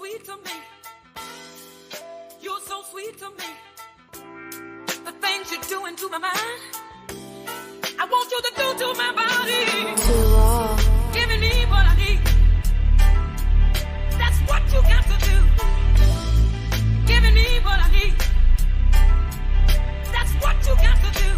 sweet to me. You're so sweet to me. The things you're doing to my mind, I want you to do to my body. Too raw. Giving me what I need. That's what you got to do. Giving me what I need. That's what you got to do.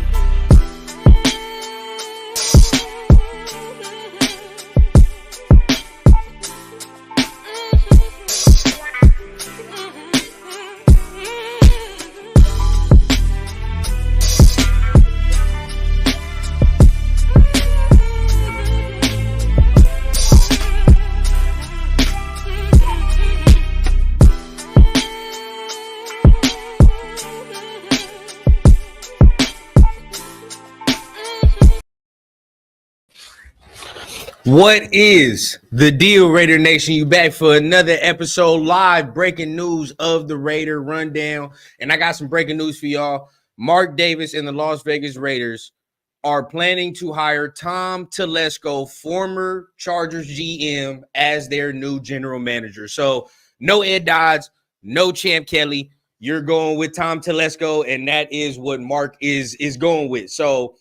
What is the deal, Raider Nation? You back for another episode, live breaking news of the Raider Rundown. And I got some breaking news for y'all. Mark Davis and the Las Vegas Raiders are planning to hire Tom Telesco, former Chargers GM, as their new general manager. So no Ed Dodds, no Champ Kelly. You're going with Tom Telesco, and that is what Mark is going with. So,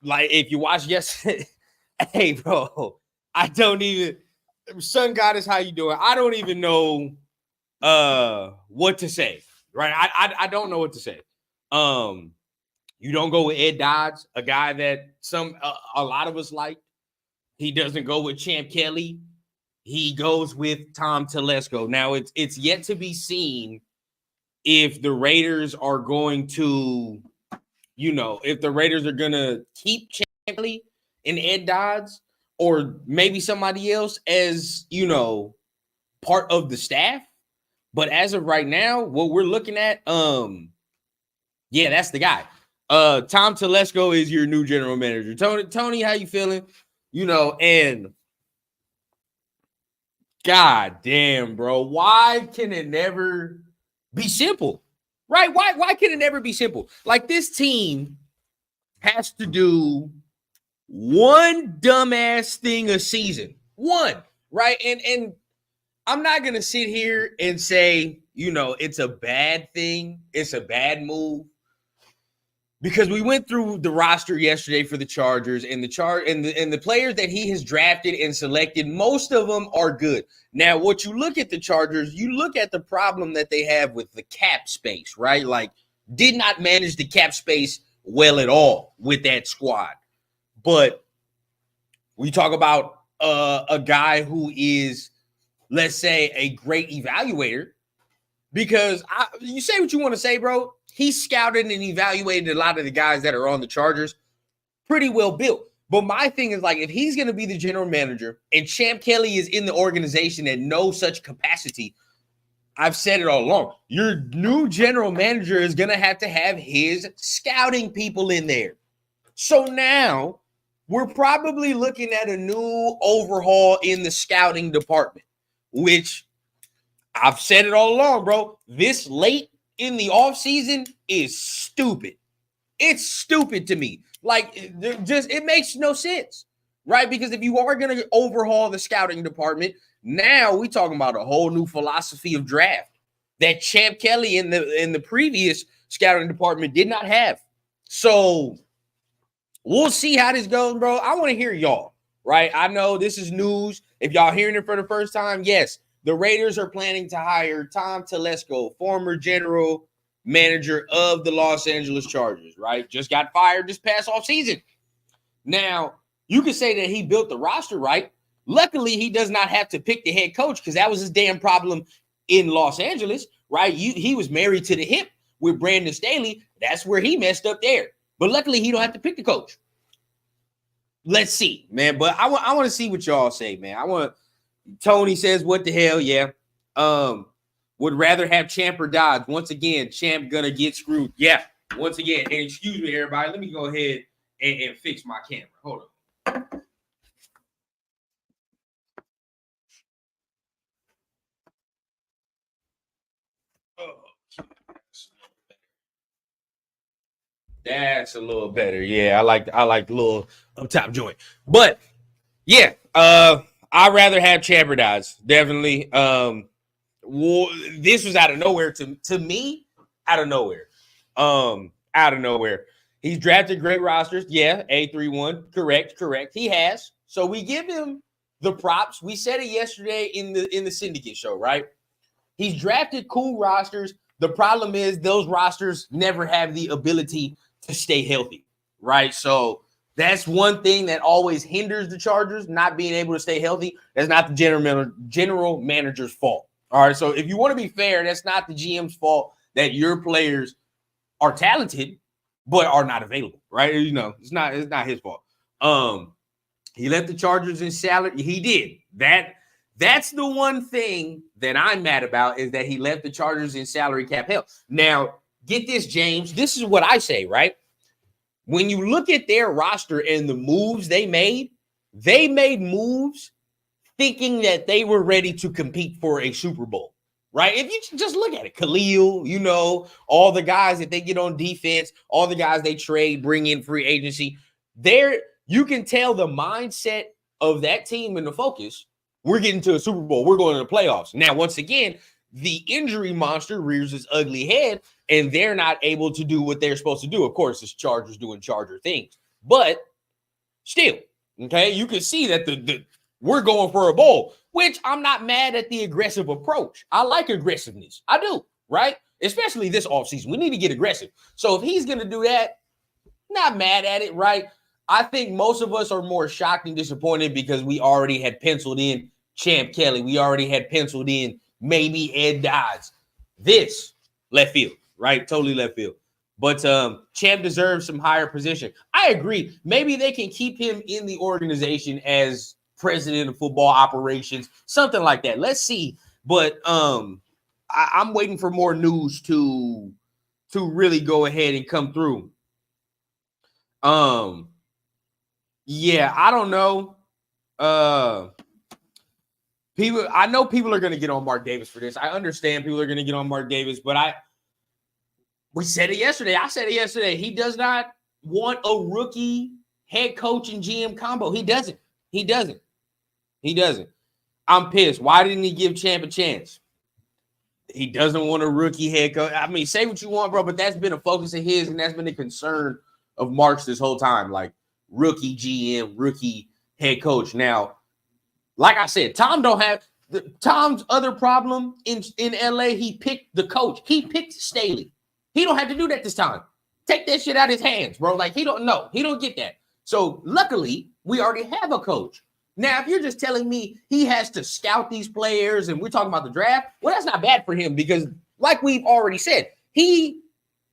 like, if you watch yesterday, hey, bro, I don't even, Sun Goddess, how you doing? I don't even know what to say, right? I don't know what to say. You don't go with Ed Dodds, a guy that a lot of us like. He doesn't go with Champ Kelly. He goes with Tom Telesco. Now, it's yet to be seen if the Raiders are going to, if the Raiders are going to keep Champ Kelly and Ed Dodds, or maybe somebody else as, part of the staff. But as of right now, what we're looking at, that's the guy. Tom Telesco is your new general manager. Tony, how you feeling? And God damn, bro, why can it never be simple? Right? Why can it never be simple? Like, this team has to do one dumbass thing a season. One, right? And I'm not going to sit here and say, it's a bad thing. It's a bad move. Because we went through the roster yesterday for the Chargers, and the players that he has drafted and selected, most of them are good. Now, what you look at the Chargers, you look at the problem that they have with the cap space, right? Like, did not manage the cap space well at all with that squad. But we talk about a guy who is, let's say, a great evaluator, because you say what you want to say, bro. He scouted and evaluated a lot of the guys that are on the Chargers, pretty well built. But my thing is, like, if he's going to be the general manager and Champ Kelly is in the organization at no such capacity, I've said it all along, your new general manager is going to have his scouting people in there. So now we're probably looking at a new overhaul in the scouting department, which I've said it all along, bro. This late in the offseason is stupid. It's stupid to me. Like, it makes no sense, right? Because if you are going to overhaul the scouting department, now we talking about a whole new philosophy of draft that Champ Kelly in the previous scouting department did not have. So we'll see how this goes, bro. I want to hear y'all, right? I know this is news. If y'all hearing it for the first time, yes, the Raiders are planning to hire Tom Telesco, former general manager of the Los Angeles Chargers, right? Just got fired this past offseason. Now, you could say that he built the roster, right? Luckily, he does not have to pick the head coach, because that was his damn problem in Los Angeles, right? He was married to the hip with Brandon Staley. That's where he messed up there. But luckily, he don't have to pick the coach. Let's see, man. But I want to see what y'all say, man. Tony says, what the hell, yeah. Would rather have Champ or Dodds. Once again, Champ gonna get screwed. Yeah, once again. And excuse me, everybody. Let me go ahead and fix my camera. Hold on. That's a little better. Yeah, I like the little up top joint. But yeah, I'd rather have Champ or Dodds. Definitely. Well, this was out of nowhere to me, out of nowhere. Out of nowhere. He's drafted great rosters. Yeah, A31. Correct. He has. So we give him the props. We said it yesterday in the syndicate show, right? He's drafted cool rosters. The problem is those rosters never have the ability to stay healthy, right? So that's one thing that always hinders the Chargers, not being able to stay healthy. That's not the general manager's fault. All right. So if you want to be fair, that's not the GM's fault that your players are talented, but are not available, right? You know, it's not his fault. He left the Chargers in salary. He did. That's the one thing that I'm mad about, is that he left the Chargers in salary cap hell. Now, get this, James. This is what I say, right? When you look at their roster and the moves they made moves thinking that they were ready to compete for a Super Bowl, right? If you just look at it, Khalil, you know, all the guys that they get on defense, all the guys they trade, bring in free agency, you can tell the mindset of that team and the focus. We're getting to a Super Bowl. We're going to the playoffs. Now, once again, the injury monster rears its ugly head, and they're not able to do what they're supposed to do. Of course, it's Chargers doing Charger things. But still, okay, you can see that we're going for a bowl, which I'm not mad at the aggressive approach. I like aggressiveness. I do, right? Especially this offseason. We need to get aggressive. So if he's going to do that, not mad at it, right? I think most of us are more shocked and disappointed because we already had penciled in Champ Kelly. We already had penciled in maybe Ed Dodds. This, left field, right? Totally left field. But Champ deserves some higher position. I agree. Maybe they can keep him in the organization as president of football operations, something like that. Let's see. But I'm waiting for more news to really go ahead and come through. Yeah, I don't know. I know people are going to get on Mark Davis for this. I understand people are going to get on Mark Davis, but we said it yesterday. I said it yesterday. He does not want a rookie head coach and GM combo. He doesn't. I'm pissed. Why didn't he give Champ a chance? He doesn't want a rookie head coach. I mean, say what you want, bro, but that's been a focus of his, and that's been a concern of Mark's this whole time. Like, rookie GM, rookie head coach. Now, like I said, Tom's other problem in LA, he picked the coach. He picked Staley. He don't have to do that this time. Take that shit out of his hands, bro. Like, he don't get that. So luckily, we already have a coach. Now, if you're just telling me he has to scout these players and we're talking about the draft, well, that's not bad for him because, like we've already said, he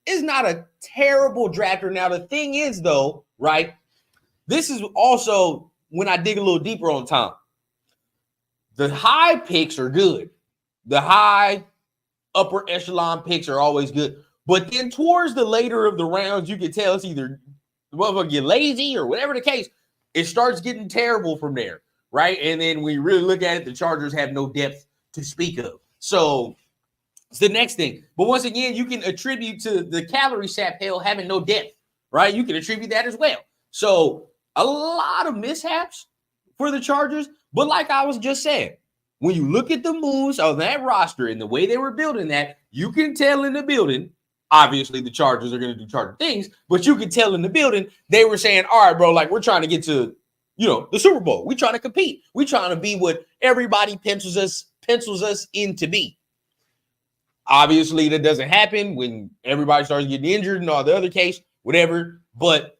is not a terrible drafter. Now, the thing is, though, right, this is also when I dig a little deeper on Tom. The high picks are good. The high upper echelon picks are always good. But then towards the later of the rounds, you can tell it's either the motherfucker get lazy or whatever the case. It starts getting terrible from there, right? And then we really look at it, the Chargers have no depth to speak of. So it's the next thing. But once again, you can attribute to the calorie sap hell having no depth, right? You can attribute that as well. So a lot of mishaps for the Chargers. But like I was just saying, when you look at the moves on that roster and the way they were building that, you can tell in the building, obviously the Chargers are going to do Charger things, but you can tell in the building, they were saying, all right, bro, like we're trying to get to, the Super Bowl. We're trying to compete. We're trying to be what everybody pencils us in to be. Obviously, that doesn't happen when everybody starts getting injured and all the other case, whatever. But,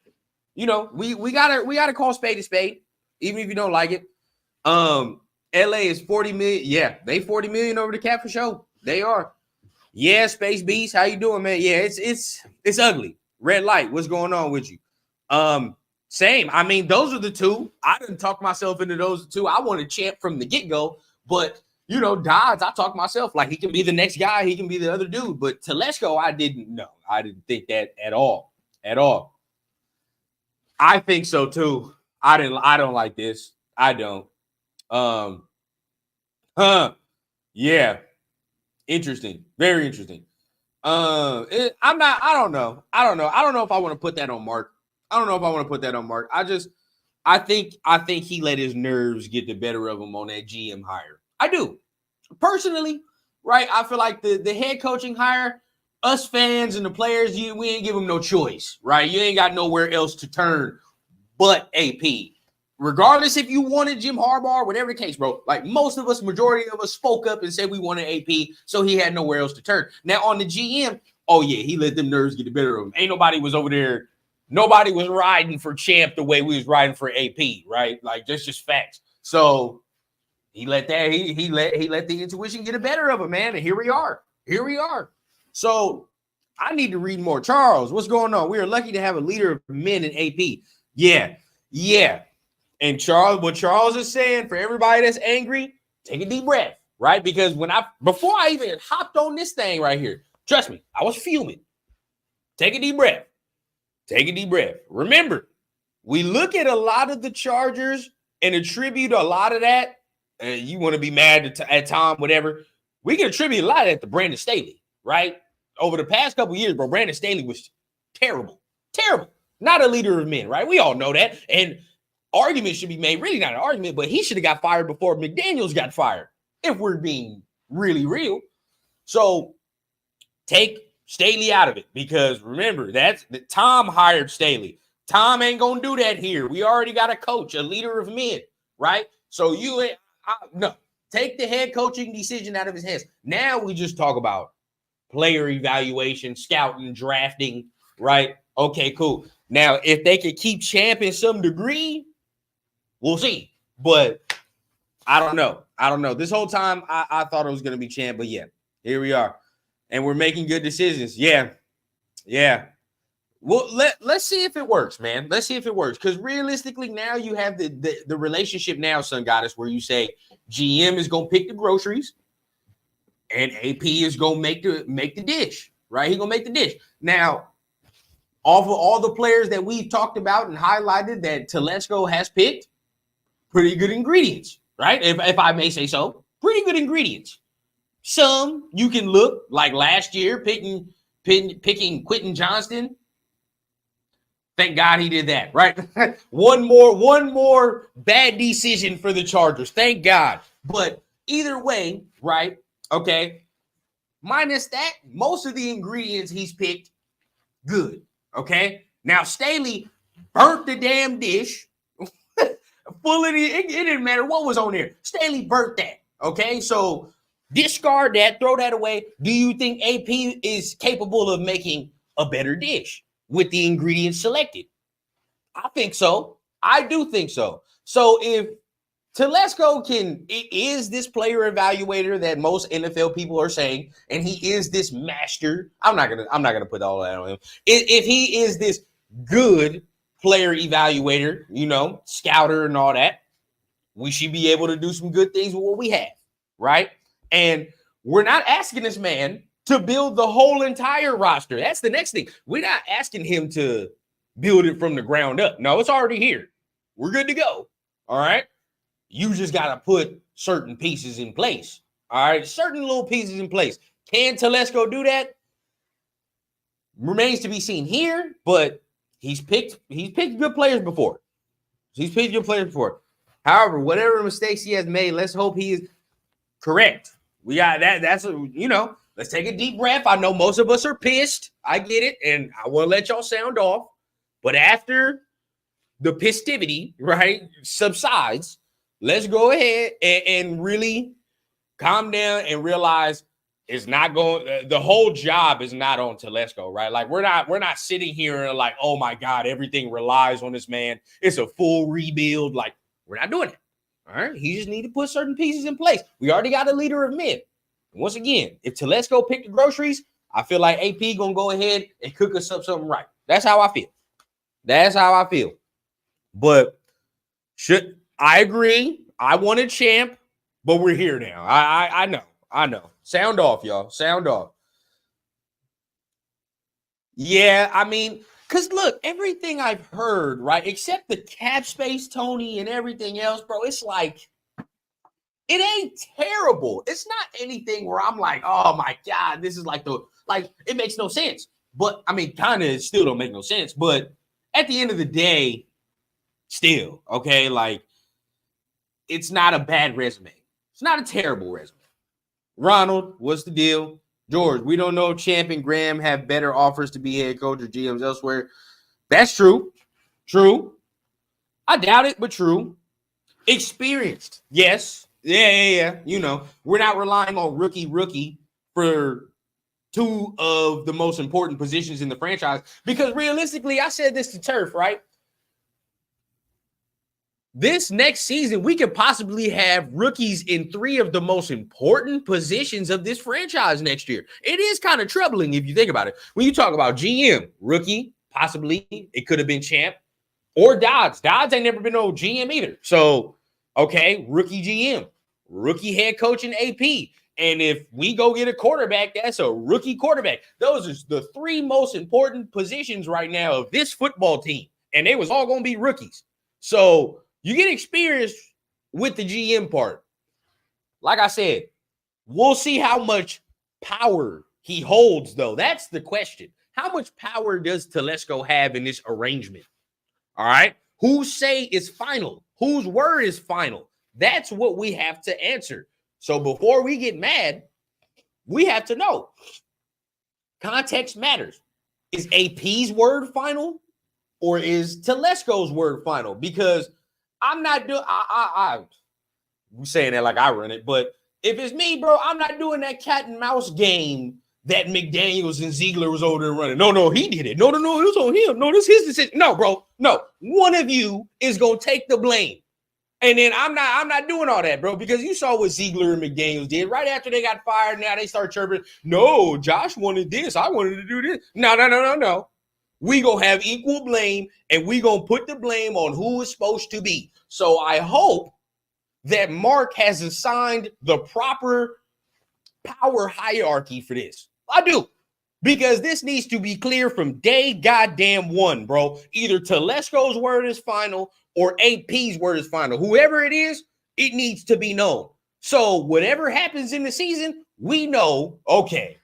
we gotta call spade a spade, even if you don't like it. LA is 40 million. Yeah, they 40 million over the cap for sure. They are. Yeah, Space Beast, how you doing, man? Yeah, it's ugly. Red light, what's going on with you? Same. I mean, those are the two. I didn't talk myself into those two. I wanted Champ from the get-go, but Dodds, I talked myself like he can be the next guy, he can be the other dude. But Telesco, I didn't think that at all. At all. I think so too. I don't like this. I don't. Yeah. Interesting. Very interesting. I don't know. I don't know if I want to put that on Mark. I think he let his nerves get the better of him on that GM hire. I do. Personally, right? I feel like the head coaching hire, us fans and the players, we ain't give them no choice, right? You ain't got nowhere else to turn but AP. Regardless if you wanted Jim Harbaugh, whatever the case, bro. Like most of us, majority of us spoke up and said we wanted AP, so he had nowhere else to turn. Now on the GM, oh yeah, he let them nerves get the better of him. Ain't nobody was over there. Nobody was riding for Champ the way we was riding for AP, right? Like that's just facts. So he let that he let the intuition get the better of him, man. And here we are. Here we are. So I need to read more. Charles, what's going on? We are lucky to have a leader of men in AP. Yeah. And Charles, what Charles is saying for everybody that's angry, take a deep breath, right? Because before I even hopped on this thing right here, trust me, I was fuming. Take a deep breath. Take a deep breath. Remember, we look at a lot of the Chargers and attribute a lot of that. You want to be mad at Tom, whatever. We can attribute a lot of that to Brandon Staley, right? Over the past couple of years, bro, Brandon Staley was terrible. Terrible. Not a leader of men, right? We all know that. And argument should be made, really not an argument, but he should have got fired before McDaniels got fired, if we're being really real. So take Staley out of it, because remember, Tom hired Staley. Tom ain't going to do that here. We already got a coach, a leader of men, right? So no, take the head coaching decision out of his hands. Now we just talk about player evaluation, scouting, drafting, right? Okay, cool. Now, if they could keep Champ in some degree, we'll see. But I don't know. This whole time, I thought it was going to be Champ, but yeah, here we are. And we're making good decisions. Yeah. Well, let's see if it works, man. Let's see if it works. Because realistically, now you have the relationship now, Sun Goddess, where you say GM is going to pick the groceries and AP is going to make the dish, right? He's going to make the dish. Now, off of all the players that we've talked about and highlighted that Telesco has picked, pretty good ingredients, right? If I may say so, pretty good ingredients. Some you can look like last year picking Quentin Johnston. Thank God he did that, right? one more bad decision for the Chargers. Thank God. But either way, right? Okay. Minus that, most of the ingredients he's picked, good. Okay. Now Staley burnt the damn dish. Full of it didn't matter what was on there. Staley burnt that. Okay. So discard that, throw that away. Do you think AP is capable of making a better dish with the ingredients selected? I think so. I do think so. So if Telesco is this player evaluator that most NFL people are saying, and he is this master. I'm not gonna put all that on him. If he is this good player evaluator, scouter and all that, we should be able to do some good things with what we have, right? And we're not asking this man to build the whole entire roster. That's the next thing. We're not asking him to build it from the ground up. No, it's already here. We're good to go. All right. You just got to put certain pieces in place. All right. Certain little pieces in place. Can Telesco do that? Remains to be seen here, but he's picked good players before. However, whatever mistakes he has made, let's hope he is correct. We got that. Let's take a deep breath. I know most of us are pissed. I get it. And I want to let y'all sound off. But after the pistivity, right, subsides, let's go ahead and really calm down and realize it's not going. The whole job is not on Telesco, right? Like we're not sitting here and like, oh my God, everything relies on this man. It's a full rebuild. Like we're not doing it. All right. He just need to put certain pieces in place. We already got a leader of men. And once again, if Telesco picked the groceries, I feel like AP gonna go ahead and cook us up something right. That's how I feel. But I agree. I want a champ, but we're here now. I know. Sound off, y'all. Sound off. Yeah, I mean, because look, everything I've heard, right, except the cap space, Tony, and everything else, bro, it's like, it ain't terrible. It's not anything where I'm like, oh my God, this is like it makes no sense. But I mean, kind of still don't make no sense. But at the end of the day, still, okay, like it's not a bad resume. It's not a terrible resume. Ronald, what's the deal? George, we don't know if Champ and Graham have better offers to be head coach or GMs elsewhere. That's true. True. I doubt it, but true. Experienced. Yes. Yeah. You know, we're not relying on rookie for two of the most important positions in the franchise. Because realistically, I said this to Turf, right? This next season, we could possibly have rookies in three of the most important positions of this franchise next year. It is kind of troubling if you think about it. When you talk about GM, rookie, possibly, it could have been Champ or Dodds. Dodds ain't never been no GM either. So, okay, rookie GM, rookie head coach in AP. And if we go get a quarterback, that's a rookie quarterback. Those are the three most important positions right now of this football team. And they was all going to be rookies. So you get experience with the GM part. Like I said, we'll see how much power he holds, though. That's the question. How much power does Telesco have in this arrangement? All right. Whose say is final? Whose word is final? That's what we have to answer. So before we get mad, we have to know. Context matters. Is AP's word final or is Telesco's word final? Because I'm not doing, I'm saying that like I run it, but if it's me, bro, I'm not doing that cat and mouse game that McDaniels and Ziegler was over there running. No, he did it. No, it was on him. No, this is his decision. No, bro, no. One of you is going to take the blame. And then I'm not doing all that, bro, because you saw what Ziegler and McDaniels did right after they got fired. Now they start chirping. No, Josh wanted this. I wanted to do this. No. We going to have equal blame, and we going to put the blame on who it's supposed to be. So I hope that Mark has assigned the proper power hierarchy for this. I do. Because this needs to be clear from day goddamn one, bro. Either Telesco's word is final or AP's word is final. Whoever it is, it needs to be known. So whatever happens in the season, we know, okay,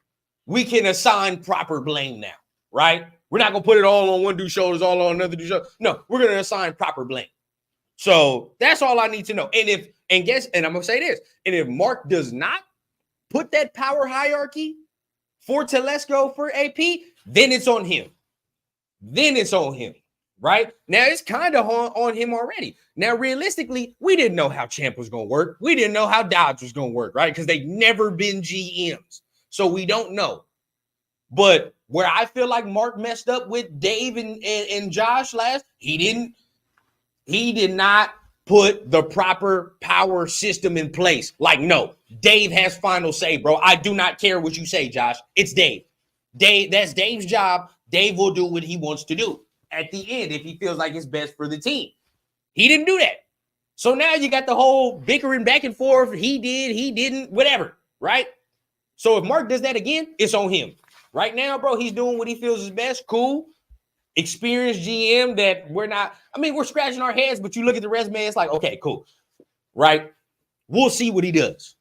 we can assign proper blame now, right? We're not going to put it all on one dude's shoulders, all on another dude's shoulders. No, we're going to assign proper blame. So that's all I need to know. And I'm going to say this, and if Mark does not put that power hierarchy for Telesco, for AP, then it's on him. Right? Now, it's kind of on him already. Now, realistically, we didn't know how Champ was going to work. We didn't know how Dodge was going to work, right? Because they've never been GMs. So we don't know. But where I feel like Mark messed up with Dave and Josh last, he did not put the proper power system in place. Like, no, Dave has final say, bro. I do not care what you say, Josh. It's Dave. That's Dave's job. Dave will do what he wants to do at the end if he feels like it's best for the team. He didn't do that. So now you got the whole bickering back and forth. He did, he didn't, whatever, right? So if Mark does that again, it's on him. Right now, bro, he's doing what he feels is best. Cool. Experienced GM that we're scratching our heads, but you look at the resume, it's like, okay, cool. Right? We'll see what he does.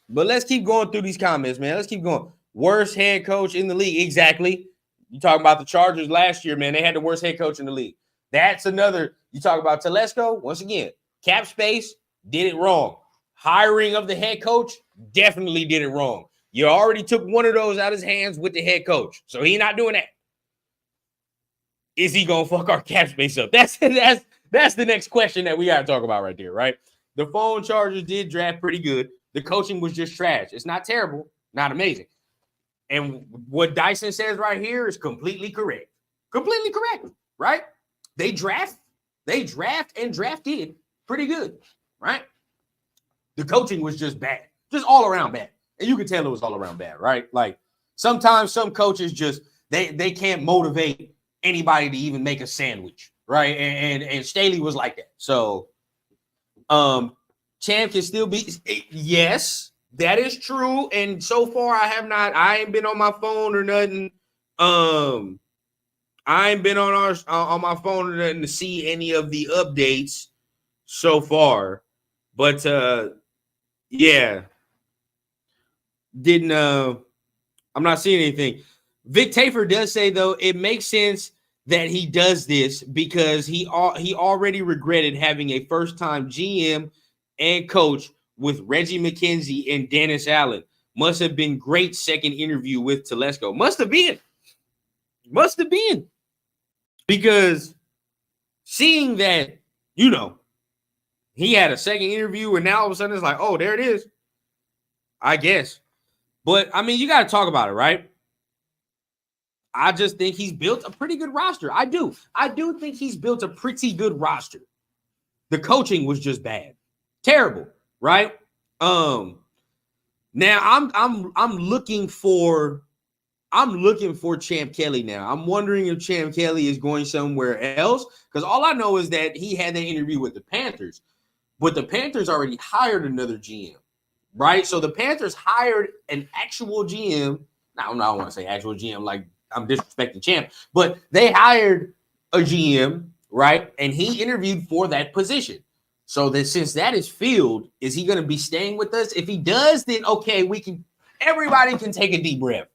But let's keep going through these comments, man. Let's keep going. Worst head coach in the league. Exactly. You talking about the Chargers last year, man. They had the worst head coach in the league. That's another. You talk about Telesco. Once again, cap space, did it wrong. Hiring of the head coach, definitely did it wrong. You already took one of those out of his hands with the head coach. So he's not doing that. Is he going to fuck our cap space up? That's the next question that we got to talk about right there, right? The phone Chargers did draft pretty good. The coaching was just trash. It's not terrible, not amazing. And what Dyson says right here is completely correct. Completely correct, right? They draft and drafted pretty good, right? The coaching was just bad, just all around bad. And you can tell it was all around bad, right? Like sometimes some coaches just, they can't motivate anybody to even make a sandwich, right? And Staley was like that. So Champ can still be, yes, that is true. And so far I ain't been on my phone or nothing. I ain't been on my phone or nothing to see any of the updates so far. But yeah. I'm not seeing anything. Vic Tafer does say, though, it makes sense that he does this because he already regretted having a first-time GM and coach with Reggie McKenzie and Dennis Allen. must have been great second interview with Telesco. Must have been. Because seeing that, he had a second interview and now all of a sudden it's like, oh, there it is. I guess. But, I mean, you got to talk about it, right? I just think he's built a pretty good roster. I do think he's built a pretty good roster. The coaching was just bad. Terrible, right? Now I'm looking for Champ Kelly now. I'm wondering if Champ Kelly is going somewhere else, because all I know is that he had that interview with the Panthers, but the Panthers already hired another GM, right? So the Panthers hired an actual GM. Now, I don't want to say actual GM like I'm disrespecting Champ, but they hired a GM, right? And he interviewed for that position. So that since that is filled, is he going to be staying with us? If he does, then okay, everybody can take a deep breath.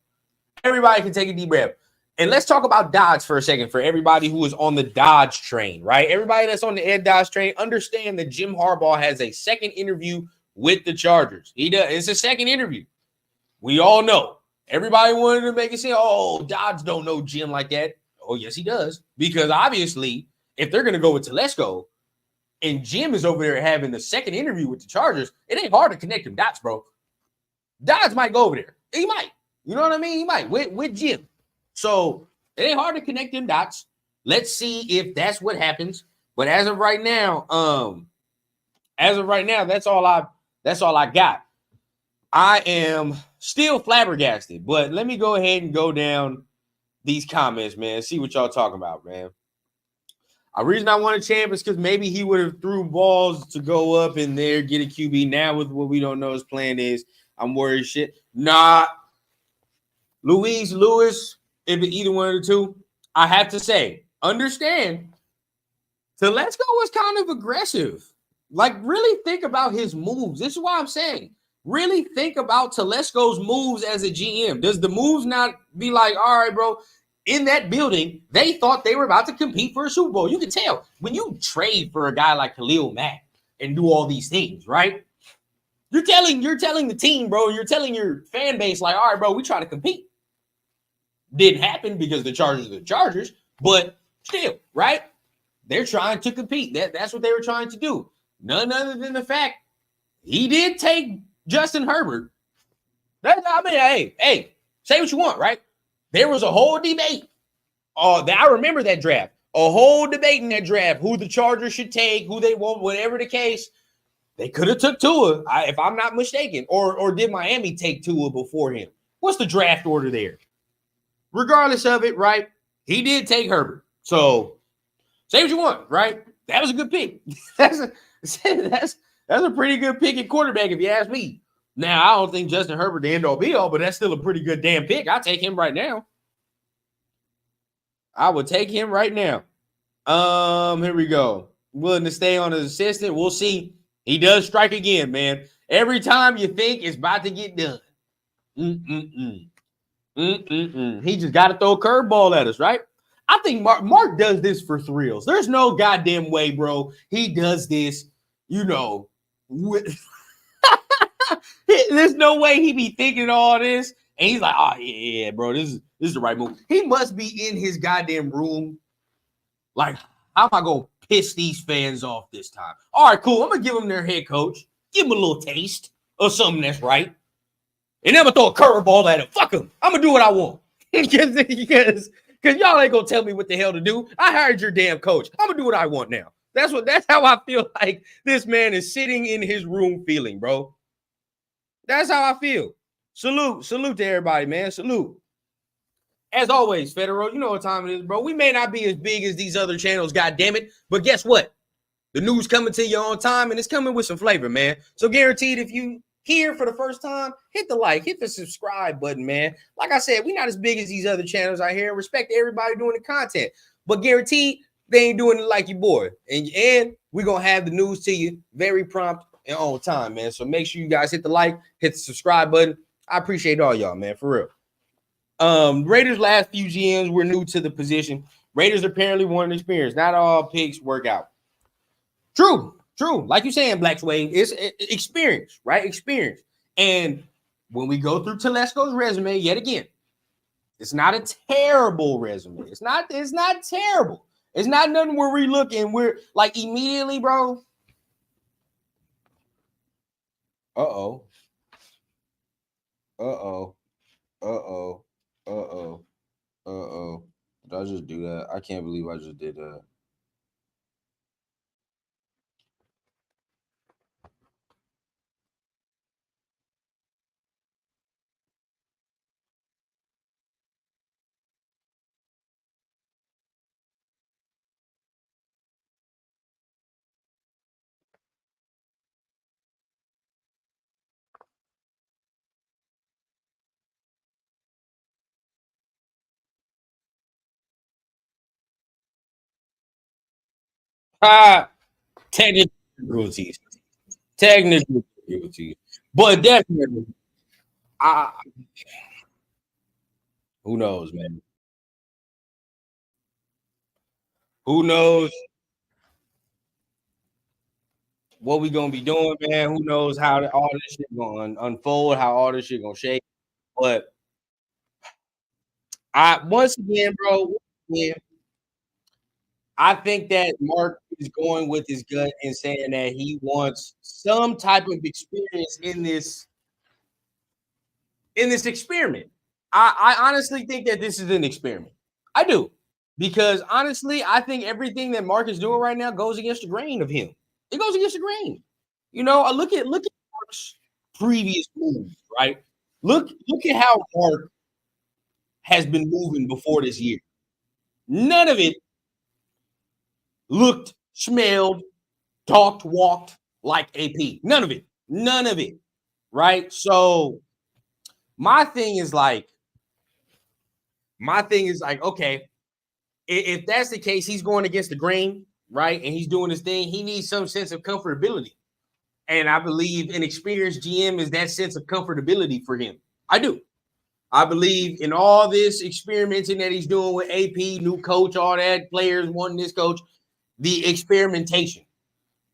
Everybody can take a deep breath. And let's talk about Dodge for a second for everybody who is on the Dodge train, right? Everybody that's on the Ed Dodge train, understand that Jim Harbaugh has a second interview with the Chargers. He does. It's a second interview. We all know. Everybody wanted to make it say, oh, Dodge don't know Jim like that. Oh, yes, he does. Because obviously, if they're going to go with Telesco and Jim is over there having the second interview with the Chargers, it ain't hard to connect them dots, bro. Dodge might go over there. He might. You know what I mean? He might with Jim. So it ain't hard to connect them dots. Let's see if that's what happens. But as of right now, that's all I got. I am still flabbergasted, but let me go ahead and go down these comments, man. See what y'all talking about, man. The reason I wanted Champ is because maybe he would have threw balls to go up in there, get a QB. Now with what we don't know his plan is, I'm worried shit. Nah. Lewis, if it's either one of the two, I have to say, understand, Telesco was kind of aggressive. Like, really think about his moves. This is what I'm saying. Really think about Telesco's moves as a GM. Does the moves not be like, all right, bro, in that building, they thought they were about to compete for a Super Bowl. You can tell when you trade for a guy like Khalil Mack and do all these things, right? You're telling the team, bro, you're telling your fan base, like, all right, bro, we try to compete. Didn't happen because the Chargers are the Chargers, but still, right? They're trying to compete. That's what they were trying to do. None other than the fact he did take Justin Herbert. Hey, say what you want, right? There was a whole debate. I remember that draft. A whole debate in that draft, who the Chargers should take, who they want, whatever the case. They could have took Tua, if I'm not mistaken. Or did Miami take Tua before him? What's the draft order there? Regardless of it, right? He did take Herbert. So say what you want, right? That was a good pick. That's a pretty good pick at quarterback, if you ask me. Now, I don't think Justin Herbert the end all be all, but that's still a pretty good damn pick. I'll take him right now. I would take him right now. Here we go. Willing to stay on as assistant. We'll see. He does strike again, man. Every time you think it's about to get done. He just got to throw a curveball at us, right? I think Mark does this for thrills. There's no goddamn way, bro. He does this, with there's no way he be thinking all this. And he's like, oh, yeah, bro, this is the right move. He must be in his goddamn room. Like, how am I going to piss these fans off this time? All right, cool. I'm going to give them their head coach. Give them a little taste of something that's right. And I'm going to throw a curveball at him. Fuck him. I'm going to do what I want. Because y'all ain't going to tell me what the hell to do. I hired your damn coach. I'm going to do what I want now. That's how I feel like this man is sitting in his room feeling, bro. That's how I feel. Salute to everybody, man. Salute. As always, Federal, you know what time it is, bro. We may not be as big as these other channels, goddammit, but guess what? The news coming to you on time, and it's coming with some flavor, man. So guaranteed, if you here for the first time, hit the like, hit the subscribe button, man. Like I said, we're not as big as these other channels out here. Respect everybody doing the content, but guaranteed, they ain't doing it like your boy. And we're going to have the news to you very prompt and on time, man. So make sure you guys hit the like, hit the subscribe button. I appreciate all y'all, man, for real. Raiders last few GMs were new to the position. Raiders apparently want experience. Not all picks work out. True. Like you're saying, Black Sway, it's experience, right? Experience. And when we go through Telesco's resume yet again, it's not a terrible resume. It's not terrible. It's not nothing where we look and we're like immediately, bro. Uh-oh. Uh-oh. Uh-oh. Uh-oh. Uh-oh. Did I just do that? I can't believe I just did that. Ah, technical difficulties. Technical difficulties. But definitely, I who knows, man? Who knows what we gonna be doing, man? Who knows how all this shit gonna unfold, how all this shit gonna shake. But I once again, bro, I think that Mark is going with his gut and saying that he wants some type of experience in this experiment. I honestly think that this is an experiment. I do. Because honestly, I think everything that Mark is doing right now goes against the grain of him. It goes against the grain. You know, look at Mark's previous moves, right? Look at how Mark has been moving before this year. None of it looked, smelled, talked, walked like AP. None of it. None of it. Right? So my thing is like, okay, if that's the case, he's going against the grain, right? And he's doing his thing. He needs some sense of comfortability. And I believe an experienced GM is that sense of comfortability for him. I do. I believe in all this experimenting that he's doing with AP, new coach, all that, players wanting this coach. The experimentation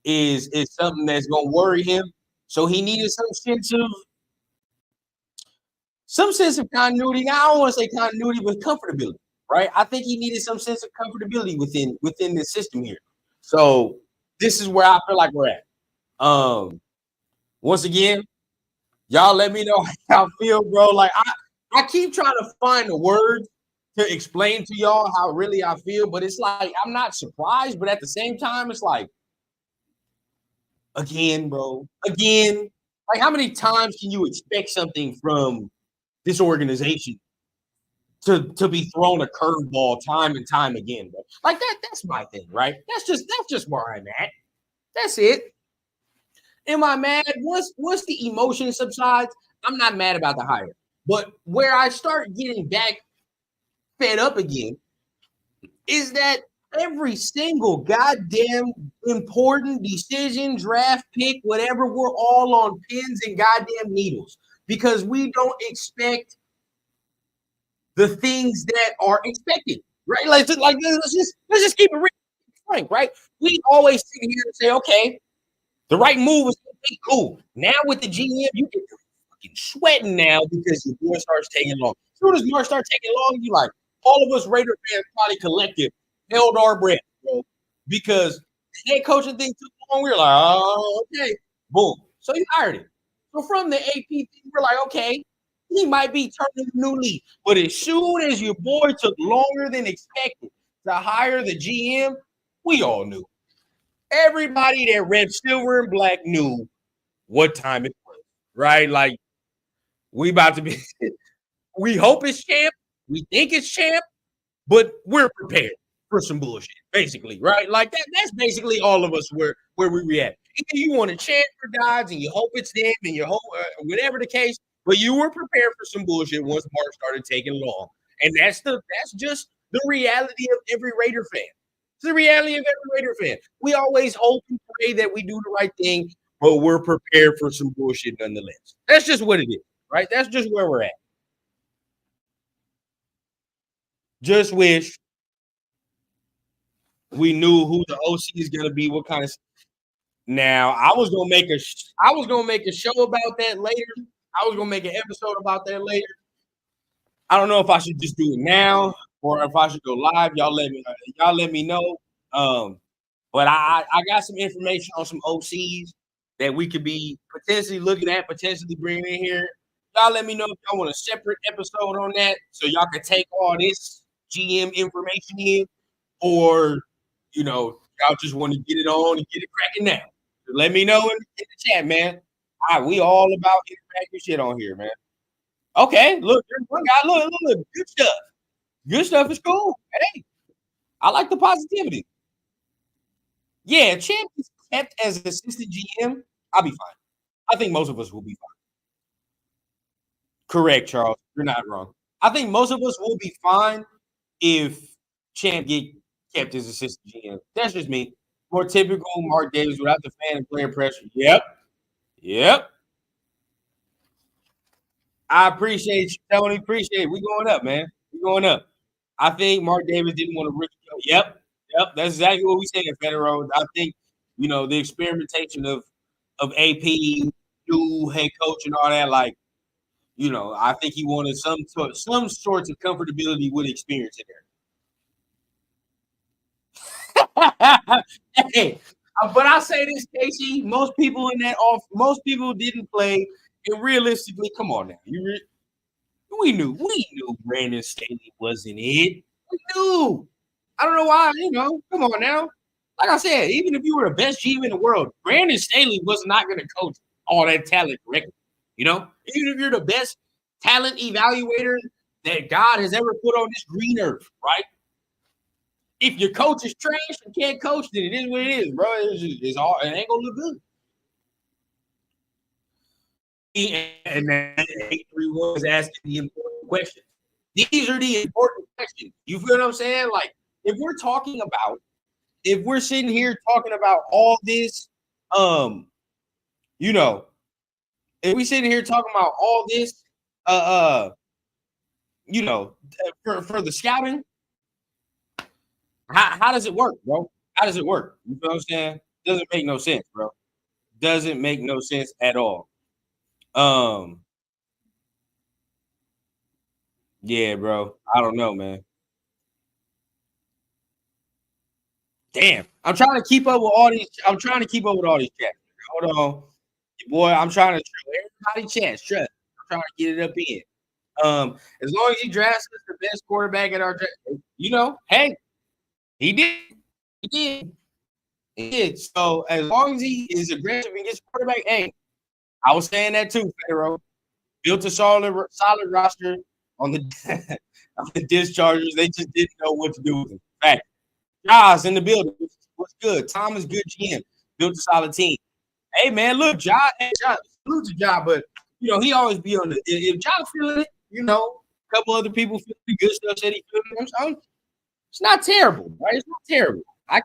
is something that's going to worry him. So he needed some sense of continuity. Now, I don't want to say continuity, but comfortability, right? I think he needed some sense of comfortability within the system here. So this is where I feel like we're at. Once again, y'all let me know how I feel, bro. Like I keep trying to find the words to explain to y'all how really I feel, but it's like I'm not surprised, but at the same time, it's like again, bro, again. Like how many times can you expect something from this organization to be thrown a curveball time and time again, bro? Like that's my thing, right? That's just where I'm at. That's it. Am I mad? Once the emotion subsides, I'm not mad about the hire. But where I start getting back fed up again is that every single goddamn important decision, draft pick, whatever, we're all on pins and goddamn needles because we don't expect the things that are expected, right? Like let's just keep it real, frank, right? We always sit here and say, okay, the right move is cool. Now with the GM, you get fucking sweating now because your boy starts taking long. As soon as yours starts taking long, you like all of us Raider fans probably collective held our breath, bro, because the head coaching thing took long. We were like, oh, okay, boom. So you hired him. So from the AP thing, we're like, okay, he might be turning a new leaf. But as soon as your boy took longer than expected to hire the GM, we all knew. Everybody that read silver and black knew what time it was, right? Like we about to be. We hope it's champ. We think it's champ, but we're prepared for some bullshit, basically, right? Like that's basically all of us where we react. Either you want to chant for Dodge and you hope it's them and you hope whatever the case, but you were prepared for some bullshit once Mark started taking long. And that's just the reality of every Raider fan. It's the reality of every Raider fan. We always hope and pray that we do the right thing, but we're prepared for some bullshit nonetheless. That's just what it is, right? That's just where we're at. Just wish we knew who the OC is going to be, what kind of. Now, I was gonna make a show about that later, I was gonna make an episode about that later. I don't know if I should just do it now or if I should go live. Y'all let me know. But I got some information on some OCs that we could be potentially looking at, potentially bringing in here. Y'all let me know if y'all want a separate episode on that so y'all can take all this GM information in, or y'all just want to get it on and get it cracking now. So let me know in the chat, man. All right, we all about interactive shit on here, man. Okay, look, there's one guy. Look, good stuff. Good stuff is cool. Hey, I like the positivity. Yeah, Champ is kept as an assistant GM. I'll be fine. I think most of us will be fine. Correct, Charles. You're not wrong. I think most of us will be fine if Champ get kept as assistant GM. That's just me. More typical Mark Davis without the fan and player pressure. Yep. I appreciate you, Tony. Appreciate it. We going up, man. We going up. I think Mark Davis didn't want to rookie. Yep. That's exactly what we said in Federal. I think the experimentation of AP, new head coach, and all that. Like, I think he wanted some sorts of comfortability with experience in there. Hey, but I say this, Casey. Most people didn't play. And realistically, come on now. We knew Brandon Staley wasn't it. We knew. I don't know why, come on now. Like I said, even if you were the best GM in the world, Brandon Staley was not going to coach all that talent correctly. Even if you're the best talent evaluator that God has ever put on this green earth, right? If your coach is trash and can't coach, then it is what it is, bro. It ain't gonna look good. And then 831 is asking the important questions. These are the important questions. You feel what I'm saying? Like, if we're sitting here talking about all this, if we sitting here talking about all this, for the scouting, how does it work, bro? How does it work? You feel what I'm saying? Doesn't make no sense, bro. Doesn't make no sense at all. Yeah, bro. I don't know, man. Damn. I'm trying to keep up with all these. I'm trying to keep up with all these chats. Hold on. Boy, I'm trying to everybody chats. Trust. I'm trying to get it up in. As long as he drafts us the best quarterback at our draft, hey, he did. He did. He did. So as long as he is aggressive and gets quarterback, hey, I was saying that too, Pharaoh. Built a solid roster on the on the dischargers. They just didn't know what to do with him. Fact. Ja's in the building. What's good? Tom is good GM. Built a solid team. Hey man, look, Ja, salute to Ja, but he always be on the if Ja feeling it, a couple other people feel the good stuff said he feeling it. It's not terrible, right? It's not terrible. I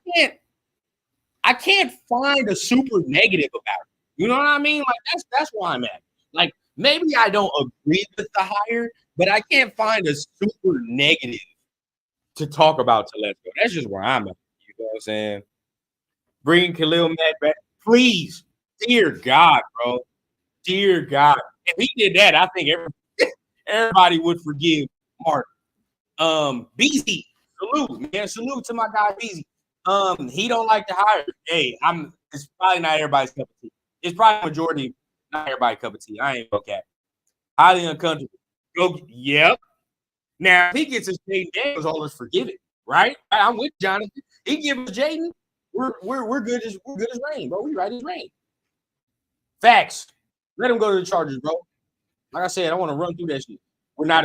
can't find a super negative about it. You know what I mean? Like that's where I'm at. Like maybe I don't agree with the hire, but I can't find a super negative to talk about Telesco. That's just where I'm at. You know what I'm saying? Bring Khalil Mack back, please. Dear God, bro. Dear God. If he did that, I think everybody would forgive Mark. BZ, salute, man. Salute to my guy BZ. He don't like to hire. Hey, it's probably not everybody's cup of tea. It's probably majority, not everybody's cup of tea. I ain't okay. Highly uncomfortable. Yep. Now, if he gets his Jaden Daniels, all is forgiven, right? I'm with Jonathan. He gives us Jaden. We're good as rain, bro. We right as rain. Facts. Let him go to the Chargers, bro. Like I said, I want to run through that shit. We're not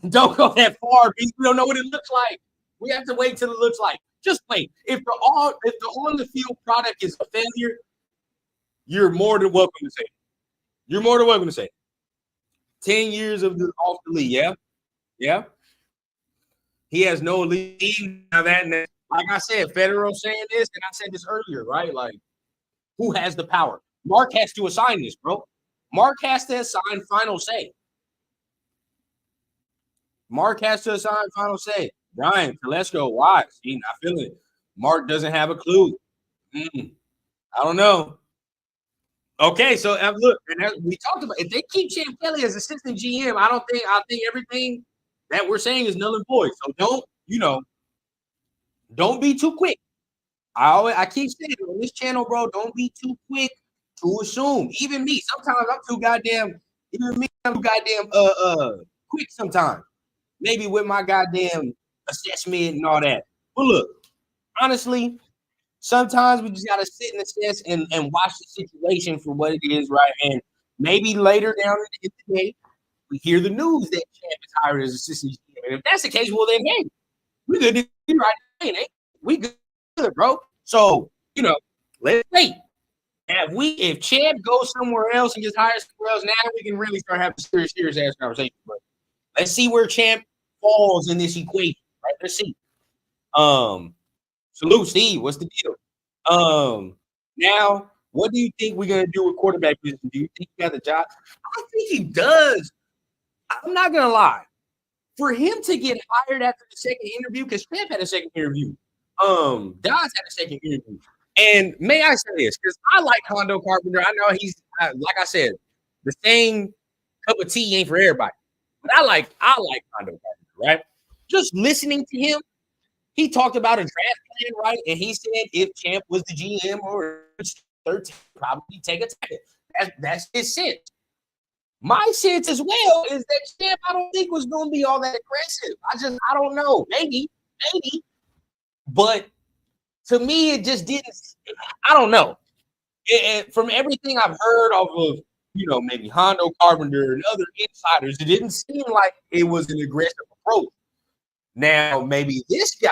don't go that far, B. We don't know what it looks like. We have to wait till it looks like. Just wait. If the on the field product is a failure, you're more than welcome to say it. You're more than welcome to say it. 10 years off the league, yeah. He has no lead now that. Like I said, Federal saying this, and I said this earlier, right? Like, who has the power? Mark has to assign this, bro. Mark has to assign final say. Mark has to assign final say. Brian, Telesco, why? See, not feeling it. Mark doesn't have a clue. I don't know. Okay, so look, and we talked about if they keep Champ Kelly as assistant GM, I think everything that we're saying is null and void. So don't be too quick. I keep saying it on this channel, bro. Don't be too quick to assume. Even me, sometimes I'm too goddamn. Even me, I'm too goddamn quick sometimes. Maybe with my goddamn assessment and all that. But look, honestly, sometimes we just gotta sit and assess and watch the situation for what it is, right? And maybe later down in the day, we hear the news that Champ is hired as assistant GM. And if that's the case, well then hey, we good to be right now, ain't we good, bro. So let's wait. If Champ goes somewhere else and gets hired somewhere else, now we can really start having serious ass conversation. But let's see where Champ falls in this equation, right? Let's see. Salute, Steve. What's the deal? Now, what do you think we're gonna do with quarterback position? Do you think he got the job? I think he does. I'm not gonna lie. For him to get hired after the second interview, because Champ had a second interview, Dodds had a second interview. And may I say this, because I like Hondo Carpenter. I know he's like I said, the same cup of tea ain't for everybody. But I like Hondo Carpenter, right? Just listening to him, he talked about a draft plan, right? And he said if Champ was the GM or 13, probably take a tackle. That's his sense. My sense as well is that Champ, I don't think was going to be all that aggressive. I don't know. Maybe. But to me, it just didn't. I don't know. From everything I've heard off of, maybe Hondo Carpenter and other insiders, it didn't seem like it was an aggressive approach. Now, maybe this guy,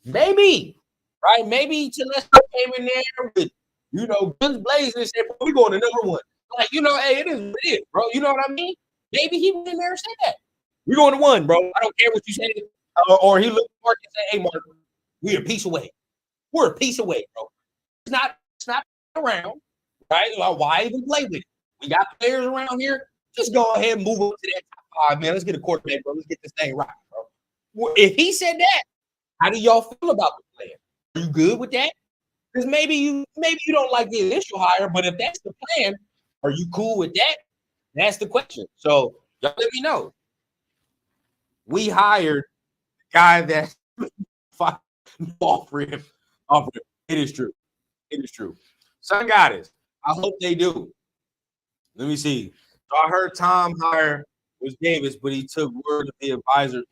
maybe Telesco came in there with, guns blazing and said, we're going to number one. Like, hey, it is what it is, bro. You know what I mean? Maybe he went in there and said that. We're going to one, bro. I don't care what you say. Or he looked at Mark and said, hey, Mark, we're a piece away. We're a piece away, bro. It's not around, right? Like, why even play with it? We got players around here. Just go ahead and move up to that top 5, man. Let's get a quarterback, bro. Let's get this thing right, bro. If he said that, how do y'all feel about the plan? Are you good with that? Because maybe you don't like the initial hire, but if that's the plan, are you cool with that? That's the question. So y'all let me know. We hired a guy that offer him. It is true. It is true. Sun Goddess. I hope they do. Let me see. So I heard Tom hire was Davis, but he took word of the advisor.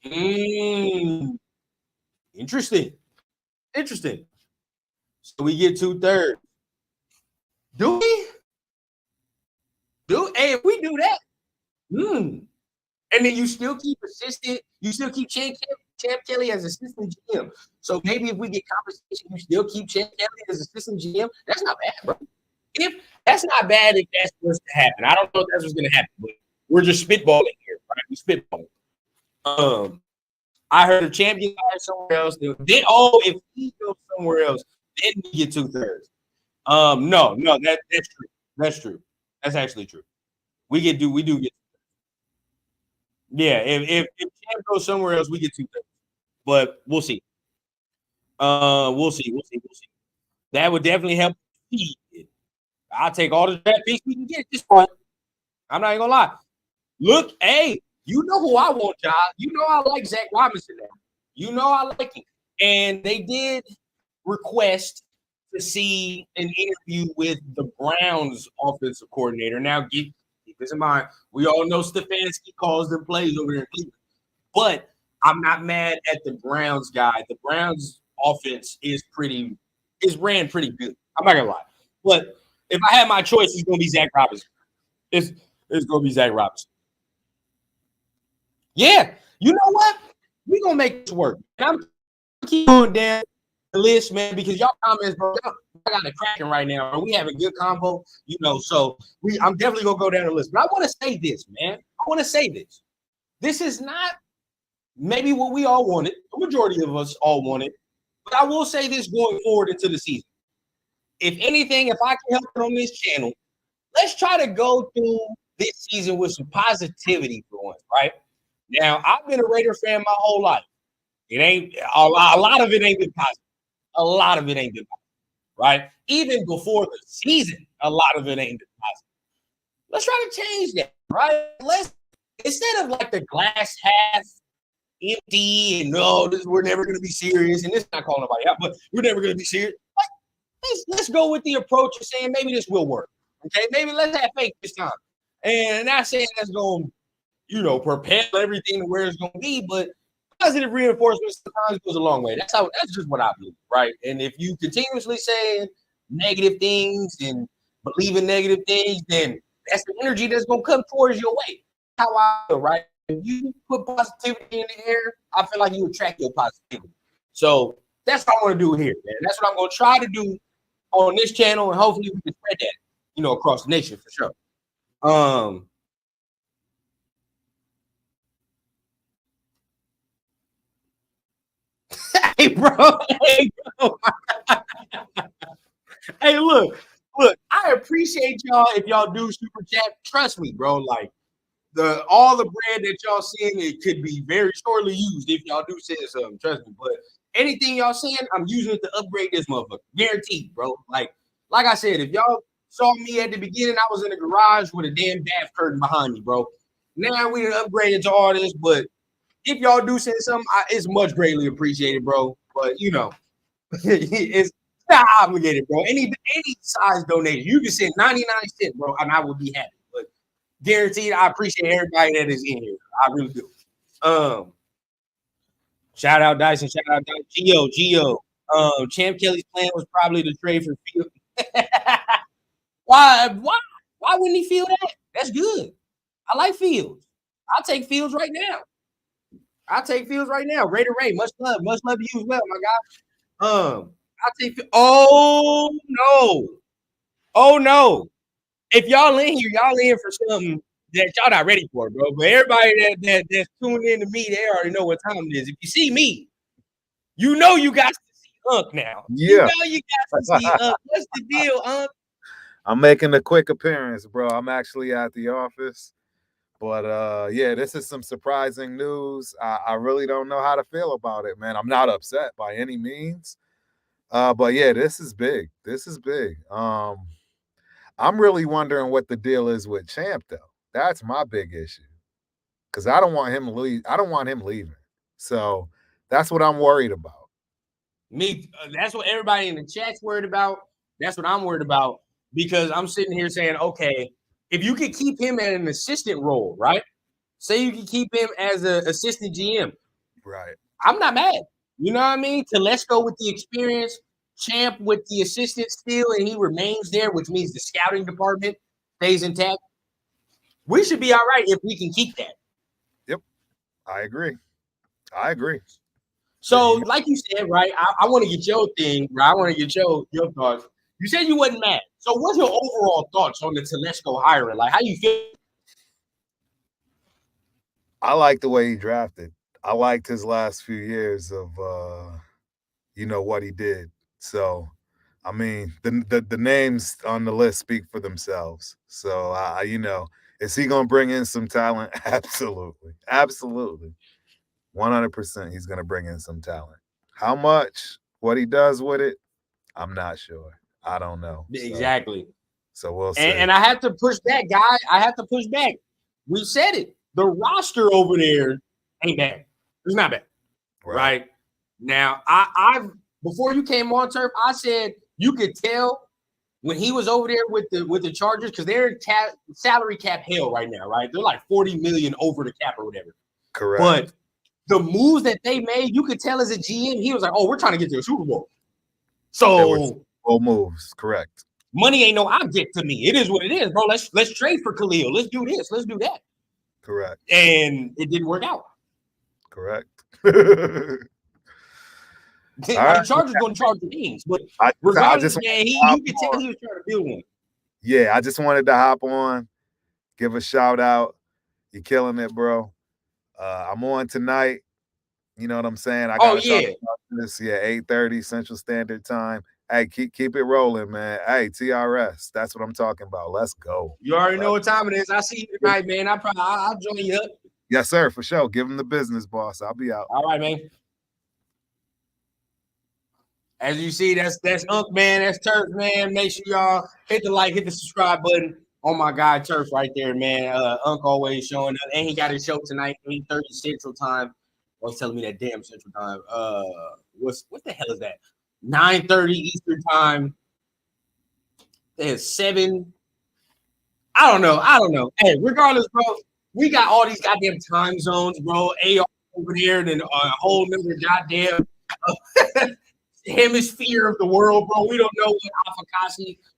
Interesting. So we get 2/3. Do we? Hey, if we do that, and then you still keep Champ Kelly as assistant GM. So maybe if we get compensation, you still keep Champ Kelly as assistant GM. That's not bad, bro. If that's not bad, if that's what's to happen. I don't know if that's what's going to happen, but we're just spitballing here, right? We spitballing. I heard a champion hired somewhere else. Then, if he goes somewhere else, then we get 2/3. No, that's true. That's true. That's actually true. We do get. Yeah, if Champ goes somewhere else, we get 2/3. But we'll see. We'll see. That would definitely help. I'll take all the draft picks we can get at this point. I'm not even gonna lie. Look, hey, you know who I want, John. You know I like Zach Robinson now. You know I like him. And they did request to see an interview with the Browns offensive coordinator. Now, keep this in mind. We all know Stefanski calls them plays over there in Cleveland. But I'm not mad at the Browns guy. The Browns offense is ran pretty good. I'm not gonna lie. But if I had my choice, it's gonna be Zach Robinson. It's gonna be Zach Robinson. Yeah, you know what? We're gonna make this work. And I'm keep going down the list, man, because y'all comments, bro. Y'all got it cracking right now. Bro. We have a good combo, so I'm definitely gonna go down the list. But I want to say this, man. I want to say this. This is not maybe what we all wanted. The majority of us all wanted. But I will say this going forward into the season. If anything, if I can help it on this channel, let's try to go through this season with some positivity for once, right? Now, I've been a Raider fan my whole life. It ain't a lot of it ain't been positive. A lot of it ain't been positive, right? Even before the season, a lot of it ain't positive. Let's try to change that, right? Let's, instead of like the glass half empty and no, we're never going to be serious, and this is not calling nobody out, but we're never going to be serious. Like, let's go with the approach of saying maybe this will work. Okay, maybe let's have faith this time. And not saying that's going to, propel everything to where it's going to be, but positive reinforcement sometimes goes a long way. That's just what I believe, right? And if you continuously saying negative things and believe in negative things, then that's the energy that's going to come towards your way. That's how I feel, right? If you put positivity in the air, I feel like you attract your positivity. So that's what I want to do here, man. That's what I'm going to try to do on this channel, and hopefully we can spread that, across the nation for sure. Hey, bro. Hey, look. I appreciate y'all if y'all do super chat. Trust me, bro. Like all the bread that y'all seeing, it could be very shortly used if y'all do say something. Trust me. But anything y'all saying, I'm using it to upgrade this motherfucker. Guaranteed, bro. Like I said, if y'all saw me at the beginning, I was in the garage with a damn bath curtain behind me, bro. Now we done upgraded to all this, but if y'all do say something, it's much greatly appreciated, bro. But it's not obligated, bro. Any size donation, you can send 99 cents, bro, and I will be happy. But guaranteed, I appreciate everybody that is in here. I really do. Shout out Dyson, shout out Gio. Champ Kelly's plan was probably to trade for Fields. Why wouldn't he feel that? That's good. I like Fields. I'll take Fields right now. Raider Ray, much love to you as well, my guy. I'll take. Oh no! If y'all in here, y'all in for something that y'all not ready for, bro. But everybody that's tuned in to me, they already know what time it is. If you see me, you know you got to see Unc now. Yeah. You got to see Unc. What's the deal, Unc? I'm making a quick appearance, bro. I'm actually at the office. But yeah, this is some surprising news. I really don't know how to feel about it, man. I'm not upset by any means. But yeah, this is big. I'm really wondering what the deal is with Champ, though. That's my big issue. Because I don't want him leaving. So that's what I'm worried about. That's what everybody in the chat's worried about. That's what I'm worried about. Because I'm sitting here saying, okay, if you could keep him at an assistant role, right? Say you can keep him as an assistant GM. Right. I'm not mad. You know what I mean? Telesco with the experience, Champ with the assistant still, and he remains there, which means the scouting department stays intact. We should be all right if we can keep that. Yep. I agree. So, like you said, right, I want to get your thing, right? I want to get your thoughts. You said you wasn't mad. So what's your overall thoughts on the Telesco hiring? Like, how you feel? I like the way he drafted. I liked his last few years of what he did. So, I mean, the names on the list speak for themselves. So, is he going to bring in some talent? Absolutely. 100% he's going to bring in some talent. How much? What he does with it? I'm not sure. I don't know. Exactly. So we'll see. And I have to push back, guy. We said it. The roster over there ain't bad. It's not bad. Right? Now, I've before you came on turf, I said you could tell when he was over there with the Chargers, because they're in salary cap hell right now, right? They're like 40 million over the cap or whatever. Correct. But the moves that they made, you could tell as a GM, he was like, "Oh, we're trying to get to the Super Bowl." So moves, correct. Money ain't no object to me. It is what it is, bro. Let's trade for Khalil. Let's do this. Let's do that. Correct. And it didn't work out. Correct. The Chargers going to charge the teams, but regardless, you could tell he was trying to build one. Yeah, I just wanted to hop on, give a shout out. You're killing it, bro. I'm on tonight. You know what I'm saying? I got to talk about this. Yeah, 8:30 Central Standard Time. Hey, keep it rolling, man. Hey, TRS. That's what I'm talking about. Let's go. You already know what time it is. I see you tonight, man. I'll join you up. Yes, sir, for sure. Give him the business, boss. I'll be out. All right, man. As you see, that's Unk Man, that's Turf Man. Make sure y'all hit the like, hit the subscribe button. Oh my God, Turf right there, man. Unk always showing up, and he got his show tonight, 8:30 Central Time. Was telling me that damn Central Time. What the hell is that? 9:30 Eastern Time. There's 7. I don't know. Hey, regardless, bro, we got all these goddamn time zones, bro. AR over there, and then a whole nother goddamn hemisphere of the world, bro. We don't know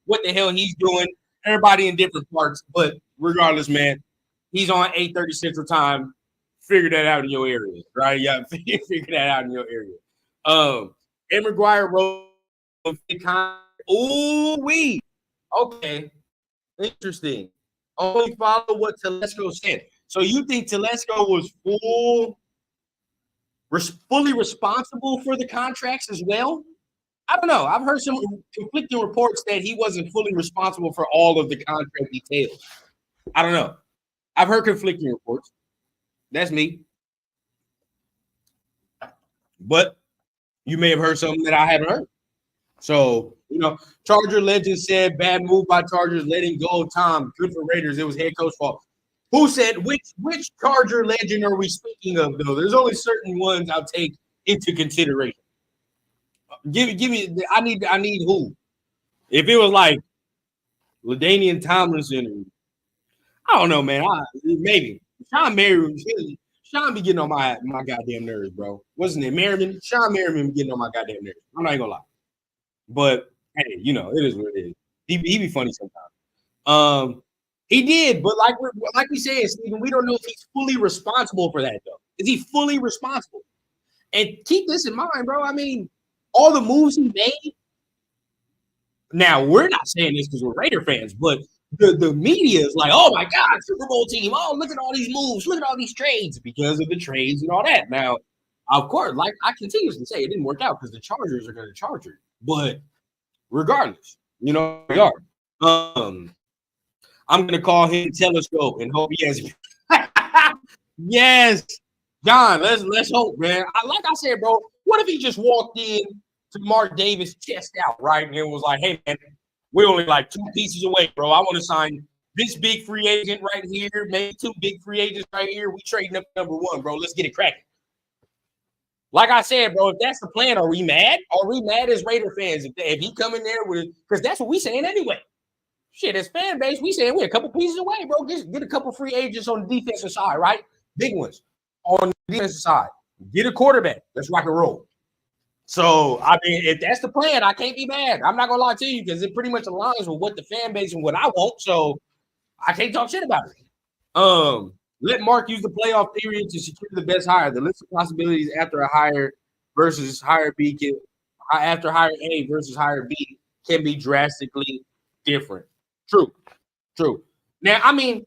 what the hell he's doing. Everybody in different parts, but regardless, man, he's on 8:30 Central Time. Figure that out in your area, right? Yeah, figure that out in your area. Ed McGuire wrote, "Ooh wee, okay, interesting. Only follow what Telesco said. So you think Telesco was fully responsible for the contracts as well? I don't know. I've heard some conflicting reports that he wasn't fully responsible for all of the contract details. I don't know. I've heard conflicting reports. That's me. But you may have heard something that I haven't heard. So, Charger legend said, bad move by Chargers, letting go of Tom. Good for Raiders. It was head coach fault. Who said, which Charger legend are we speaking of, though? There's only certain ones I'll take into consideration. Give me. I need who? If it was like LaDainian Tomlinson, I don't know, man. Maybe Sean Merriman. Sean be getting on my goddamn nerves, bro. Wasn't it Merriman? Sean Merriman be getting on my goddamn nerves. I'm not gonna lie. But hey, it is what it is. He be funny sometimes. He did, but like we said, Stephen, we don't know if he's fully responsible for that, though. Is he fully responsible? And keep this in mind, bro. I mean, all the moves he made. Now, we're not saying this because we're Raider fans, but the media is like, oh my God, Super Bowl team. Oh, look at all these moves. Look at all these trades because of the trades and all that. Now, of course, like I continuously say, it didn't work out because the Chargers are going to charge it. But regardless, we are. I'm going to call him Telesco and hope he has. Yes, John, let's hope, man. Like I said, bro, what if he just walked in to Mark Davis chest out, right? And it was like, hey, man, we're only like 2 pieces away, bro. I want to sign this big free agent right here, maybe 2 big free agents right here. We trading up number 1, bro. Let's get it cracking. Like I said, bro, if that's the plan, are we mad? Are we mad as Raider fans if he come in there with – because that's what we saying anyway. Shit, as fan base, we saying we're a couple pieces away, bro. Get a couple free agents on the defensive side, right? Big ones on the defensive side. Get a quarterback. Let's rock and roll. So, I mean, if that's the plan, I can't be mad. I'm not going to lie to you because it pretty much aligns with what the fan base and what I want. So, I can't talk shit about it. Let Mark use the playoff period to secure the best hire. The list of possibilities after a hire versus hire B after hire A versus hire B can be drastically different. True. Now, I mean,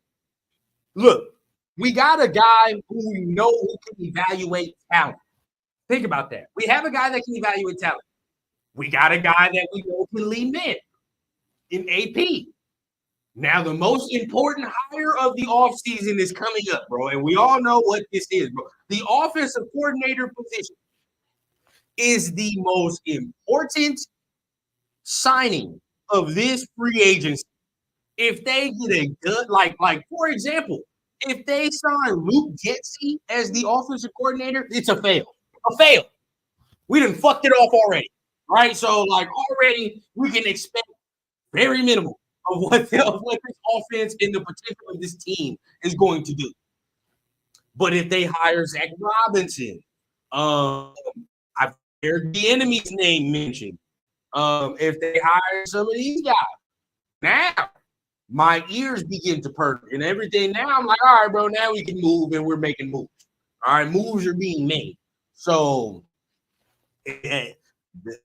look, we got a guy who we know who can evaluate talent. Think about that. We have a guy that can evaluate talent. We got a guy that we know can lead men in AP. Now, the most important hire of the offseason is coming up, bro. And we all know what this is, bro. The offensive coordinator position is the most important signing of this free agency. If they get a good, like for example, if they sign Luke Getsy as the offensive coordinator, it's a fail. A fail. We done fucked it off already, right? So, already we can expect very minimal of what this offense and the potential of this team is going to do. But if they hire Zach Robinson, I've heard the enemy's name mentioned. If they hire some of these guys, now my ears begin to perk and everything. Now I'm like, all right, bro, now we can move and we're making moves. All right, moves are being made. So the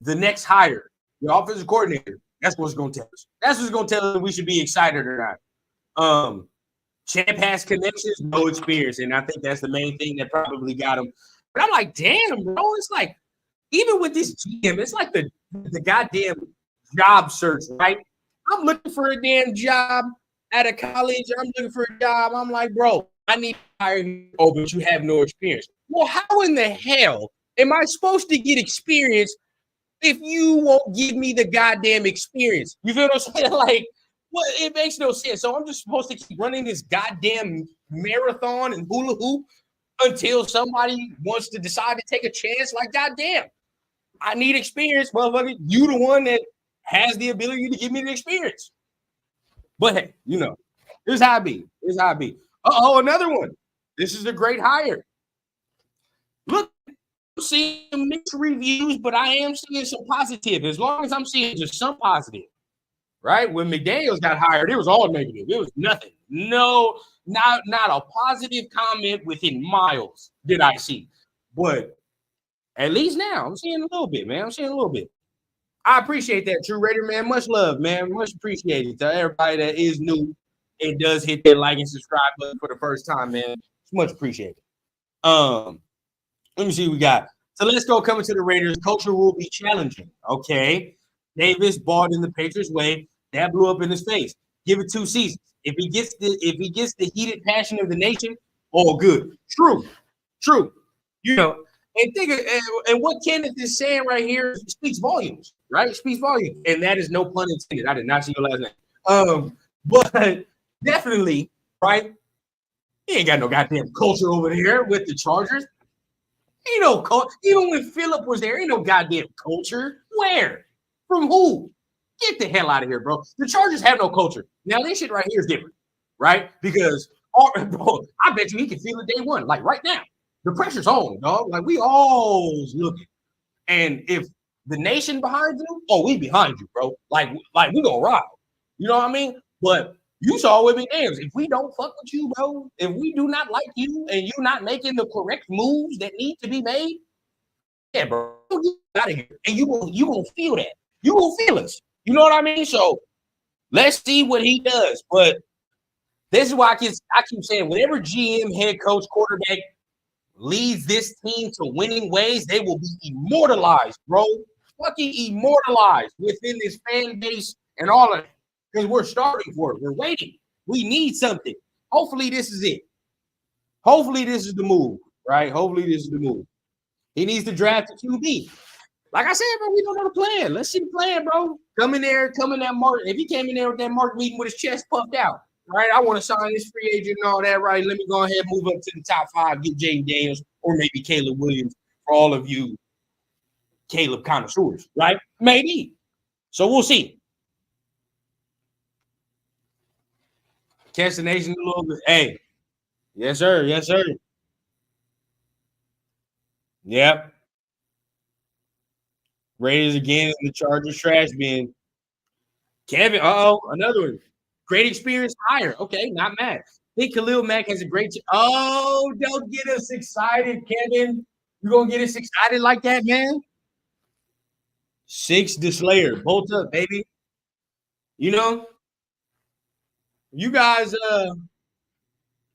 next hire, the offensive coordinator, that's what's going to tell us. That's what's going to tell us if we should be excited or not. Champ has connections, no experience, and I think that's the main thing that probably got him. But I'm like, damn, bro, it's like, even with this GM, it's like the goddamn job search, right? I'm looking for a damn job out of college. I'm looking for a job. I'm like, bro, I need to hire you. Oh, but you have no experience. Well, how in the hell am I supposed to get experience if you won't give me the goddamn experience? You feel what I'm saying? Like, well, it makes no sense. So I'm just supposed to keep running this goddamn marathon and hula hoop until somebody wants to decide to take a chance. Like, goddamn, I need experience, motherfucker. You the one that has the ability to give me the experience. But hey, you know, here's how it be. Here's how it be. Uh-oh, another one. This is a great hire. Look, I'm seeing mixed reviews, but I am seeing some positive. As long as I'm seeing just some positive, right? When McDaniels got hired, it was all negative. It was nothing. No, not a positive comment within miles did I see. But at least now I'm seeing a little bit, man. I'm seeing a little bit. I appreciate that, True Raider, man. Much love, man. Much appreciated to everybody that is new and does hit that like and subscribe button for the first time, man. It's much appreciated. Let me see what we got. Telesco coming to the Raiders. Culture will be challenging. Okay. Davis bought in the Patriots way. That blew up in his face. Give it 2 seasons. If he gets the heated passion of the nation, all good. True. You know, and what Kenneth is saying right here speaks volumes, right? Speaks volumes. And that is no pun intended. I did not see your last name. But definitely, right? He ain't got no goddamn culture over here with the Chargers. Ain't no culture. Even when Phillip was there, ain't no goddamn culture. Where? From who? Get the hell out of here, bro. The Chargers have no culture. Now, this shit right here is different, right? Because, bro, I bet you he can feel it day one, like right now. The pressure's on, dog. Like, we all looking. And if the nation behind you, oh, we behind you, bro. Like we gonna ride. You know what I mean? But you saw with McDaniels. If we don't fuck with you, bro, if we do not like you and you're not making the correct moves that need to be made, yeah, bro, get out of here. And you gonna feel that. You gonna feel us. You know what I mean? So let's see what he does. But this is why I keep saying, whatever GM, head coach, quarterback leads this team to winning ways, they will be immortalized, bro. Fucking immortalized within this fan base and all of it. Because we're starting for it. We're waiting. We need something. Hopefully, this is it. Hopefully, this is the move, right? Hopefully, this is the move. He needs to draft a QB. Like I said, bro, we don't know the plan. Let's see the plan, bro. Come in that mark. If he came in there with that mark meeting with his chest puffed out, right? I want to sign this free agent and all that, right? Let me go ahead and move up to the top 5, get Jaden Daniels or maybe Caleb Williams for all of you Caleb connoisseurs, right? Maybe. So we'll see. Catch the nation a little bit. Hey, yes, sir. Yes, sir. Yep. Raiders again in the Chargers trash bin. Kevin, another one. Great experience hire. Okay, not mad. I think Khalil Mack has a great. Don't get us excited, Kevin. You gonna get us excited like that, man? 6 the Slayer. Bolt up, baby. You know, you guys,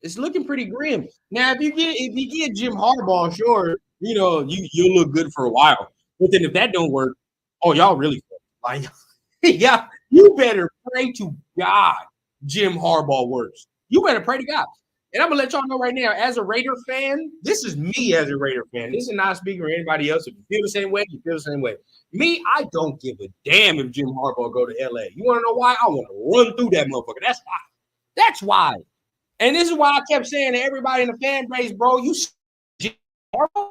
it's looking pretty grim. Now, if you get Jim Harbaugh, sure, you know, you'll look good for a while. But then if that don't work, oh, y'all really like, yeah, you better pray to God Jim Harbaugh works. You better pray to God. And I'm gonna let y'all know right now, as a Raider fan, this is me as a Raider fan. This is not speaking for anybody else. If you feel the same way, you feel the same way. Me, I don't give a damn if Jim Harbaugh go to LA. You want to know why? I want to run through that motherfucker. That's why. That's why. And this is why I kept saying to everybody in the fan base, bro, you Jim Harbaugh?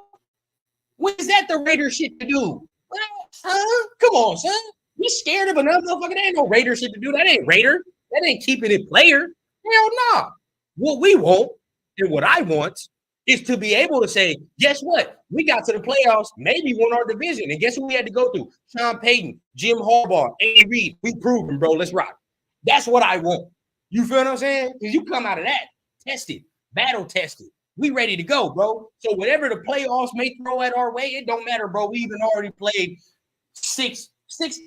When is that the Raider shit to do? Well, come on, son. We scared of another motherfucker. That ain't no Raider shit to do. That ain't Raider. That ain't keeping it player. Hell nah. What we want and what I want is to be able to say, guess what? We got to the playoffs, maybe won our division. And guess who we had to go through? Sean Payton, Jim Harbaugh, Andy Reid. We proved them, bro. Let's rock. That's what I want. You feel what I'm saying? Because you come out of that, tested, battle tested. We ready to go, bro. So whatever the playoffs may throw at our way, it don't matter, bro. We even already played six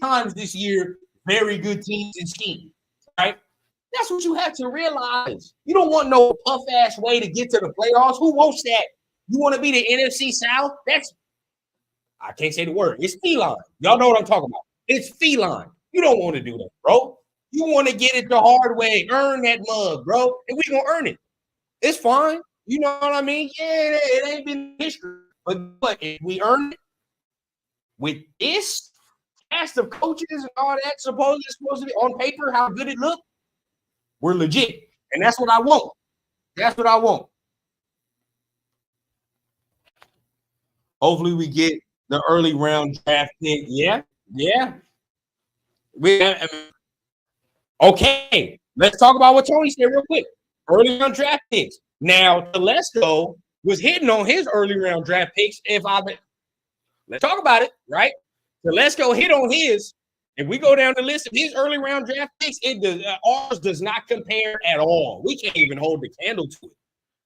times this year. Very good teams and schemes, right? That's what you have to realize. You don't want no puff-ass way to get to the playoffs. Who wants that? You want to be the NFC South? I can't say the word. It's feline. Y'all know what I'm talking about. It's feline. You don't want to do that, bro. You want to get it the hard way. Earn that mug, bro. And we going to earn it. It's fine. You know what I mean? Yeah, it ain't been history. But if we earn it with this cast of coaches and all that supposed to be on paper, how good it looked, we're legit. And that's what I want. That's what I want. Hopefully we get the early round draft pick. Yeah. Okay. Let's talk about what Tony said real quick. Early round draft picks. Now, Telesco was hitting on his early round draft picks. Let's talk about it, right? Telesco hit on his. If we go down the list of his early round draft picks, ours does not compare at all. We can't even hold the candle to it,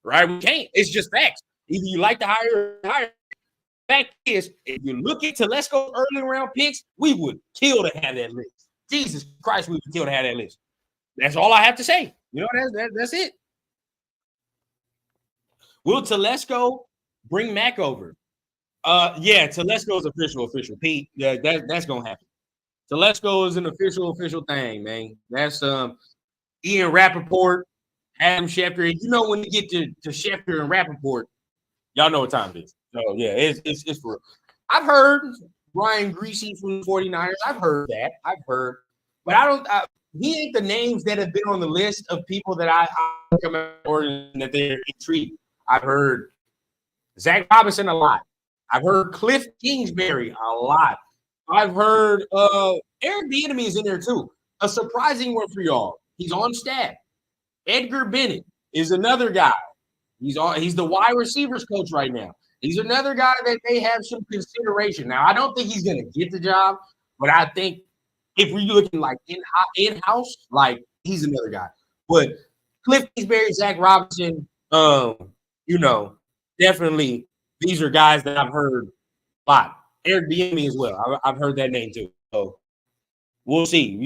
right? We can't. It's just facts. Either you like to hire or hire. Fact is, if you look at Telesco's early round picks, we would kill to have that list. Jesus Christ, we would kill to have that list. That's all I have to say. You know, that's it. Will Telesco bring Mac over? Yeah, Telesco's official. Pete, yeah, that's gonna happen. Telesco is an official thing, man. That's Ian Rappaport, Adam Schefter. You know, when you get to Schefter and Rappaport, y'all know what time it is. So yeah, it's for real. I've heard Brian Greasy from the 49ers. I've heard that. But I don't. He ain't the names that have been on the list of people that I come out or that they're intrigued. I've heard Zach Robinson a lot. I've heard Cliff Kingsbury a lot. I've heard Eric Bieniemy is in there too. A surprising one for y'all. He's on staff. Edgar Bennett is another guy. He's the wide receivers coach right now. He's another guy that they have some consideration. Now, I don't think he's going to get the job, but I think if we're looking like in-house, like he's another guy. But Cliff Kingsbury, Zach Robinson, definitely these are guys that I've heard a lot. Eric Bieniemy as well. I've heard that name too. So we'll see.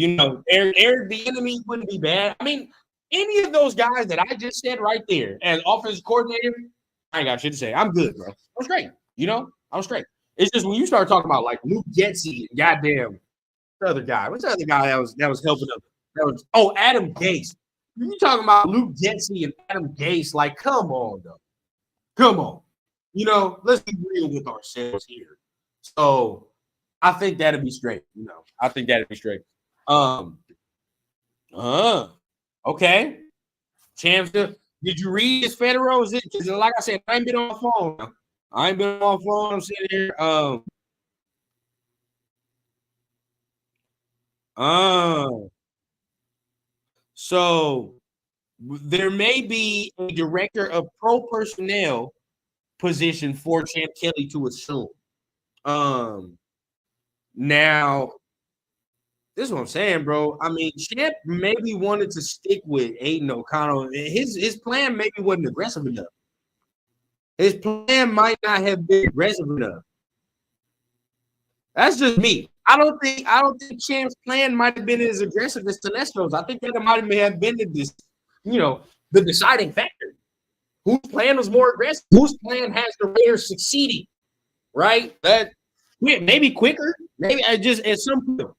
Eric Bieniemy wouldn't be bad. I mean, any of those guys that I just said right there as offensive coordinator, I ain't got shit to say. I'm good, bro. I'm straight. I'm straight. It's just when you start talking about like Luke Getsy, goddamn, what's the other guy that was helping him? Adam Gase. You talking about Luke Getsy and Adam Gase? Like, come on, though. Come on. Let's be real with ourselves here. So I think that'd be straight. Okay. Champs, did you read his Federal? Like I said, I ain't been on my phone. I'm sitting here. So there may be a director of pro personnel position for Champ Kelly to assume. Now, this is what I'm saying, bro. I mean, Champ maybe wanted to stick with Aiden O'Connell. His plan maybe wasn't aggressive enough. His plan might not have been aggressive enough. That's just me. I don't think Champ's plan might have been as aggressive as Telesco's. I think that might have been the deciding factor. Whose plan was more aggressive? Whose plan has the Raiders succeeding? Right? That maybe quicker. Maybe just at some point.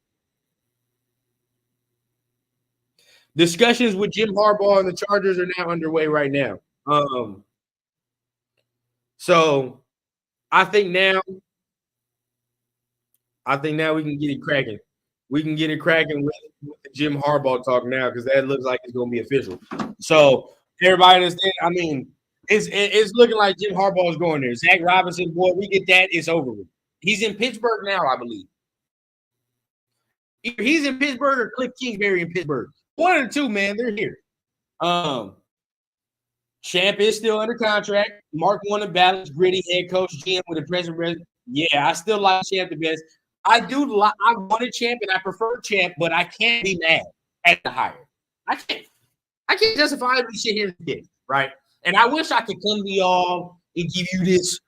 Discussions with Jim Harbaugh and the Chargers are now underway right now. So I think now we can get it cracking. We can get it cracking with the Jim Harbaugh talk now because that looks like it's going to be official. So everybody understand. I mean, it's looking like Jim Harbaugh is going there. Zach Robinson, boy, we get that, it's over with. He's in Pittsburgh now, I believe. Either he's in Pittsburgh or Cliff Kingsbury in Pittsburgh. One of the two, man, they're here. Champ is still under contract. Mark won the balance, gritty head coach, GM with a present record. Yeah, I still like Champ the best. I wanted Champ and I prefer Champ, but I can't be mad at the hire. I can't justifiably sit here and get right. And I wish I could come to y'all and give you this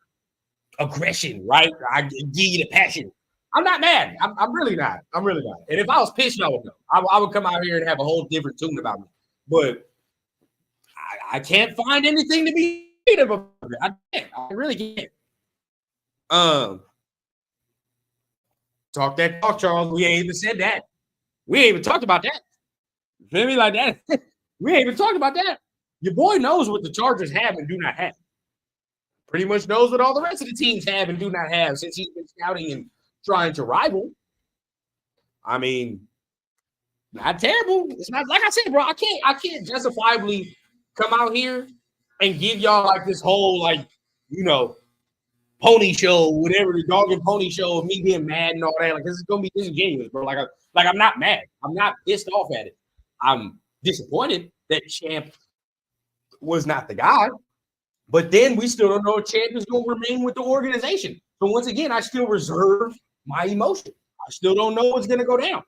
aggression, right? I give you the passion. I'm not mad. I'm really not. I'm really not. And if I was pissed, I would know. I would come out here and have a whole different tune about me. But I can't find anything to be negative about it. I can't. I really can't. Talk that talk, Charles. We ain't even said that. We ain't even talked about that. You feel me like that? We ain't even talked about that. Your boy knows what the Chargers have and do not have. Pretty much knows what all the rest of the teams have and do not have since he's been scouting and trying to rival. I mean, not terrible. It's not like I said, bro. I can't justifiably come out here and give y'all like this whole like, you know, pony show, whatever, the dog and pony show of me being mad and all that. Like, this is gonna be disingenuous, bro. Like I'm not mad. I'm not pissed off at it. I'm disappointed that Champ was not the guy. But then we still don't know if Champ is going to remain with the organization. So once again, I still reserve my emotion. I still don't know what's going to go down.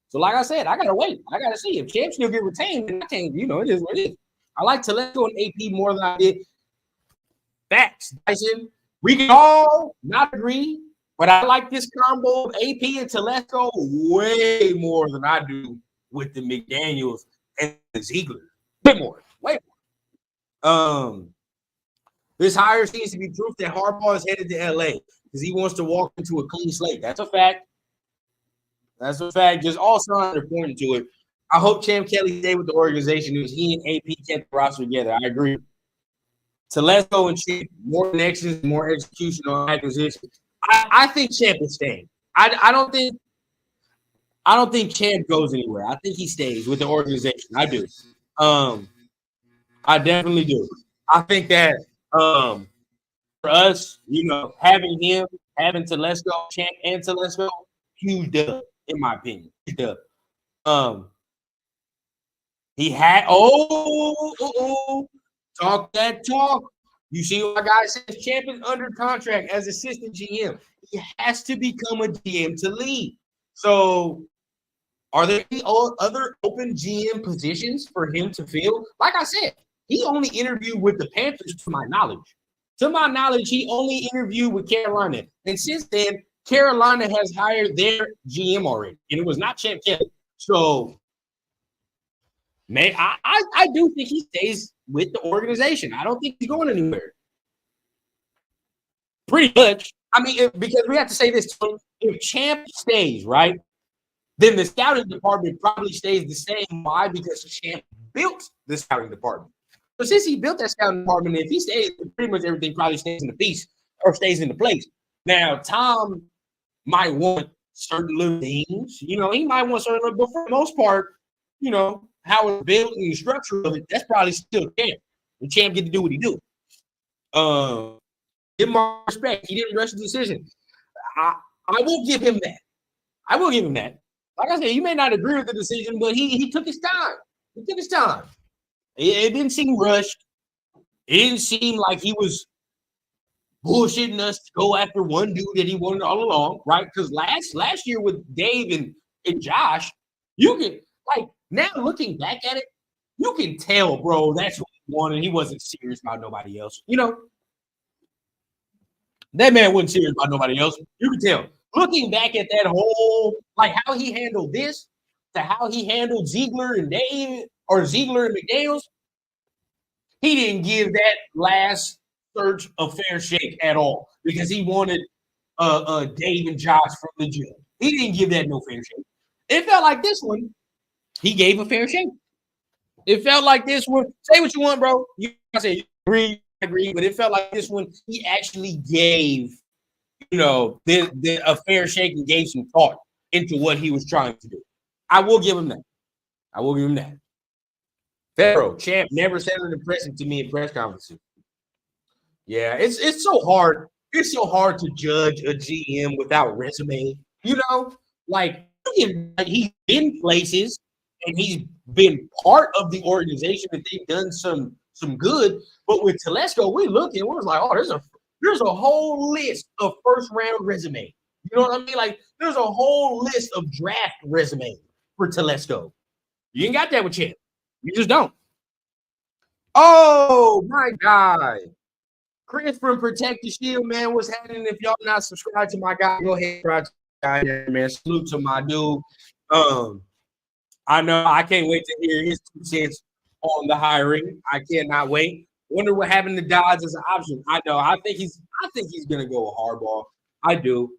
So like I said, I got to wait. I got to see. If Champ still get retained, then I can't, you know, it is what it is. I like Telesco and AP more than I did. Facts, Dyson. We can all not agree, but I like this combo of AP and Telesco way more than I do with the McDaniels and the Ziegler. Way more. This hire seems to be proof that Harbaugh is headed to LA because he wants to walk into a clean slate. That's a fact. Just all signs are pointing to it. I hope Champ Kelly stay with the organization because he and AP kept the roster together. I agree. Telesco and Champ, more connections, more execution on acquisition. I think Champ is staying. I don't think Champ goes anywhere. I think he stays with the organization. I do. I definitely do. I think that for us, you know, having Telesco, Champ and Telesco, huge dub, in my opinion. Huge dub. He had talk that talk. You see what my guy says? Champ is under contract as assistant GM. He has to become a GM to lead. So are there any other open GM positions for him to fill? Like I said, he only interviewed with the Panthers to my knowledge. To my knowledge, he only interviewed with Carolina. And since then, Carolina has hired their GM already. And it was not Champ Kelly. So, man, I do think he stays with the organization. I don't think he's going anywhere. Pretty much. I mean, because we have to say this. If Champ stays, right, then the scouting department probably stays the same. Why? Because Champ built the scouting department. So since he built that scouting department, if he stays, pretty much everything probably stays into place or stays into place. Now, Tom might want certain little things. You know, he might want certain, but for the most part, you know, how it's built and the structure of it, that's probably still Champ. And Champ get to do what he do. Give him my respect. He didn't rush the decision. I will give him that. I will give him that. Like I said, you may not agree with the decision, but he took his time. He took his time. It didn't seem rushed. It didn't seem like he was bullshitting us to go after one dude that he wanted all along, right? Because last year with Dave and Josh, you can, like, now looking back at it, you can tell, bro, that's what he wanted. He wasn't serious about nobody else. You know, that man wasn't serious about nobody else. You can tell. Looking back at that whole, like, how he handled this to how he handled Ziegler and Dave or Ziegler and McDaniels, he didn't give that last search a fair shake at all because he wanted Dave and Josh from the gym. He didn't give that no fair shake. It felt like this one, he gave a fair shake. It felt like this one, say what you want, bro. I say you agree, but it felt like this one, he actually gave, you know, a fair shake and gave some thought into what he was trying to do. I will give him that. Pharaoh, Champ never said an impression to me in press conferences. Yeah, it's so hard. It's so hard to judge a GM without resume. You know, like he's been places and he's been part of the organization that they've done some good. But with Telesco, we look and we're like, oh, there's a whole list of first round resume. You know what I mean? Like there's a whole list of draft resume for Telesco. You ain't got that with Champ. You just don't. Oh my God. Chris from Protect the Shield, man. What's happening? If y'all not subscribed to my guy, go ahead, man. Salute to my dude. I know I can't wait to hear his 2 cents on the hiring. I cannot wait. Wonder what happened to Dodds as an option. I know. I think he's gonna go with Harbaugh. I do.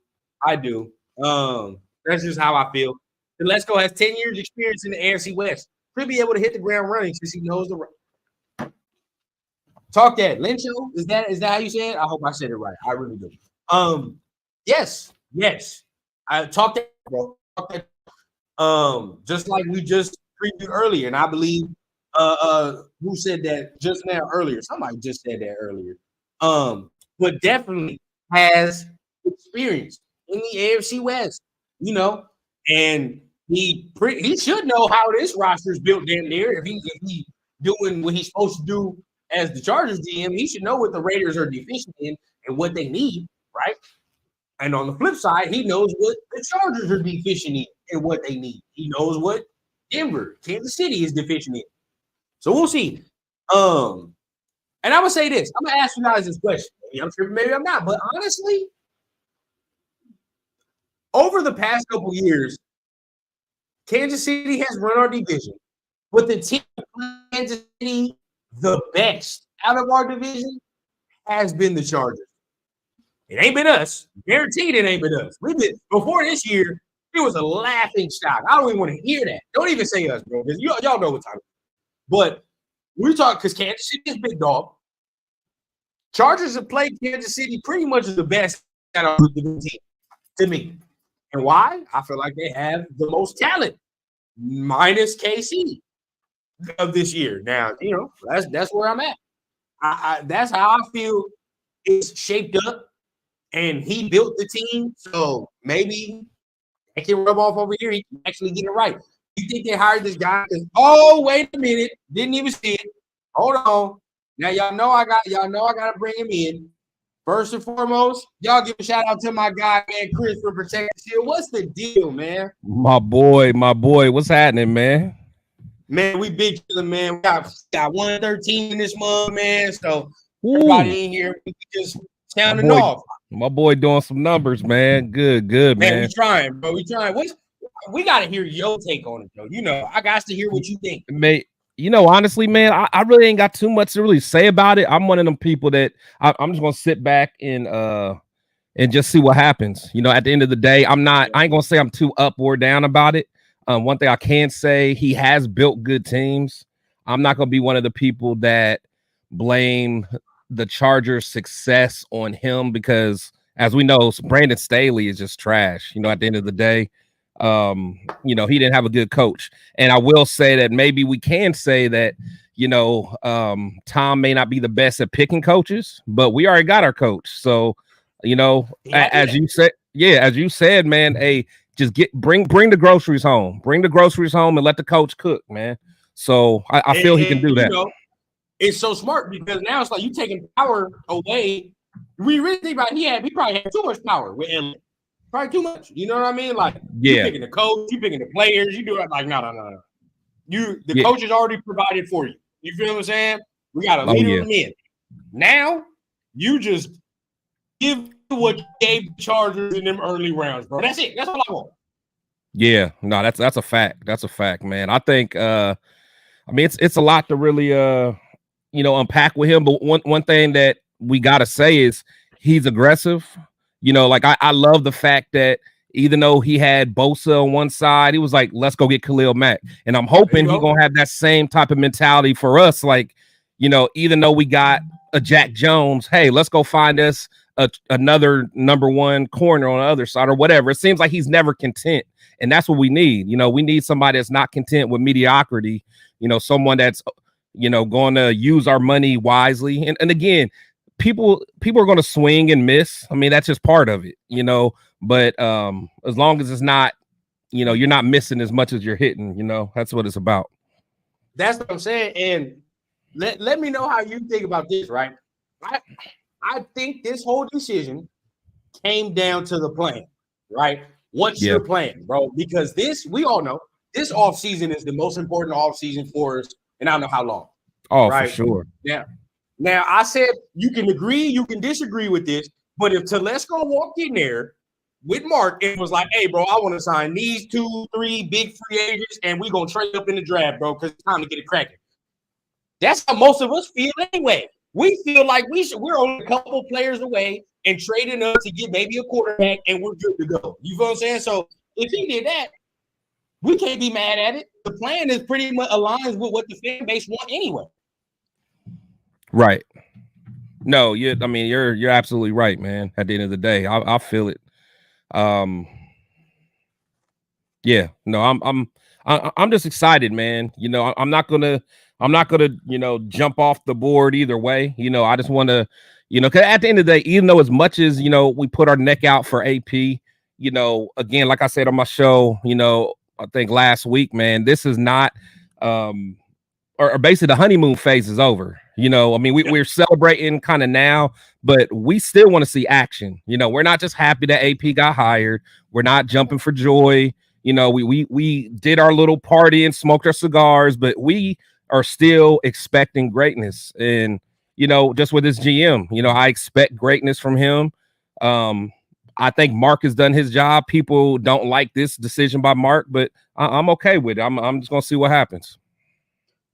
That's just how I feel. Telesco has 10 years experience in the AFC West. Could be able to hit the ground running since he knows the right. Talk that. Lencho, is that how you say it? I hope I said it right. I really do. Yes. I talk that, bro. Talk that. Just like we just previewed earlier, and I believe who said that just now earlier? Somebody just said that earlier. But definitely has experience in the AFC West, you know, and he should know how this roster is built damn near. If he doing what he's supposed to do as the Chargers GM, he should know what the Raiders are deficient in and what they need, right? And on the flip side, he knows what the Chargers are deficient in and what they need. He knows what Kansas City is deficient in. So we'll see. And I would say this. I'm gonna ask you guys this question. I'm sure maybe I'm not, but honestly, over the past couple years, Kansas City has run our division, but the team Kansas City the best out of our division has been the Chargers. It ain't been us. Guaranteed it ain't been us. We did before this year. It was a laughing stock. I don't even want to hear that. Don't even say us, bro, because y'all know what time. But we talk because Kansas City is big dog. Chargers have played Kansas City pretty much as the best out of the team to me. And why? I feel like they have the most talent, minus KC of this year. Now, you know, that's where I'm at. That's how I feel it's shaped up. And he built the team, so maybe I can rub off over here. He can actually get it right. You think they hired this guy? Oh, wait a minute. Didn't even see it. Hold on. Now y'all know I gotta bring him in. First and foremost, y'all give a shout out to my guy, man, Chris, for protecting shit. What's the deal, man? My boy, what's happening, man? Man, we big chilling, man. We got 113 in this month, man. So everybody in here, we just sounding off. My boy doing some numbers, man. Good, man. We trying, bro. We trying. We got to hear your take on it, though. You know, I got to hear what you think. Mate, you know, honestly, man, I really ain't got too much to really say about it. I'm one of them people that I'm just going to sit back and just see what happens. You know, at the end of the day, I ain't going to say I'm too up or down about it. One thing I can say, he has built good teams. I'm not going to be one of the people that blame the Chargers' success on him because, as we know, Brandon Staley is just trash. You know, at the end of the day, you know, he didn't have a good coach. And I will say that maybe we can say that, you know, Tom may not be the best at picking coaches, but we already got our coach. So, you know, as you said, man, hey, just bring the groceries home. Bring the groceries home and let the coach cook, man. So I feel he can do that. You know, it's so smart because now it's like you taking power away. We really think about he probably had too much power with Ellen. Probably too much. You know what I mean? Like, you picking the coach, you picking the players, you do it like, no. The coach is already provided for you. You feel what I'm saying? We got a leader of men. Now, you just give what you gave the Chargers in them early rounds, bro. That's it. That's all I want. Yeah, no, that's a fact. That's a fact, man. I think I mean it's a lot to really you know, unpack with him. But one thing that we gotta say is he's aggressive. You know, like I love the fact that even though he had Bosa on one side, he was like, let's go get Khalil Mack. And I'm hoping he's gonna have that same type of mentality for us. Like, you know, even though we got a Jack Jones, hey, let's go find us another number one corner on the other side or whatever. It seems like he's never content. And that's what we need. You know, we need somebody that's not content with mediocrity. You know, someone that's, you know, going to use our money wisely. And again, people are going to swing and miss. I mean, that's just part of it, you know, but as long as it's not, you know, you're not missing as much as you're hitting, you know, that's what it's about. That's what I'm saying. And let me know how you think about this, right? I think this whole decision came down to the plan, right? What's your plan, bro? Because we all know this offseason is the most important offseason for us, and I don't know how long. Oh, right? For sure. Yeah. Now, I said you can agree, you can disagree with this, but if Telesco walked in there with Mark and was like, hey, bro, I want to sign these 2-3 big free agents, and we're going to trade up in the draft, bro, because it's time to get it cracking. That's how most of us feel anyway. We feel like we're only a couple players away and trading up to get maybe a quarterback, and we're good to go. You feel what I'm saying? So if he did that, we can't be mad at it. The plan is pretty much aligns with what the fan base want anyway. Right. No, you're absolutely right, man. At the end of the day, I feel it. Yeah, no, I'm just excited, man. You know, I'm not gonna, you know, jump off the board either way. You know, I just want to, you know, because at the end of the day, even though as much as, you know, we put our neck out for AP, you know, again, like I said on my show, you know, I think last week, man, this is not, or basically the honeymoon phase is over. You know, I mean, we're celebrating kind of now, but we still want to see action. You know, we're not just happy that AP got hired. We're not jumping for joy. You know, we did our little party and smoked our cigars, but we are still expecting greatness. And, you know, just with this GM, you know, I expect greatness from him. I think Mark has done his job. People don't like this decision by Mark, but I'm okay with it. I'm just gonna see what happens.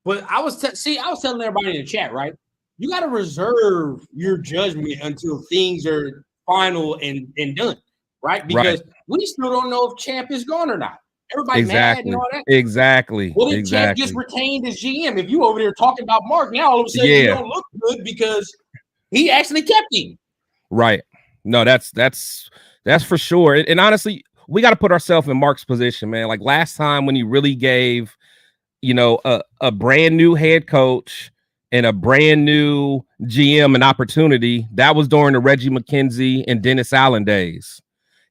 But I was telling everybody in the chat, right? You got to reserve your judgment until things are final and done, right? Because we still don't know if Champ is gone or not. Everybody's mad and all that. Exactly. Well, if Champ gets retained as GM, if you over there talking about Mark, now all of a sudden you don't look good because he actually kept him. Right. No, that's for sure. And honestly, we got to put ourselves in Mark's position, man. Like last time when he really gave, you know, a brand new head coach and a brand new GM an opportunity, that was during the Reggie McKenzie and Dennis Allen days.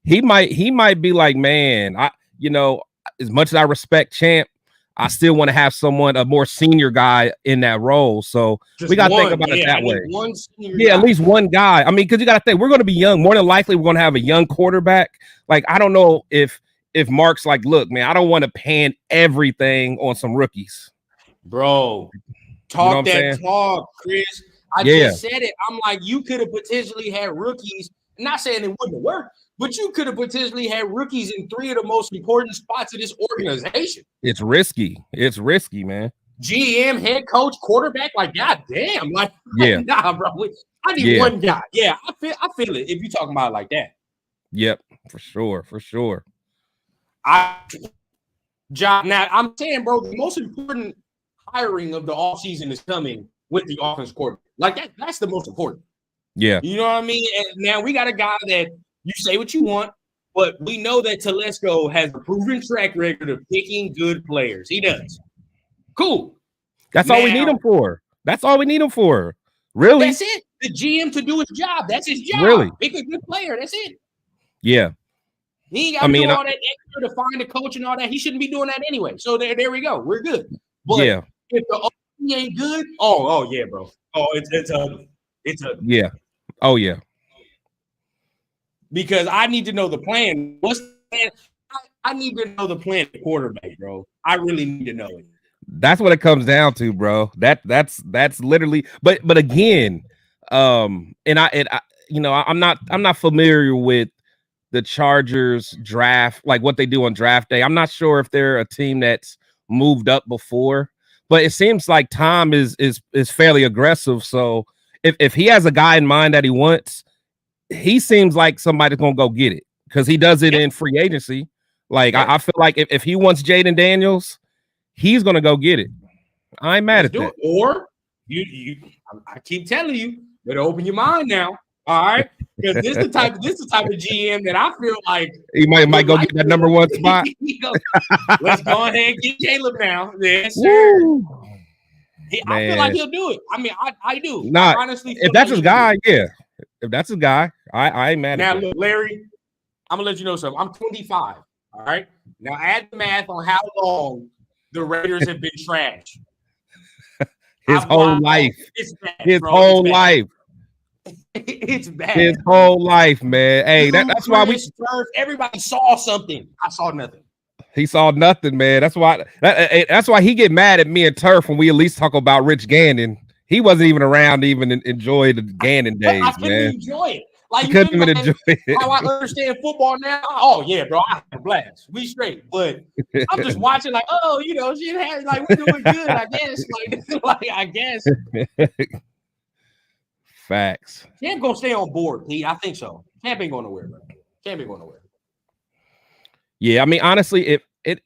He might be like, man, you know, as much as I respect Champ, I still want to have a more senior guy in that role. So we got to think about it that way. At least one guy. I mean, because you got to think we're going to be young. More than likely, we're going to have a young quarterback. Like, I don't know if Mark's like, look, man, I don't want to pan everything on some rookies. Bro, talk talk, Chris. I just said it. I'm like, you could have potentially had rookies. I'm not saying it wouldn't work, but you could have potentially had rookies in 3 of the most important spots of this organization. It's risky. It's risky, man. GM, head coach, quarterback, like, god damn. Like, nah, bro. I need one guy. Yeah, I feel it if you're talking about it like that. Yep, for sure. Now I'm saying, bro, the most important hiring of the offseason is coming with the offense coordinator. Like that's the most important. Yeah. You know what I mean? And now we got a guy that you say what you want, but we know that Telesco has a proven track record of picking good players. He does. Cool. That's all we need him for. Really? That's it. The GM to do his job. That's his job. Really? Pick a good player. That's it. Yeah. He ain't got to do all that extra to find a coach and all that. He shouldn't be doing that anyway. So there we go. We're good. But if the OC ain't good, oh yeah, bro. Oh, it's ugly. It's ugly. Yeah. Oh yeah. Because I need to know the plan. What's the plan? I need to know the plan of the quarterback, bro. I really need to know it. That's what it comes down to, bro. That's literally. But again, and I you know, I'm not familiar with the Chargers draft, like what they do on draft day. I'm not sure if they're a team that's moved up before, but it seems like Tom is fairly aggressive. So if he has a guy in mind that he wants, he seems like somebody's gonna go get it because he does it in free agency. Like I feel like if he wants Jaden Daniels, he's gonna go get it. I ain't mad at that. Or I keep telling you, better open your mind now. All right, because this the type of GM that I feel like he might go get that number one spot. Let's go ahead and get Caleb now. Yes, sir. I feel like he'll do it. I mean, I do. Nah, honestly, if that's his guy, If that's his guy, I ain't mad at that. Now, look, Larry, I'm gonna let you know something. I'm 25. All right. Now add the math on how long the Raiders have been trash. His whole life. His whole life. It's bad. His whole life, man. Hey, that's why everybody saw something. I saw nothing. He saw nothing, man. That's why he get mad at me and Turf when we at least talk about Rich Gannon. He wasn't even around to even enjoy the Gannon days, I couldn't enjoy it. Like, you couldn't even enjoy it. How I understand football now. Oh yeah, bro. I have a blast. We straight. But I'm just watching like, oh, you know, shit has, like, we're doing good, I guess. Like I guess. Facts. Champ gonna stay on board, Pete. I think so. Champ ain't going nowhere, bro. Champ ain't going nowhere. Yeah, I mean, honestly, it's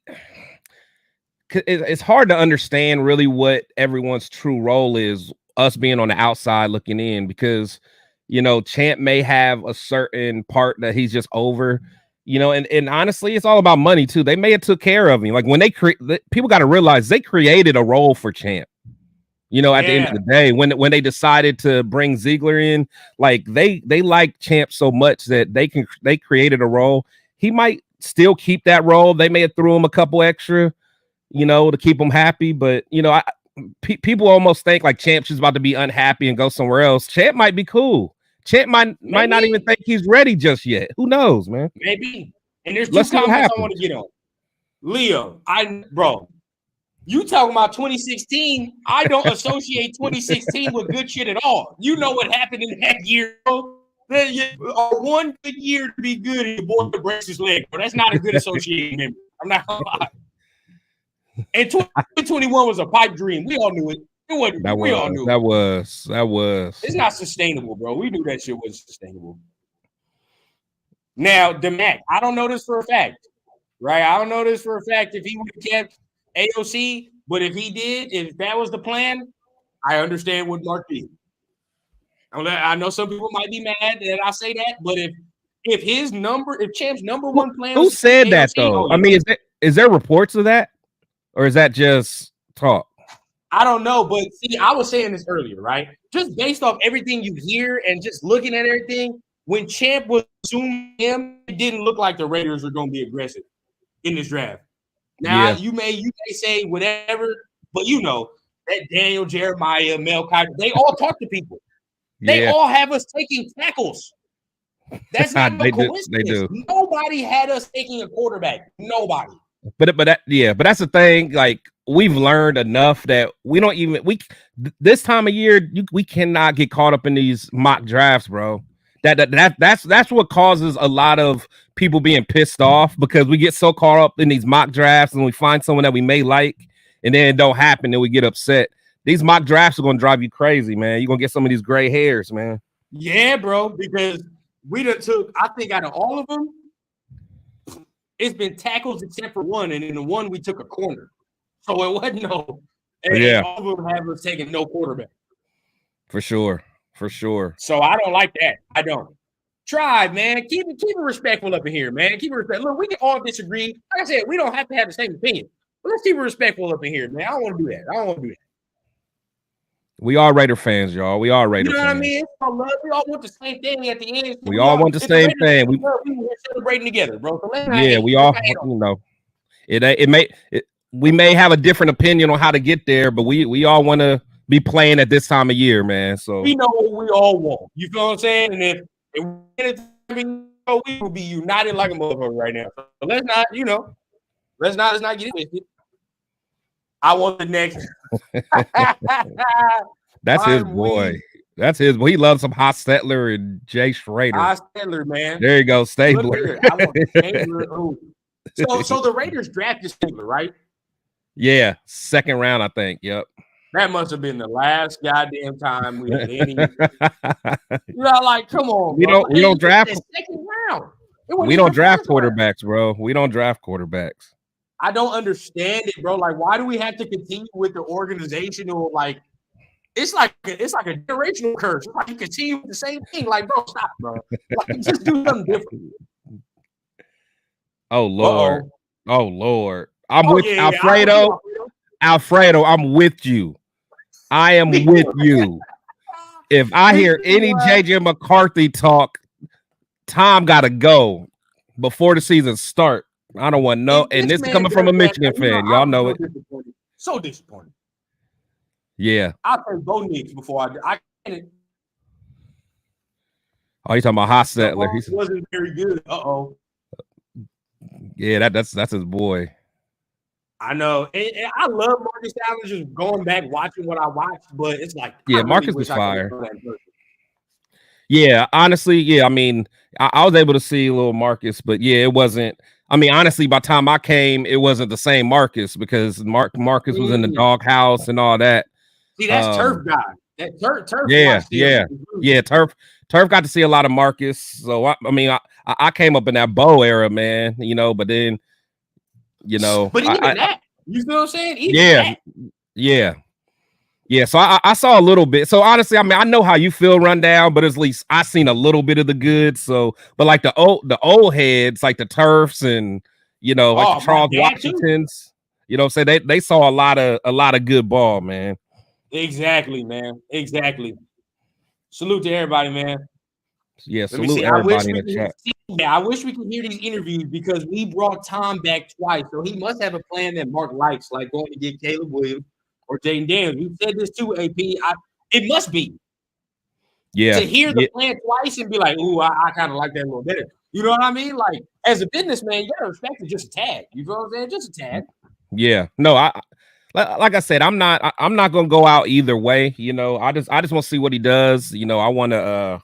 hard to understand really what everyone's true role is, us being on the outside looking in, because, you know, Champ may have a certain part that he's just over. You know, and honestly, it's all about money too. They may have took care of him. Like when people got to realize they created a role for Champ. You know, at the end of the day, when they decided to bring Ziegler in, like they like Champ so much that they created a role. He might still keep that role. They may have threw him a couple extra, you know, to keep him happy. But you know, people almost think like Champ's just about to be unhappy and go somewhere else. Champ might be cool. Champ might not even think he's ready just yet. Who knows, man? Maybe. And there's two comments I want to get on. Leo, bro. You talking about 2016? I don't associate 2016 with good shit at all. You know what happened in that year, bro? One good year to be good, and your boy breaks his leg, but that's not a good associating memory. I'm not gonna lie. And 2021 was a pipe dream. We all knew it. It wasn't. We all knew that was. It's not sustainable, bro. We knew that shit wasn't sustainable. Now, DeMac, I don't know this for a fact, right? I don't know this for a fact if he would have kept AOC, but if he did, if that was the plan, I understand what Mark did. I know some people might be mad that I say that, but if Champ's number one plan, who said that though? I mean, is there reports of that, or is that just talk? I don't know, but see, I was saying this earlier, right? Just based off everything you hear and just looking at everything, when Champ was assuming him, it didn't look like the Raiders were going to be aggressive in this draft. Now, you may say whatever, but you know that Daniel, Jeremiah, Mel Kiper, they all talk to people. They all have us taking tackles. That's not a coincidence. They do. Nobody had us taking a quarterback. Nobody. But that's the thing. Like we've learned enough that this time of year we cannot get caught up in these mock drafts, bro. That's what causes a lot of people being pissed off because we get so caught up in these mock drafts and we find someone that we may like and then it don't happen and we get upset. These mock drafts are gonna drive you crazy, man. You're gonna get some of these gray hairs, man. Yeah, bro, because we done took, I think out of all of them, it's been tackles except for one, and in the one we took a corner. So it wasn't no. And all of them have us taking no quarterback. For sure. So I don't like that. I don't. Try, man. Keep it respectful up in here, man. Keep it respectful. Look, we can all disagree. Like I said, we don't have to have the same opinion. But let's keep it respectful up in here, man. I don't want to do that. We are Raider fans, y'all. We are Raider fans. You know what I mean? We all want the same thing at the end. We all want the same thing. We were celebrating together, bro. So we all, you know, we may have a different opinion on how to get there, but we all want to be playing at this time of year, man. So we know what we all want. You feel what I'm saying? And if we will be united like a motherfucker right now. So let's not, you know, let's not get it with it. I want the next. That's his boy. That's his boy. He loves some Hostetler and Jay Schrader. Hostetler, man. There you go, Stabler. I want Stabler. So the Raiders drafted Stabler, right? Yeah, second round, I think. Yep. That must have been the last goddamn time we had any. You know, like, come on. We don't draft. Second round. We don't draft quarterbacks, bro. We don't draft quarterbacks. I don't understand it, bro. Like, why do we have to continue with the organizational? Like, it's like a generational curse. Like, you continue with the same thing. Like, bro, stop, bro. Like, just do something different. Oh Lord. Uh-oh. Oh Lord. I'm with Alfredo. Alfredo, I'm with you. I am with you. If I hear any JJ McCarthy talk, Tom gotta go before the season start. I don't want no, and this is coming from a Michigan fan. Y'all know it. So disappointed. Yeah. I'll play Bo Nix before I can't. Oh, you talking about Hostetler? He wasn't very good. Yeah, that's his boy. I know, and I love Marcus Allen. Just going back watching what I watched, but it's like Marcus was fire. Yeah, honestly, yeah. I mean, I was able to see a little Marcus, but yeah, it wasn't. I mean, honestly, by the time I came, it wasn't the same Marcus because Marcus was in the doghouse and all that. See, that's Turf guy. That Turf. Yeah. Turf got to see a lot of Marcus. So I mean, I came up in that Bo era, man. You know, but then, you know, but even that, you feel what I'm saying? Yeah. Yeah, so I saw a little bit. So honestly, I mean, I know how you feel, Rundown, but at least I seen a little bit of the good. So, but like the old heads, like the Turfs and like the Charles Washingtons, you know what I'm saying? They saw a lot of good ball, man. Exactly, man. Exactly. Salute to everybody, man. Yeah, salute everybody in the chat. I wish we could hear these interviews because we brought Tom back twice. So he must have a plan that Mark likes, like going to get Caleb Williams or Jaden Daniels. We said this too, AP. It must be. Yeah. To hear the plan twice and be like, ooh, I kind of like that a little better. You know what I mean? Like, as a businessman, you gotta respect it just a tad. You know what I'm saying? Just a tad. Yeah. No, like I said, I'm not gonna go out either way. I just want to see what he does. I want to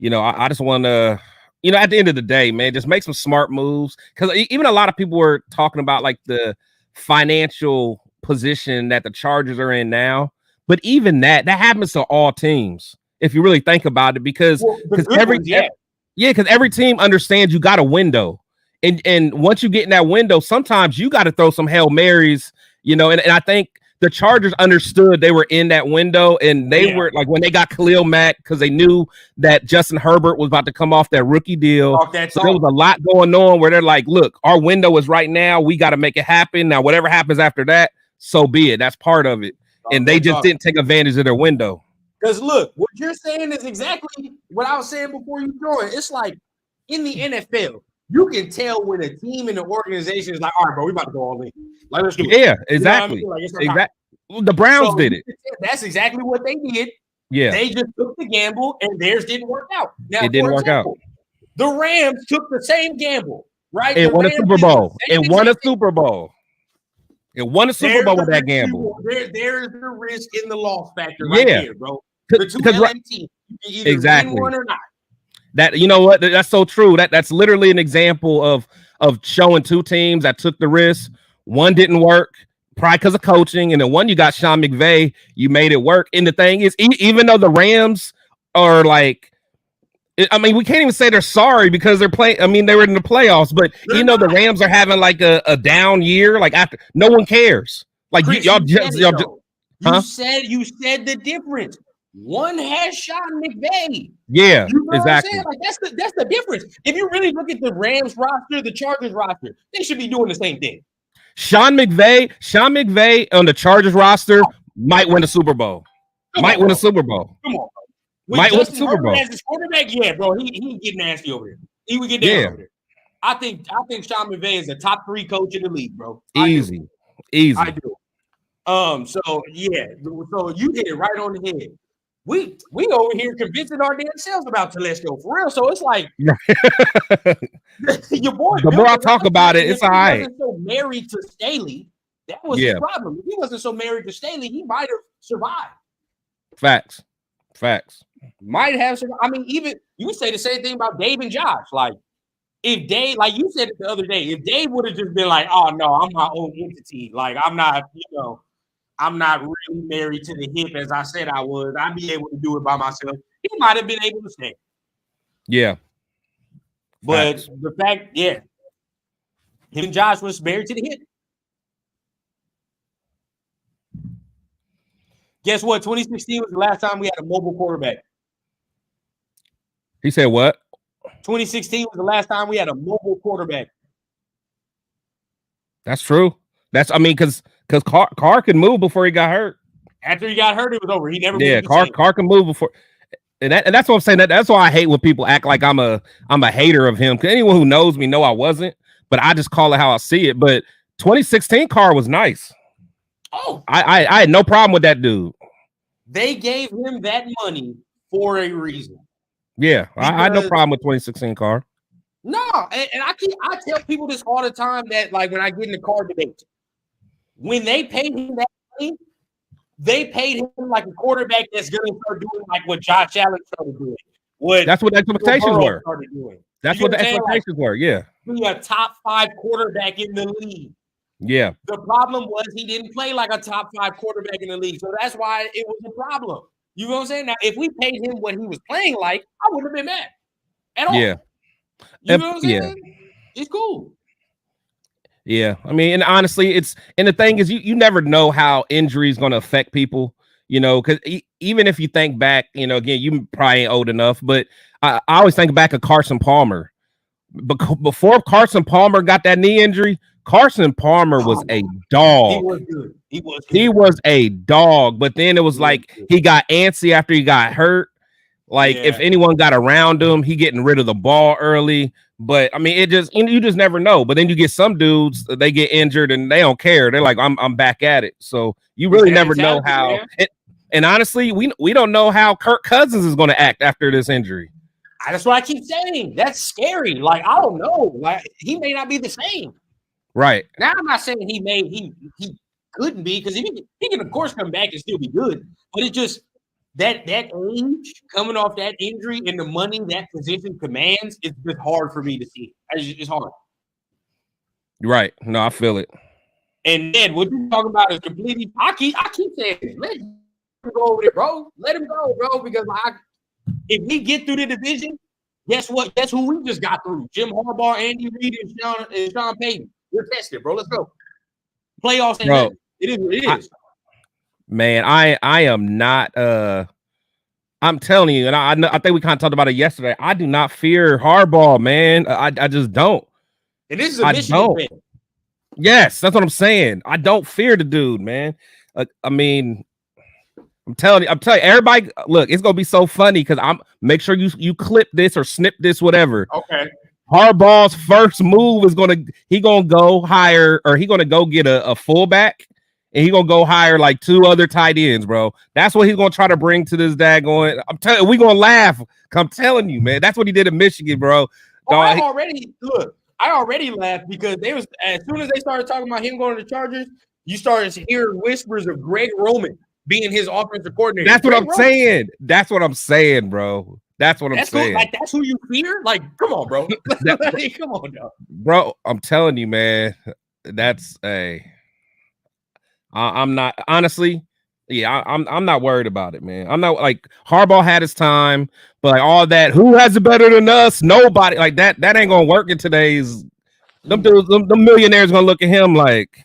I just want to, at the end of the day, man, just make some smart moves. Because even a lot of people were talking about like the financial position that the Chargers are in now. But even that happens to all teams, if you really think about it, because every team understands you got a window. And once you get in that window, sometimes you got to throw some Hail Marys, and I think the Chargers understood they were in that window, and they were like when they got Khalil Mack because they knew that Justin Herbert was about to come off that rookie deal. So there was a lot going on where they're like, look, our window is right now. We got to make it happen. Now, whatever happens after that, so be it. That's part of it. And they just didn't take advantage of their window. Because look, what you're saying is exactly what I was saying before you joined. It's like in the NFL, you can tell when a team and the organization is like, all right, bro, we about to go all in. Like, let's do it. Yeah, exactly. Exactly. The Browns did it. That's exactly what they did. Yeah. They just took the gamble and theirs didn't work out. Now, it didn't work out. The Rams took the same gamble, right? And won a Super Bowl. And won a Super Bowl. It won a Super Bowl with that gamble. There is the risk in the loss factor right there, bro. The two LA teams, you can either win one or not. That you know what? That's so true. That's literally an example of showing two teams that took the risk. One didn't work, probably because of coaching, and then one you got Sean McVay. You made it work. And the thing is, even though the Rams are like, I mean, we can't even say they're sorry because they're playing. I mean, they were in the playoffs, but the Rams are having like a down year. Like after, no one cares. Like Chris, you said the difference. One has Sean McVay. Yeah, you know exactly. Like that's the difference. If you really look at the Rams roster, the Chargers roster, they should be doing the same thing. Sean McVay on the Chargers roster might win a Super Bowl. Win a Super Bowl. Come on. Might win a Super Bowl. As his quarterback, yeah, bro, he get nasty over there. He would get down over there. I think Sean McVay is a top 3 coach in the league, bro. Easy. I do. So you hit it right on the head. We over here convincing our damn selves about Telesco for real. So it's like your boy. The more I talk about it, it's all right. He wasn't so married to Staley. That was the problem. If he wasn't so married to Staley, he might have survived. Facts. Might have survived. I mean, even you say the same thing about Dave and Josh. Like, if Dave, like you said it the other day, if Dave would have just been like, "Oh no, I'm my own entity. Like, I'm not really married to the hip as I said I was. I'd be able to do it by myself." He might have been able to stay. Yeah. But the fact, him and Josh was married to the hip. Guess what? 2016 was the last time we had a mobile quarterback. He said what? 2016 was the last time we had a mobile quarterback. That's true. Because Carr could move before he got hurt. After he got hurt, it was over. He never. Yeah, Carr can move before, and that's what I'm saying. That's why I hate when people act like I'm a hater of him. Because anyone who knows me know I wasn't, but I just call it how I see it. But 2016 Carr was nice. Oh, I had no problem with that dude. They gave him that money for a reason. Yeah, I had no problem with 2016 Carr. No, and I tell people this all the time that like when I get in the Carr debate, when they paid him that money, they paid him like a quarterback that's going to start doing like what Josh Allen started doing. That's what the expectations were. That's what the expectations were. Yeah, be a top 5 quarterback in the league. Yeah. The problem was he didn't play like a top 5 quarterback in the league, so that's why it was a problem. You know what I'm saying? Now, if we paid him what he was playing like, I wouldn't have been mad at all. Yeah. You know what I'm saying? It's cool. Yeah, I mean, and honestly, and the thing is, you never know how injury is going to affect people, because even if you think back, again, you probably ain't old enough, but I always think back of Carson Palmer. Before Carson Palmer got that knee injury, Carson Palmer was a dog. He was good. He was a dog, but then it was like he got antsy after he got hurt. Like if anyone got around him, he getting rid of the ball early. But I mean, you just never know. But then you get some dudes, they get injured and they don't care. They're like, I'm back at it. So you really never know how. And honestly, we don't know how Kirk Cousins is going to act after this injury. That's what I keep saying. That's scary. Like, I don't know. Like, he may not be the same. Right. Now, I'm not saying he couldn't be, because he can, of course, come back and still be good. But it's just that age coming off that injury and the money that position commands, it's just hard for me to see. It's hard. Right. No, I feel it. And then what you're talking about is completely. I keep saying, let him go with it, bro. Let him go, bro, because if we get through the division, guess what? Guess who we just got through? Jim Harbaugh, Andy Reid, and Sean Payton. We're tested, bro. Let's go. Playoffs, bro. It is what it is. Man, I am not. I'm telling you, and I think we kind of talked about it yesterday. I do not fear Harbaugh, man. I just don't. And this is a Michigan fan. Yes, that's what I'm saying. I don't fear the dude, man. I mean, I'm telling you, everybody, look, it's gonna be so funny because make sure you clip this or snip this, whatever. Okay. Harbaugh's first move is he gonna go hire, or he gonna go get a fullback, and he gonna go hire like 2 other tight ends, bro. That's what he's gonna try to bring to this daggone. I'm telling you, we gonna laugh. I'm telling you, man. That's what he did in Michigan, bro. I already laughed because as soon as they started talking about him going to the Chargers, you started hearing whispers of Greg Roman being his offensive coordinator. That's what I'm saying. That's what I'm saying, bro. That's what I'm saying. Like, that's who you fear? Like, come on, bro. Come on, dog. Bro, I'm telling you, man. That's I'm not, honestly. Yeah, I'm not worried about it, man. I'm not, like, Harbaugh had his time, but like all that, who has it better than us? Nobody. Like that ain't gonna work in today's. Them dudes, them millionaires gonna look at him like,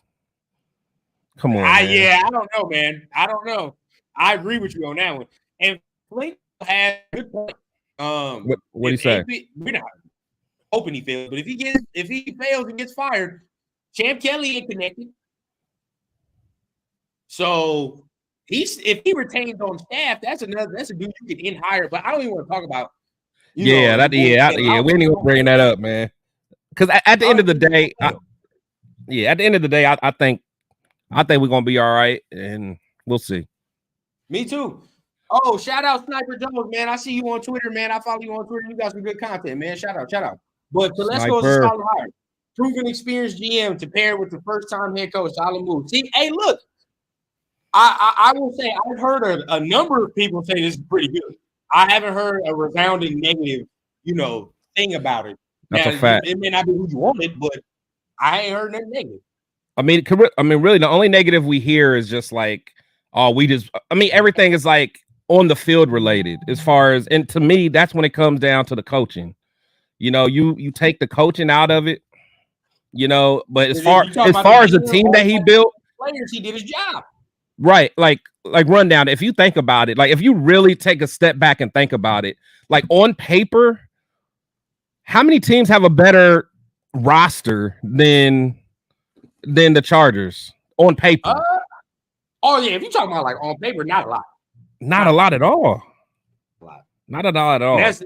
come on. Yeah, I don't know, man. I don't know. I agree with you on that one. And Flake had a good point. What do you say? We're not hoping he fails, but if he fails and gets fired, Champ Kelly ain't connected. So if he retains on staff, that's a dude you can hire. But I don't even want to talk about. We ain't even bring that up, man. Because at the end of the day, I think we're gonna be all right, and we'll see. Me too. Oh, shout out Sniper Jones, man. I see you on Twitter, man. I follow you on Twitter. You got some good content, man. Shout out. But Telesco is a solid hire. Proven experienced GM to pair with the first-time head coach. Solid move. See, hey, look. I will say I've heard a number of people say this is pretty good. I haven't heard a resounding negative, thing about it. That's a fact. It may not be who you wanted, but I ain't heard nothing negative. I mean, really, the only negative we hear is just like, everything is like on the field related as far as, and to me, that's when it comes down to the coaching. You take the coaching out of it, but as far as the team that he built, players, he did his job. Right, like Rundown. If you think about it, like if you really take a step back and think about it, like on paper, how many teams have a better roster than the Chargers on paper? If you're talking about like on paper, not a lot. Not a lot at all. Not at all. It's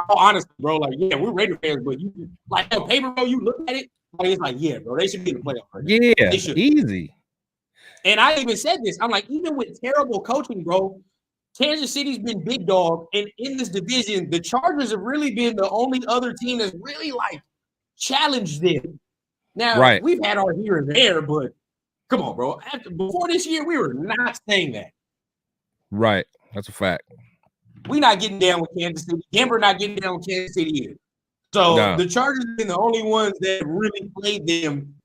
all honest, bro. Like, yeah, we're Raider fans, but you like on paper, bro. You look at it, like it's like, yeah, bro, they should be in the playoffs. Right? Yeah, easy. And I even said this. I'm like, even with terrible coaching, bro, Kansas City's been big dog. And in this division, the Chargers have really been the only other team that's really, like, challenged them. Now, We've had our here and there, but come on, bro. Before this year, we were not saying that. Right. That's a fact. We're not getting down with Kansas City. Denver not getting down with Kansas City either. So the Chargers have been the only ones that really played them.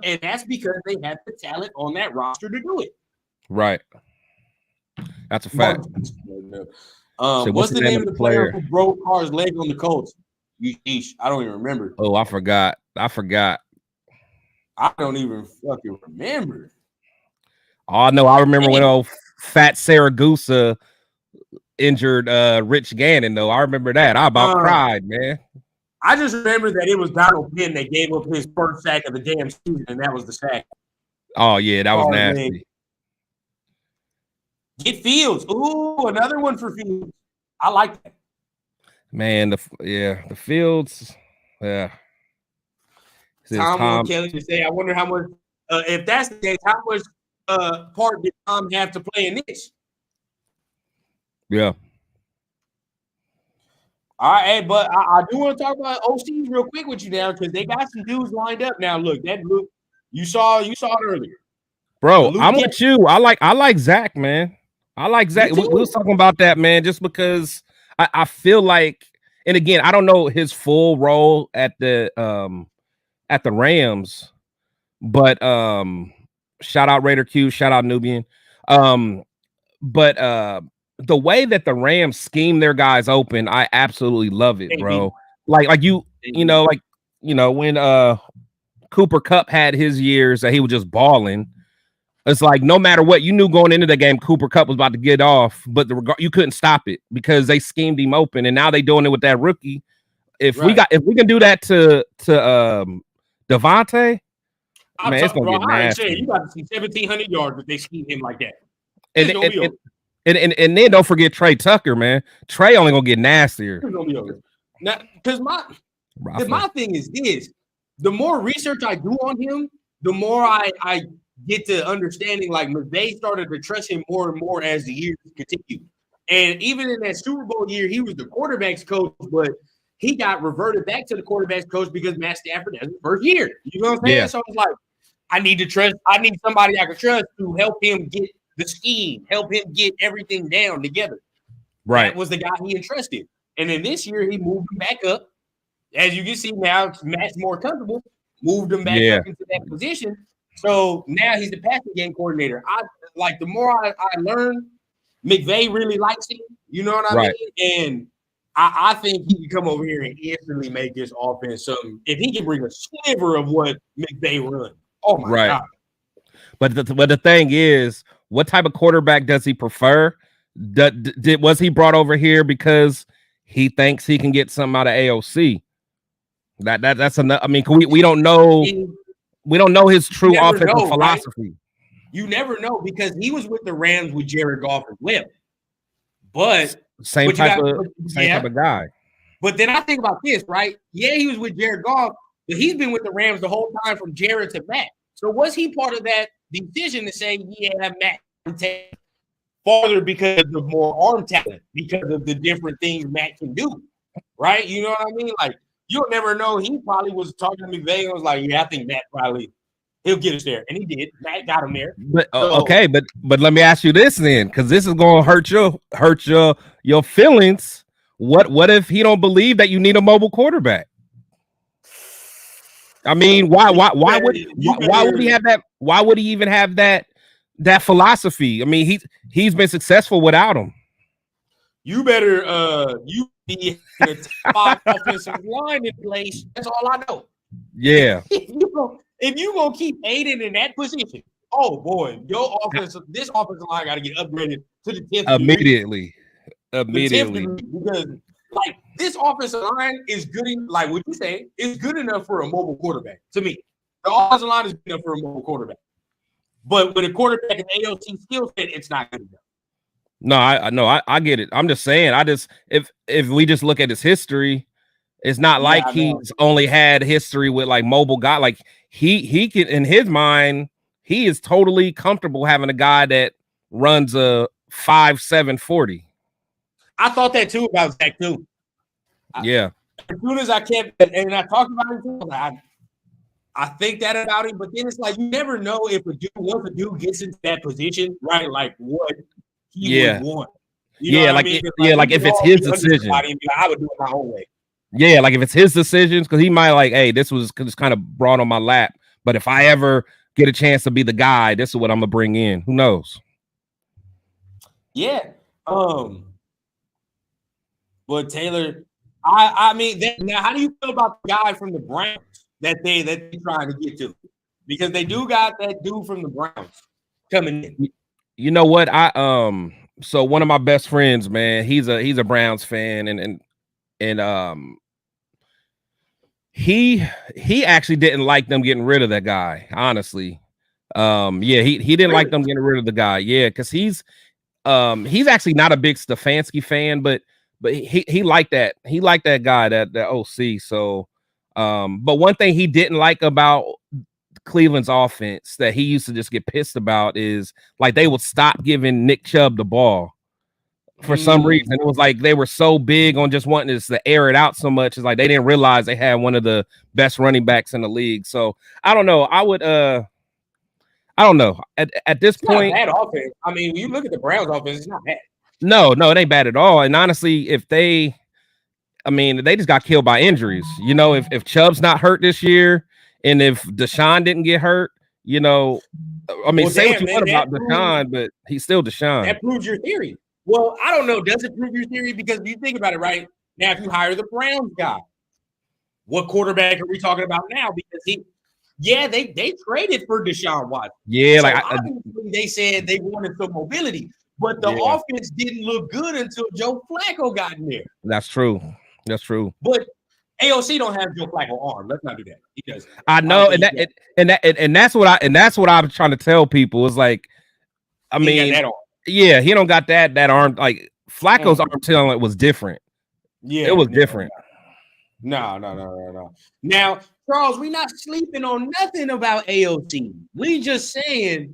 And that's because they have the talent on that roster to do it. Right. That's a fact. What's the name of the player who broke Carr's leg on the Colts? I don't even remember. Oh, I forgot. I don't even fucking remember. Oh no, I remember when old fat Saragusa injured Rich Gannon, though. I remember that. I about cried, man. I just remember that it was Donald Penn that gave up his first sack of the damn season, and that was the sack. Oh yeah, that was nasty. Man. Get Fields. Ooh, another one for Fields. I like that. Man, the Fields. Yeah. Tom Kelly to say, I wonder how much, if that's the case, how much part did Tom have to play in this? Yeah. All right, hey, but I do want to talk about OCs real quick with you now because they got some dudes lined up now. Look, that Luke, you saw it earlier, bro. I'm with you. I like Zach, man. I like Zach. We was talking about that, man, just because I feel like, and again, I don't know his full role at the Rams, but shout out Raider Q, shout out Nubian. But the way that the Rams scheme their guys open, I absolutely love it, bro. Like you know, when Cooper Kupp had his years that he was just balling. It's like no matter what, you knew going into the game, Cooper Kupp was about to get off, but you couldn't stop it because they schemed him open, and now they doing it with that rookie. If we can do that to Devontae, man, it's gonna get nasty. You got to see 1,700 yards if they scheme him like that. And then don't forget Trey Tucker, man. Trey only gonna get nastier. It's gonna be over. Now, because my thing is this: the more research I do on him, the more I get to understanding. Like McVay started to trust him more and more as the years continued. And even in that Super Bowl year, he was the quarterback's coach, but he got reverted back to the quarterback's coach because Matt Stafford has his first year. You know what I'm saying? Yeah. So it's like I need somebody I can trust to help him get the scheme, help him get everything down together. Right. That was the guy he entrusted. And then this year, he moved him back up. As you can see now, Matt's more comfortable, moved him back up into that position. So now he's the passing game coordinator. The more I learn, McVay really likes him. You know what I mean? And I think he can come over here and instantly make this offense something. If he can bring a sliver of what McVay run, oh my God. But the thing is, what type of quarterback does he prefer? Was he brought over here because he thinks he can get something out of AOC? That's enough. I mean, we don't know. We don't know his true offensive philosophy. Right? You never know because he was with the Rams with Jared Goff as well. But same type of guy. But then I think about this, right? Yeah, he was with Jared Goff, but he's been with the Rams the whole time from Jared to Matt. So was he part of that decision to say, yeah, Matt can take farther because of more arm talent, because of the different things Matt can do, right? You know what I mean? Like, you'll never know. He probably was talking to McVay and was like, yeah, I think Matt he'll get us there. And he did. Matt got him there. But okay, but let me ask you this then, because this is going to hurt your feelings. What if he don't believe that you need a mobile quarterback? I mean, why would he have that? Why would he even have that philosophy? I mean, he's been successful without him. You better you be in a top offensive line in place. That's all I know. Yeah. If you gonna keep Aiden in that position, oh boy, this offensive line got to get upgraded to the 10th immediately. Because like this offensive line is good. Like what you say, it's good enough for a mobile quarterback. To me, the offensive line is good enough for a mobile quarterback. But with a quarterback and AOC skill set, it's not good enough. No, I get it. I'm just saying, if we just look at his history, it's not like he's only had history with like mobile guy. Like he can, in his mind, he is totally comfortable having a guy that runs a 5.7 40. I thought that too about Zach too. Yeah. As soon as I kept and I talked about him too, I think that about him, but then it's like you never know if once a dude gets into that position, right? Like what he would want. You know like if it's his decision, I would do it my own way. Yeah, like if it's his decisions, because he might like, hey, this was just kind of brought on my lap. But if I ever get a chance to be the guy, this is what I'm gonna bring in. Who knows? Yeah. But Taylor, I mean, now how do you feel about the guy from the Browns that they trying to get to? because they do got that dude from the Browns coming in. You know what? So one of my best friends, man, he's a Browns fan, and he actually didn't like them getting rid of that guy, honestly. Yeah, he didn't like them getting rid of the guy. Yeah, because he's actually not a big Stefanski fan, but he liked that. He liked that guy, that OC. So but one thing he didn't like about Cleveland's offense that he used to just get pissed about is like they would stop giving Nick Chubb the ball for some reason. It was like they were so big on just wanting to air it out so much. It's like they didn't realize they had one of the best running backs in the league. So I don't know. I don't know. At this point, not bad offense. I mean, when you look at the Browns offense, it's not bad. No, it ain't bad at all. And honestly, they just got killed by injuries. You know, if Chubb's not hurt this year, and if Deshaun didn't get hurt, you know, I mean, say what you want about Deshaun, but he's still Deshaun. That proves your theory. Well, I don't know. Does it prove your theory? Because if you think about it, right now, if you hire the Browns guy, what quarterback are we talking about now? Because they traded for Deshaun Watson. Yeah, so like obviously they said they wanted some mobility, but the offense didn't look good until Joe Flacco got in there. That's true. But AOC don't have Joe Flacco arm. Let's not do that. He does. I know, and that's what I'm trying to tell people is like, I mean, yeah, he don't got that arm. Like Flacco's arm talent was different. Yeah, it was different. No. Now, Charles, we're not sleeping on nothing about AOC. We just saying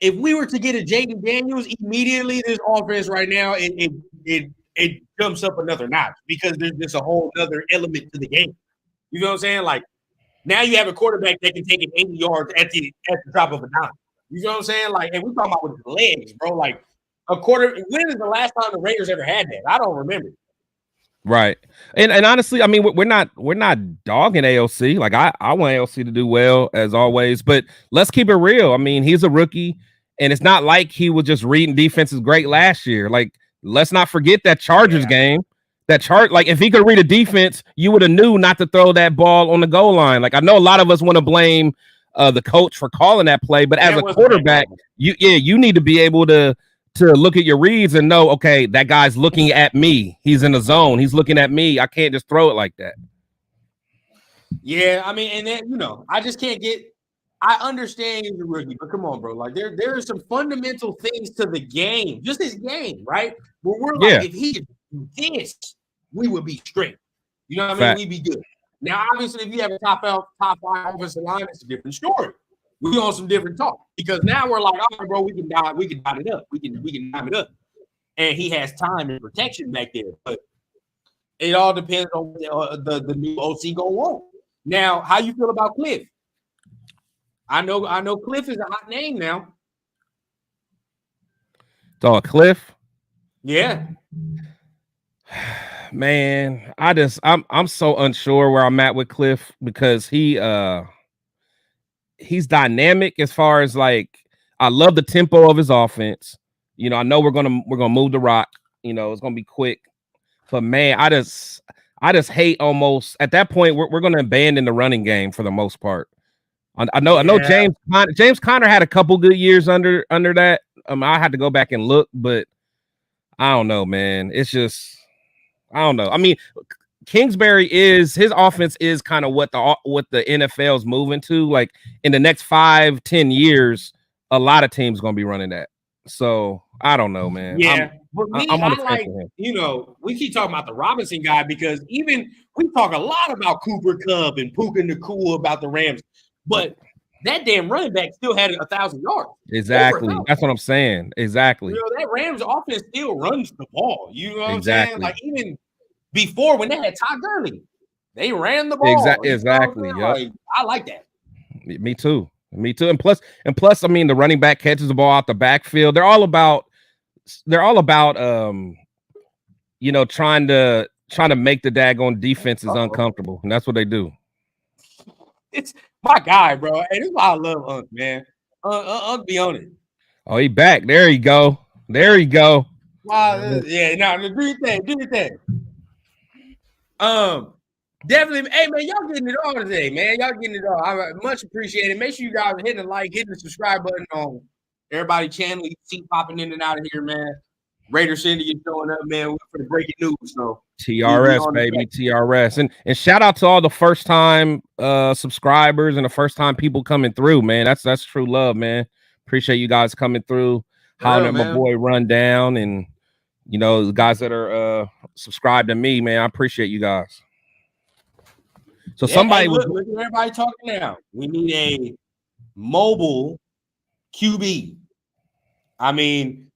if we were to get a Jaden Daniels immediately, this offense right now, it jumps up another notch because there's just a whole other element to the game. You know what I'm saying? Like now you have a quarterback that can take it 80 yards at the drop of a dime. You know what I'm saying? Like, and we're talking about with his legs, bro. Like a quarter. When is the last time the Raiders ever had that? I don't remember. Right. And honestly, I mean, we're not dogging AOC. Like I want AOC to do well as always, but let's keep it real. I mean, he's a rookie, and it's not like he was just reading defenses great last year. Like, let's not forget that Chargers game. Like if he could read a defense, you would have knew not to throw that ball on the goal line. Like I know a lot of us want to blame the coach for calling that play, but as a quarterback, you need to be able to look at your reads and know, okay, that guy's looking at me. He's in the zone. He's looking at me. I can't just throw it like that. Yeah, I mean, and then, you know, I just can't get – I understand he's a rookie, but come on, bro. Like, there are some fundamental things to the game, just his game, right? Where we're like, if he did this, we would be straight. You know what I mean? We'd be good. Now, obviously, if you have a top 5 offensive line, it's a different story. We on some different talk because now we're like, all right, bro, we can dot it up. We can dime it up. And he has time and protection back there. But it all depends on the new OC gonna want. Now, how you feel about Cliff? I know Cliff is a hot name now. So Cliff? Yeah. Man, I'm so unsure where I'm at with Cliff because he's dynamic as far as like I love the tempo of his offense. You know, I know we're gonna move the rock. You know, it's gonna be quick. But man, I just hate almost at that point we're gonna abandon the running game for the most part. I know James Conner had a couple good years under that. I had to go back and look, but I don't know, man. It's just I don't know. I mean, Kingsbury his offense is kind of what the NFL is moving to. Like in the next 5-10 years, a lot of teams gonna be running that. So I don't know, man. Yeah, but me, I like, you know, we keep talking about the Robinson guy because even we talk a lot about Cooper Kupp and Puka Nacua about the Rams, but that damn running back still had 1,000 yards. Exactly. That's what I'm saying. Exactly. You know, that Rams offense still runs the ball. You know what I'm saying? Like even before when they had Todd Gurley, they ran the ball. Exactly. You know like, I like that. Me too. And plus, I mean, the running back catches the ball out the backfield. They're all about, you know, trying to make the daggone defenses uncomfortable, and that's what they do. It's my guy, bro. And this is why I love Unc, man. Unc be on it. Oh, he back. There you go. Wow, yeah, no, do your thing. Definitely. Hey, man, y'all getting it all today, man. Y'all getting it all. I much appreciate it. Make sure you guys are hitting the like, hitting the subscribe button on everybody channel. You see popping in and out of here, man. Raider Cindy is showing up, man, for the breaking news. So TRS, baby, TRS. And shout out to all the first time subscribers and the first time people coming through, man. That's true love, man. Appreciate you guys coming through, hollering at my boy Rundown, and you know, the guys that are subscribed to me, man. I appreciate you guys. So somebody look at everybody talking now. We need a mobile QB. I mean,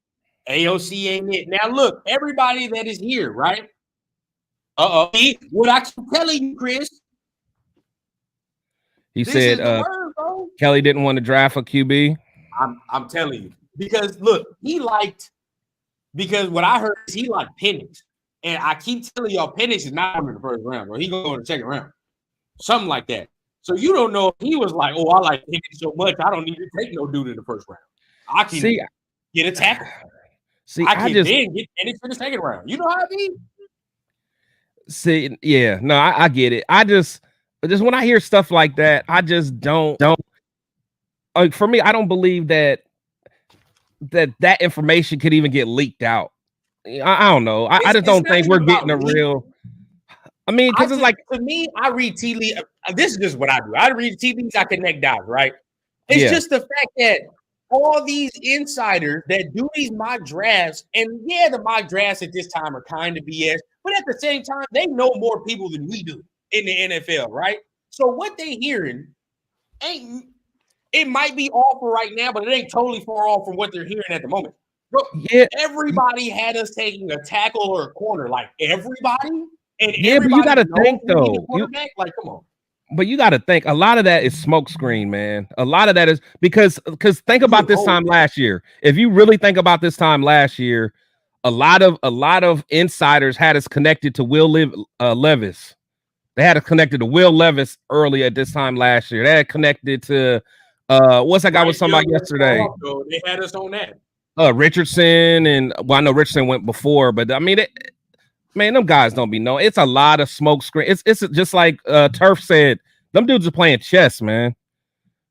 AOC ain't it. Now look, everybody that is here, right? What I keep telling you, Chris. He said word, Kelly didn't want to draft a QB. I'm telling you. Because look, because what I heard is he liked Penix. And I keep telling y'all Penix is not coming in the first round, bro. He going to go in the second round. Something like that. So you don't know if he was like, oh, I like Penix so much, I don't need to take no dude in the first round. I can get a tackle. I can then get Penix in the second round. You know how I mean? See, yeah, no, I get it. I just when I hear stuff like that, I just don't like, for me, I don't believe that information could even get leaked out. I don't know. I just don't think we're getting a real. I mean, because it's like, to me, I read tea leaves. This is just what I do. I read tea leaves. I connect dots, right? It's just the fact that all these insiders that do these mock drafts, and yeah, the mock drafts at this time are kind of BS, but at the same time, they know more people than we do in the NFL, right? So what they hearing it might be off for right now, but it ain't totally far off from what they're hearing at the moment. Bro, everybody had us taking a tackle or a corner, like everybody. And but you got to think though. Like, come on. But you got to think a lot of that is smokescreen, man. A lot of that is because think about this time last year. If you really think about this time last year, a lot of insiders had us connected to Will Levis. They had us connected to Will Levis early at this time last year. They had connected to what's that guy was talking about yesterday? They had us on that. Richardson, and well, I know Richardson went before, but I mean man, them guys don't be known. It's a lot of smoke screen. It's just like Turf said. Them dudes are playing chess, man.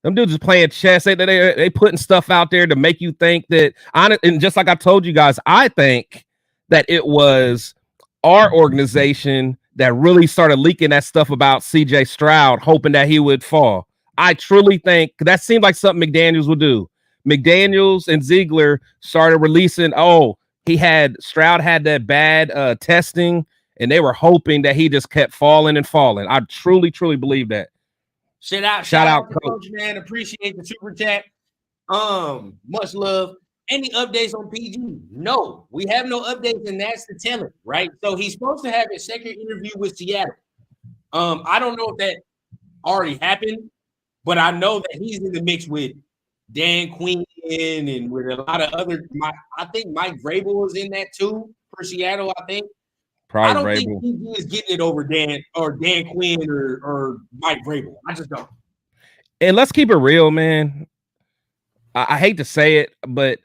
Them dudes are playing chess. They putting stuff out there to make you think that. And just like I told you guys, I think that it was our organization that really started leaking that stuff about C.J. Stroud, hoping that he would fall. I truly think that seemed like something McDaniels would do. McDaniels and Ziegler started releasing. Stroud had that bad testing, and they were hoping that he just kept falling and falling. I truly, truly believe that. Shout out, Coach, man. Appreciate the super chat. Much love. Any updates on PG? No, we have no updates, and that's the telling, right? So he's supposed to have his second interview with Seattle. I don't know if that already happened, but I know that he's in the mix with Dan Quinn and with a lot of other. I think Mike Vrabel is in that too for Seattle. I think. Probably I don't Vrabel. think PG is getting it over Dan Quinn or Mike Vrabel. I just don't. And let's keep it real, man. I hate to say it, but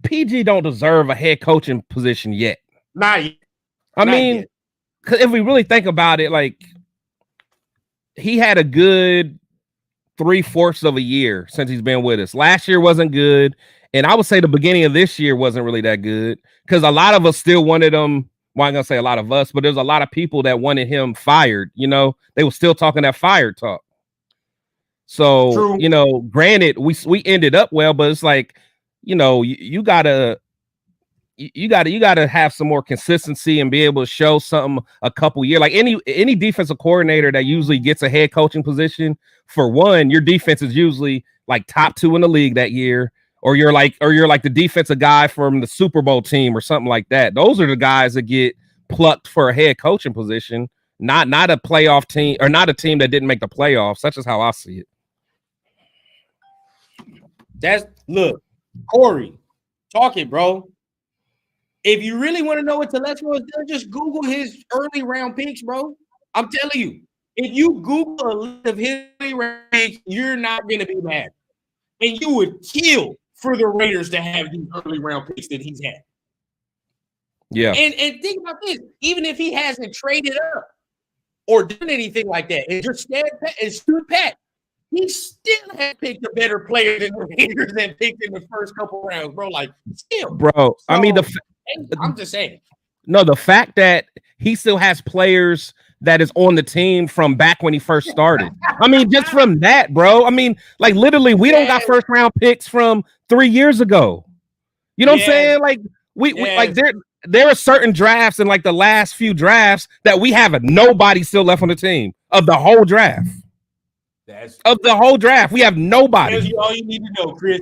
PG don't deserve a head coaching position yet. Not yet. I mean, because if we really think about it, like he had a good 3/4 of a year since he's been with us. Last year wasn't good, and I would say the beginning of this year wasn't really that good because a lot of us still wanted him. Well, I'm gonna say a lot of us, but there's a lot of people that wanted him fired. You know, they were still talking that fired talk. So, True. You know, granted, we ended up well, but it's like, you know, you gotta have some more consistency and be able to show something a couple years. Like any defensive coordinator that usually gets a head coaching position, for one, your defense is usually like top 2 in the league that year, or you're like the defensive guy from the Super Bowl team or something like that. Those are the guys that get plucked for a head coaching position, not a playoff team or not a team that didn't make the playoffs. That's just how I see it. Look, Corey, talk it, bro. If you really want to know what Telesco is doing, just Google his early round picks, bro. I'm telling you, if you Google a list of his early round picks, you're not going to be mad. And you would kill for the Raiders to have these early round picks that he's had. Yeah. And think about this. Even if he hasn't traded up, or done anything like that. And just stood pat. He still had picked a better player than the Raiders and picked in the first couple rounds, bro. Like, still. Bro, So, I mean, I'm just saying. No, the fact that he still has players that is on the team from back when he first started. I mean, just from that, bro. I mean, like literally, we don't got first round picks from 3 years ago. You know what I'm saying? Like we like there are certain drafts in like the last few drafts that we have nobody still left on the team of the whole draft. We have nobody. That's all you need to know, Chris.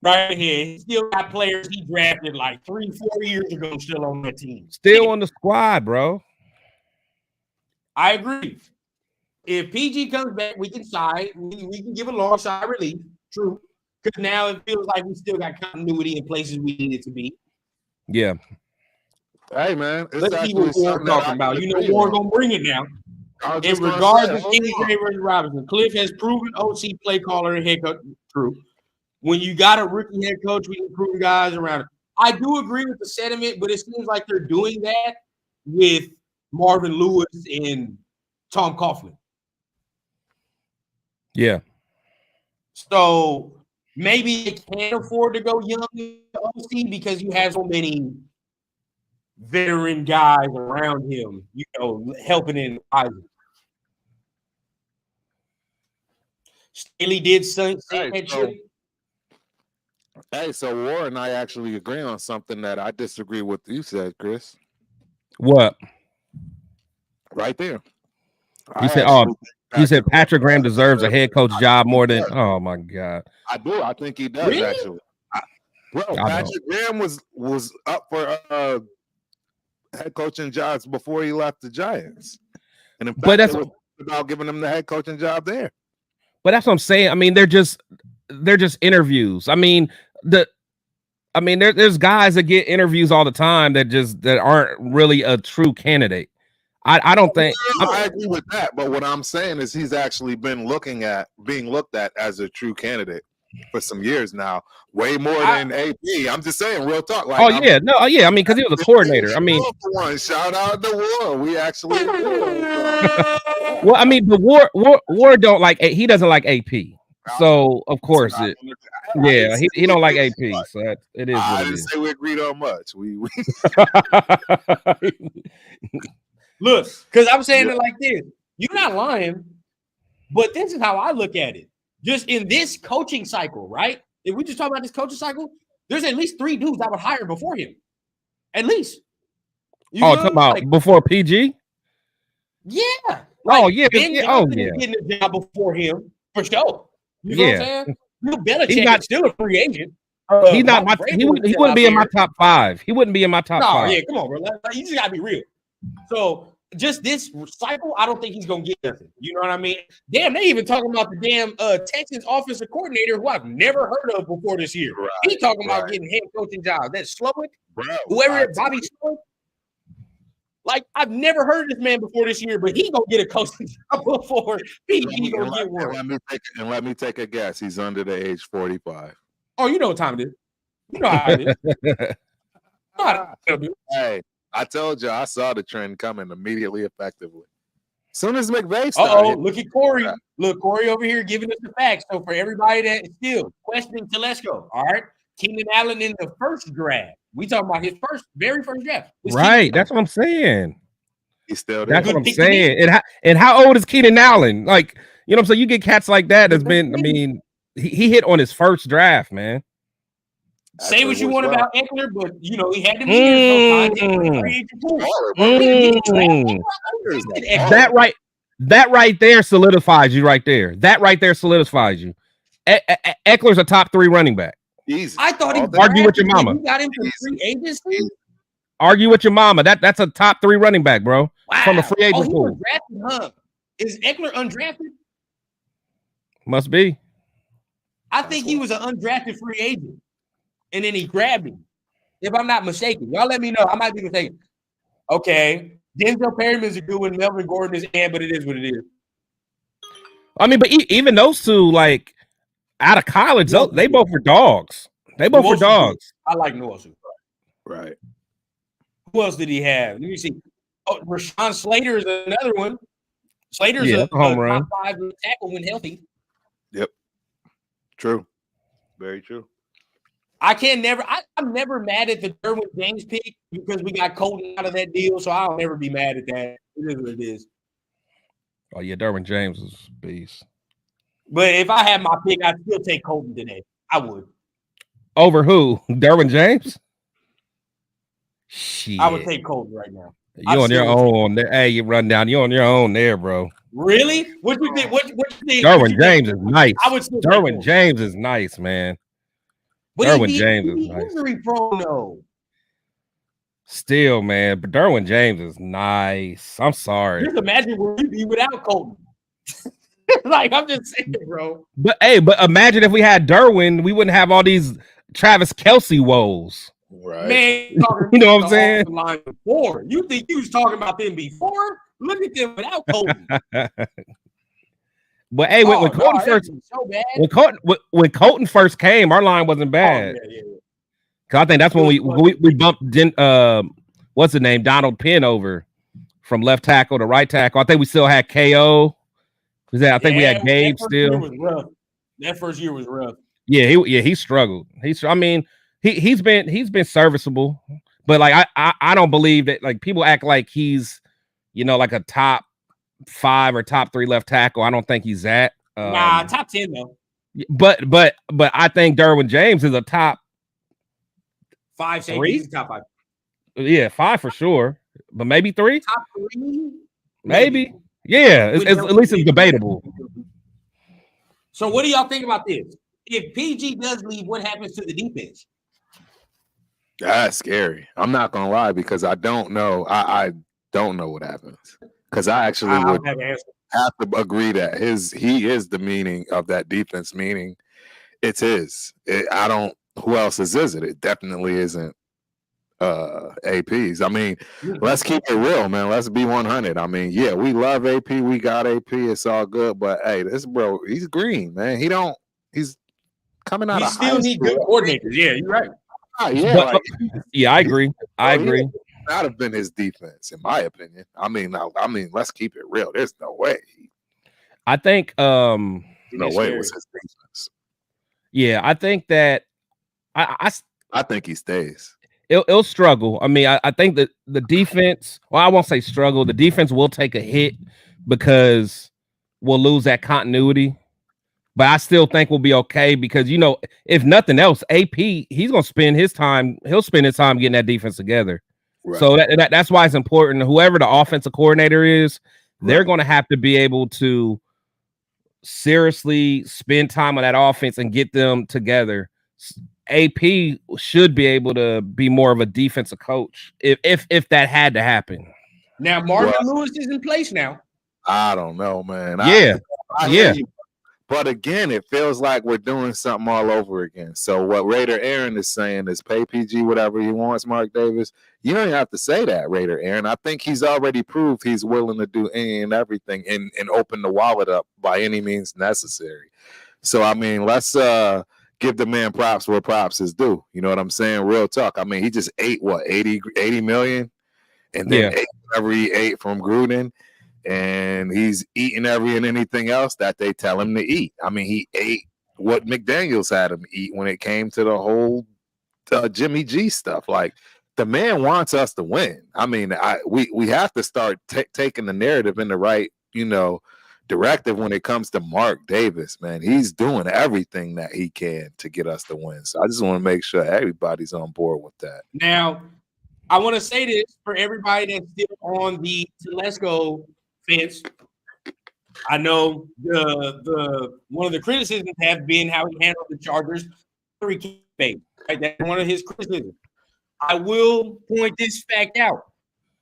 Right here, he still got players he drafted like 3-4 years ago still on that team. Still on the squad, bro. I agree. If PG comes back, we can side. We can give a long side relief. True. Because now it feels like we still got continuity in places we need it to be. Yeah. Hey, man. Let's see what Warren's talking about. You know Warren going to bring it now. In regards to KJ versus Robinson, Cliff has proven OC play caller and head coach. True. When you got a rookie head coach, we can prove guys around it. I do agree with the sentiment, but it seems like they're doing that with Marvin Lewis and Tom Coughlin. Yeah. So maybe they can't afford to go young in the OC because you have so many veteran guys around him, you know, helping in Isaac. Staley did say that shit. Hey, so Warren and I actually agree on something that I disagree with you said, Chris. What? Right there. He said Patrick Graham deserves a head coach job more than. Oh my God. I do. I think he does actually. Patrick Graham was up for head coaching jobs before he left the Giants, and in fact, it was about giving him the head coaching job there. But that's what I'm saying. I mean, they're just interviews. I mean, there's guys that get interviews all the time that aren't really a true candidate. I don't think I agree with that, but what I'm saying is he's actually been being looked at as a true candidate for some years now, way more than AP. I'm just saying, real talk. Like, I mean, because he was a coordinator. I mean, shout out to War. We actually. Well, I mean, the War don't like he doesn't like AP. So of course he don't like AP. So it is. I didn't say we agreed on much. We Look, because I'm saying it like this. You're not lying, but this is how I look at it. Just in this coaching cycle, right? If we just talk about this coaching cycle, there's at least 3 dudes I would hire before him. At least. Talking about before PG? Yeah. Getting a job before him for sure. You know what I'm saying? Bill Belichick is still a free agent. He wouldn't be in my top 5. He wouldn't be in my top 5. Yeah, come on, bro. You just gotta be real. So just this cycle, I don't think he's gonna get nothing. You know what I mean? Damn, they even talking about the damn Texans offensive coordinator who I've never heard of before this year. Right, he talking about getting head coaching jobs. That's Slowick, whoever Bobby Slowick. Like, I've never heard of this man before this year, but he gonna get a coaching job before he gonna get one. Let me take a guess. He's under the age 45. Oh, you know what time it is. You know how it is. Hey, I told you I saw the trend coming immediately, effectively. Soon as McVay started. Look at Corey. Look, Corey over here giving us the facts. So for everybody that is still questioning Telesco, all right, Keenan Allen in the first draft. We talking about his very first draft. Right, that's what I'm saying. He's still there. That's what I'm saying. And how old is Keenan Allen? Like, you know what I'm saying? You get cats like that that's been, I mean, he hit on his first draft, man. Say what you want about Eckler, but you know he had to be That right there solidifies you right there. That right there solidifies you. Eckler's a top 3 running back. Easy. I thought he argue with your mama. You got him from free agency. Argue with your mama. That's a top 3 running back, bro. Wow. From a free agent pool. Is Eckler undrafted? Must be. I think he was an undrafted free agent. And then he grabbed him. If I'm not mistaken. Y'all let me know. I might be mistaken. Okay. Denzel Perryman's a good one. Melvin Gordon is but it is what it is. I mean, but even those two, like, out of college, they both were dogs. They both were dogs. I like Noah. Right. Who else did he have? Let me see. Oh, Rashawn Slater is another one. Slater's a home top run. 5 tackle when healthy. Yep. True. Very true. I'm never mad at the Derwin James pick because we got Colton out of that deal, so I'll never be mad at that. It is what it is. Oh yeah, Derwin James is a beast. But if I had my pick, I'd still take Colton today. I would. Over who? Derwin James? Shit. I would take Colton right now. You on your own. Hey, you run down. You on your own there, bro. Really? What you think? What you think? Derwin James is nice. I would still Derwin James is nice, man. But Derwin James is nice. Injury prone though. Still, man, but Derwin James is nice. I'm sorry. Just imagine where we'd be without Colton. Like, I'm just saying, bro. But imagine if we had Derwin, we wouldn't have all these Travis Kelce woes. Right. Man, you know what I'm saying? Line before. You think you was talking about them before? Look at them without Colton. But hey, when Colton first, so when Colton first came, our line wasn't bad. Cause I think that's when we bumped what's the name, Donald Penn over from left tackle to right tackle. I think we still had KO. I think we had Gabe still. That first year was rough. Yeah, he struggled. He's been serviceable, but like I don't believe that, like, people act like he's, like a top 5 or top 3 left tackle. I don't think he's that. Nah, top 10 though. But I think Derwin James is a top 5 3. Top 5. Yeah, 5 for sure, but maybe 3. Top 3, maybe. Yeah, at least it's debatable. So what do y'all think about this? If PG does leave, what happens to the defense? That's scary. I'm not gonna lie, because I don't know. I don't know what happens. Because I actually would have to agree that he is the meaning of that defense. Meaning, it's his. Who else is it? It definitely isn't AP's. I mean, let's keep it real, man. Let's be 100. I mean, yeah, we love AP. We got AP. It's all good. But hey, this bro, he's green, man. He's coming out. He still need good coordinators. Yeah, you're right. Yeah, I agree. I agree. Not have been his defense, in my opinion. I mean, let's keep it real. There's no way. I think no way it was his defense. Yeah, I think that I think he stays. It'll struggle. I mean, I think that the defense, well, I won't say struggle. The defense will take a hit because we'll lose that continuity. But I still think we'll be okay because, if nothing else, AP, he's going to spend his time. He'll spend his time getting that defense together. Right. So that's why it's important. Whoever the offensive coordinator is, they're going to have to be able to seriously spend time on that offense and get them together. AP should be able to be more of a defensive coach if that had to happen. Now Marvin Lewis is in place now. I don't know, man. Yeah. But again, it feels like we're doing something all over again. So what Raider Aaron is saying is pay PG whatever he wants, Mark Davis. You don't even have to say that, Raider Aaron. I think he's already proved he's willing to do any and everything and open the wallet up by any means necessary. So, I mean, let's give the man props where props is due. You know what I'm saying? Real talk. I mean, he just ate, 80 million? And then ate whatever he ate from Gruden. And he's eating every and anything else that they tell him to eat. I mean, he ate what McDaniels had him eat when it came to the whole Jimmy G stuff. Like, the man wants us to win. I mean, we have to start taking the narrative in the right, directive when it comes to Mark Davis, man. He's doing everything that he can to get us to win. So I just want to make sure everybody's on board with that. Now, I want to say this for everybody that's still on the Telesco fence. I know the one of the criticisms have been how he handled the Chargers. Right? That's one of his criticisms. I will point this fact out.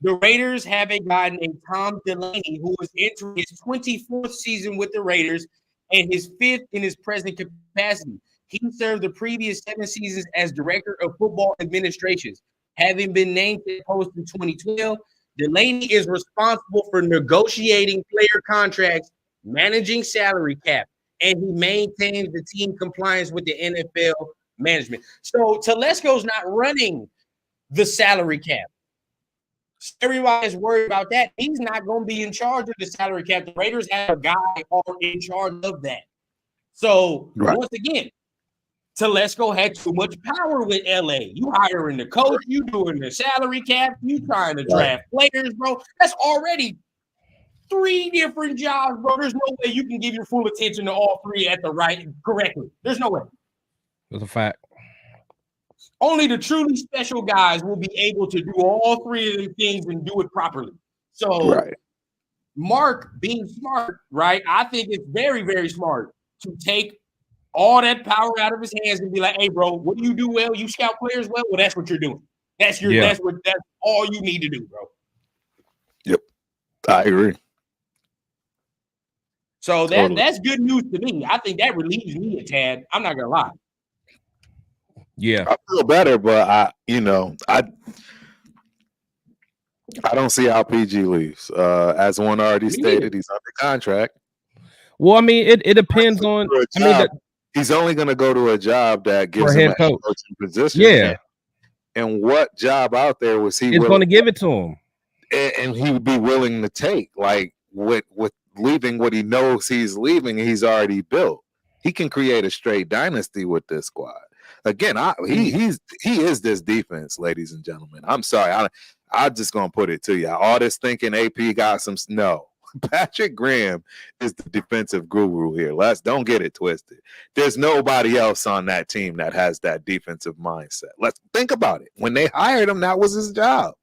The Raiders have a guy named Tom Delaney who is entering his 24th season with the Raiders and his 5th in his present capacity. He served the previous 7 seasons as Director of Football Administrations. Having been named to the post in 2012, Delaney is responsible for negotiating player contracts, managing salary cap, and he maintains the team compliance with the NFL management. So Telesco's not running the salary cap. Everybody's worried about that. He's not going to be in charge of the salary cap. The Raiders have a guy in charge of that. So, once again, Telesco had too much power with LA. You hiring the coach, you doing the salary cap, you trying to draft players, bro. That's already 3 different jobs, bro. There's no way you can give your full attention to all 3 at the correctly. There's no way. That's a fact. Only the truly special guys will be able to do all 3 of the things and do it properly. So, Mark being smart, right? I think it's very, very smart to take all that power out of his hands and be like, "Hey, bro, what do you do well? You scout players well. Well, that's what you're doing. That's all you need to do, bro." Yep, I agree. So that's good news to me. I think that relieves me a tad. I'm not gonna lie. Yeah, I feel better, but I don't see how PG leaves. As one already stated, he's under contract. Well, I mean, it depends on. I mean, he's only going to go to a job that gives him a head coaching position. Yeah. And what job out there was he going to give it to him? And he would be willing to take, like with leaving what he knows he's leaving, he's already built. He can create a straight dynasty with this squad. Again, he is this defense, ladies and gentlemen. I'm sorry, I'm just gonna put it to you. All this thinking AP got some no. Patrick Graham is the defensive guru here. Don't get it twisted. There's nobody else on that team that has that defensive mindset. Let's think about it. When they hired him, that was his job.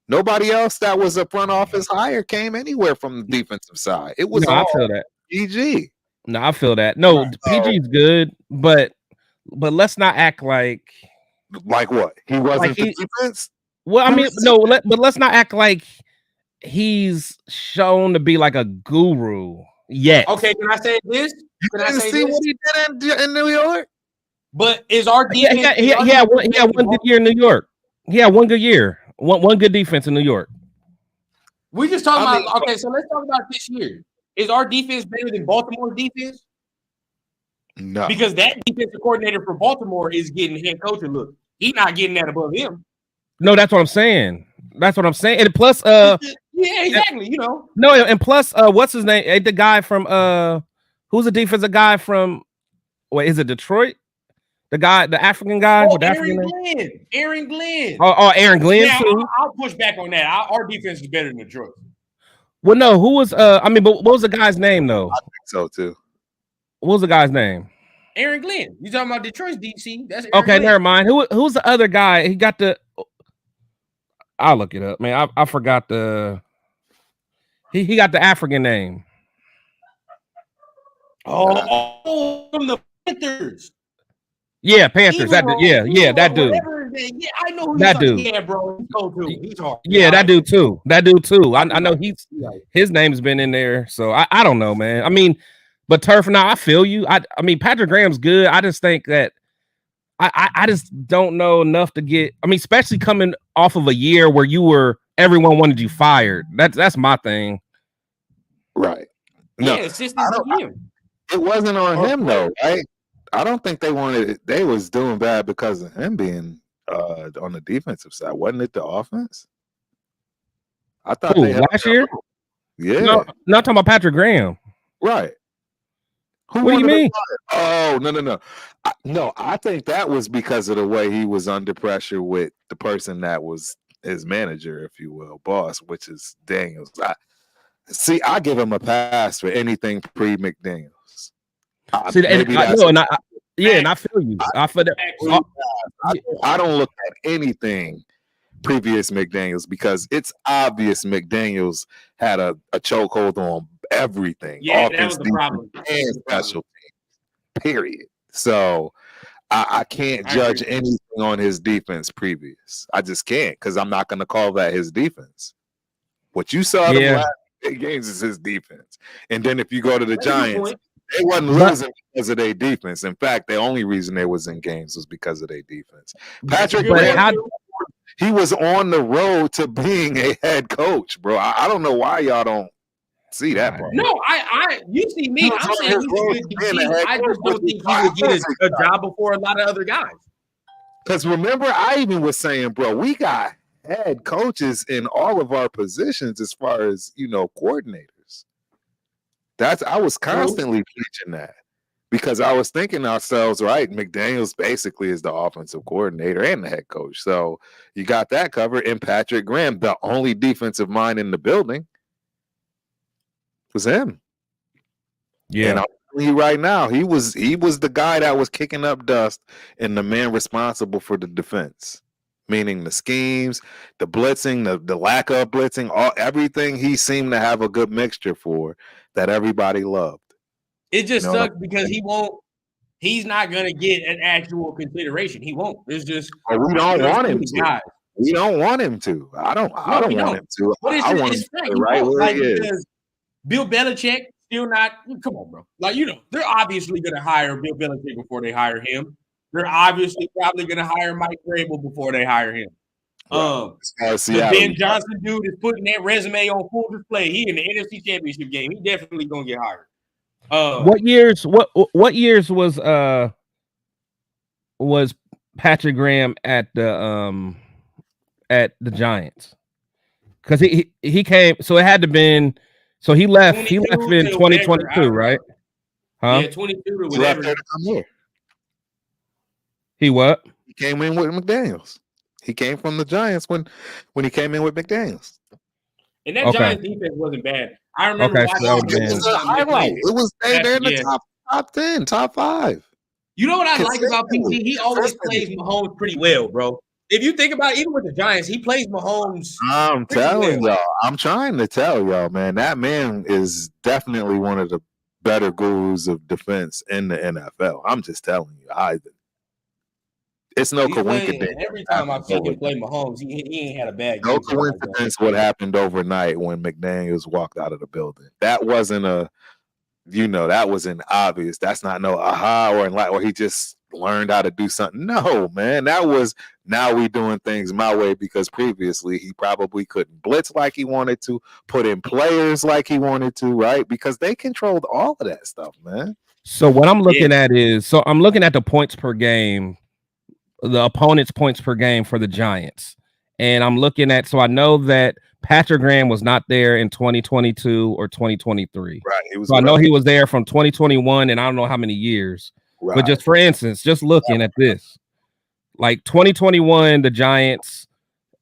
Nobody else that was a front office hire came anywhere from the defensive side. It was I feel that. PG. No, I feel that. No, PG's good, but let's not act like what? He wasn't the defense? Well, I mean, but let's not act like he's shown to be like a guru yet. Okay, can I say this? Can I say what he did in New York? But is our defense? He had one good year in New York. He had one good year. One good defense in New York. We just talking about okay. So let's talk about this year. Is our defense better than Baltimore's defense? No, because that defensive coordinator for Baltimore is getting head coach. Look, he's not getting that above him. No, that's what I'm saying. And plus, yeah, exactly. You know, no, and plus, what's his name? The guy from who's the defensive guy from? Wait, is it Detroit? The guy, the African guy with Aaron Glenn. Aaron Glenn. Oh, Aaron Glenn too. I'll push back on that. Our defense is better than Detroit. Well, no, who was? I mean, but what was the guy's name though? I think so too. What was the guy's name? Aaron Glenn. You talking about Detroit's DC? That's Aaron okay. Glenn. Never mind. Who's the other guy? He got the. I'll look it up, man. I forgot the. He got the African name. Oh, from the Panthers. Yeah, Panthers. That dude. Yeah, that dude. Yeah, I know who that dude. Yeah, bro. He's cold too. He's hard. Yeah, that dude too. I know his name's been in there. So I don't know, man. I mean, but Turf, now I feel you. I mean, Patrick Graham's good. I just think that I just don't know enough to get. I mean, especially coming off of a year where everyone wanted you fired. That's my thing. Right. No, yeah, it's just him. It wasn't on him though, right? I don't think they wanted it. They was doing bad because of him being on the defensive side. Wasn't it the offense? I thought last year. Yeah. No, not talking about Patrick Graham. Right. What do you mean? Oh, no. I think that was because of the way he was under pressure with the person that was his manager, if you will, boss, which is Daniels. I give him a pass for anything pre-McDaniels. I feel you. I feel that. I don't look at anything previous McDaniels because it's obvious McDaniels had a chokehold on everything. Yeah, that was the problem. And special teams, period. So I can't judge anything on his defense previous. I just can't because I'm not going to call that his defense. What you saw the last 8 games is his defense. And then if you go to the Giants, they wasn't losing because of their defense. In fact, the only reason they was in games was because of their defense. Patrick Graham, he was on the road to being a head coach, bro. I don't know why y'all don't see that part. No, you see me. I'm saying he's a good DC. I just don't think he would get a job before a lot of other guys. Because remember, I even was saying, bro, we got head coaches in all of our positions as far as, coordinators. I was constantly preaching that because I was thinking ourselves, right, McDaniels basically is the offensive coordinator and the head coach. So you got that covered. And Patrick Graham, the only defensive mind in the building, was him. Yeah. And I'm telling you right now, he was the guy that was kicking up dust and the man responsible for the defense. Meaning the schemes, the blitzing, the lack of blitzing, everything he seemed to have a good mixture for that everybody loved. It just sucks because he's not gonna get an actual consideration. He won't. It's just we don't want him to. We don't want him to. I don't want him to. But I want him to stay right where he is. Bill Belichick still not. Come on, bro. Like, they're obviously gonna hire Bill Belichick before they hire him. They're obviously probably gonna hire Mike Vrabel before they hire him. The Ben Johnson dude is putting that resume on full display. He in the NFC Championship game. He definitely gonna get hired. What years was Patrick Graham at the Giants? Because he came, so it had to been. So he left in 2022, right? Huh? Yeah, 22 or whatever. He what? He came in with McDaniels. He came from the Giants when he came in with McDaniels. And that Giants defense wasn't bad. I remember watching it was a highlight. It was they're in the top 10, top 5. You know what I like about PG? He always plays Mahomes pretty well, bro. If you think about it, even with the Giants, he plays Mahomes. I'm telling y'all. I'm trying to tell y'all, man. That man is definitely one of the better gurus of defense in the NFL. I'm just telling you. It's no coincidence. Every time I've seen him play Mahomes, he ain't had a bad game. No coincidence what happened overnight when McDaniels walked out of the building. That wasn't that wasn't obvious. That's not no aha or he just learned how to do something. No, man. That was now we doing things my way because previously he probably couldn't blitz like he wanted to, put in players like he wanted to, right? Because they controlled all of that stuff, man. So what I'm looking at is, I'm looking at the points per game, the opponent's points per game for the Giants. And I'm looking at, so I know that Patrick Graham was not there in 2022 or 2023. Right. I know he was there from 2021 and I don't know how many years. Right. But just for instance, just looking at this, like 2021, the Giants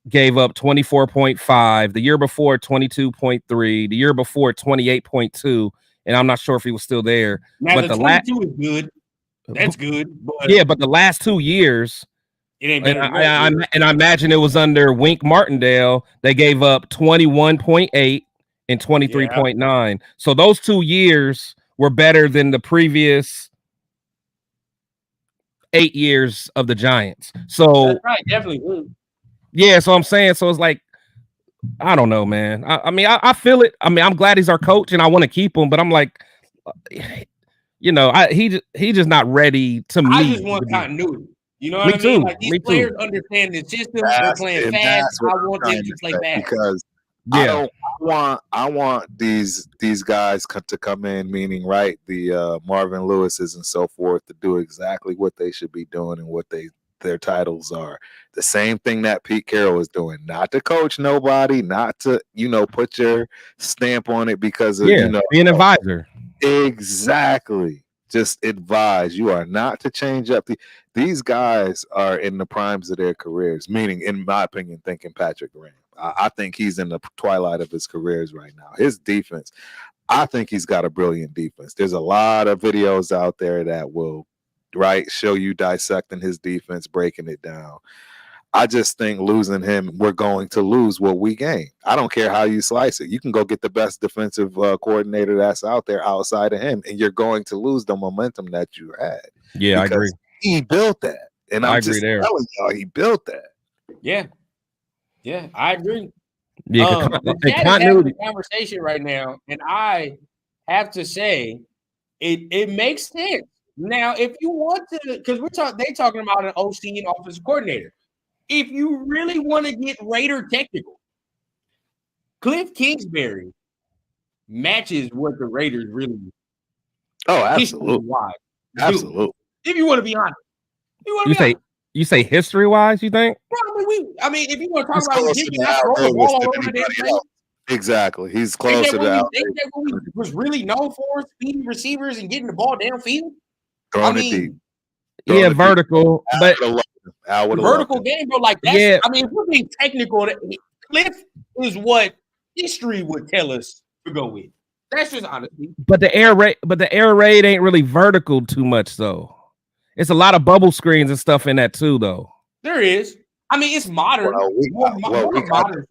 gave up 24.5. The year before, 22.3. The year before, 28.2. And I'm not sure if he was still there. Now, but the 22 is good. That's good. But but the last 2 years, it ain't better. And I imagine it was under Wink Martindale. They gave up 21.8 and 23.9. So those 2 years were better than the previous 8 years of the Giants. So that's right, definitely. Yeah, so I'm saying, so it's like, I don't know, man. I mean, I feel it. I mean, I'm glad he's our coach and I want to keep him, but I'm like, he's just not ready to me. I just want continuity. You know what I mean? Like, these players understand the system. They're playing fast. I want them to play fast. Because I want these guys to come in, meaning the Marvin Lewises and so forth, to do exactly what they should be doing and what their titles are. The same thing that Pete Carroll is doing, not to coach nobody, not to put your stamp on it because of be an advisor. Exactly. Just advise. You are not to change up. These guys are in the primes of their careers, meaning, in my opinion, thinking Patrick Graham. I think he's in the twilight of his careers right now. His defense, I think he's got a brilliant defense. There's a lot of videos out there that will, show you dissecting his defense, breaking it down. I just think losing him, we're going to lose what we gain. I don't care how you slice it. You can go get the best defensive coordinator that's out there outside of him, and you're going to lose the momentum that you had. Yeah, I agree. He built that. And I'm just telling y'all, he built that. Yeah. Yeah, I agree. Yeah, continuity conversation right now, and I have to say, it makes sense. Now, if you want to, because they talking about an OC and offensive coordinator. If you really want to get Raider technical, Cliff Kingsbury matches what the Raiders really do. Oh, absolutely. Why? Absolutely. If you want to be honest. You say You say history wise, you think? I mean, if you want to talk He's about closer he to can not throw the Al ball Davis all than over the damn anybody place. else. Exactly. He's closer to Al Ain't that what we was really known for? Speedy receivers and getting the ball downfield. Throwing it deep. Yeah, vertical, but the vertical game, bro. Like that's. Yeah. I mean, if we're being technical, Cliff is what history would tell us to go with. That's just honestly. But the air raid ain't really vertical too much though. It's a lot of bubble screens and stuff in that too, though. There is. I mean, it's modern. We got modern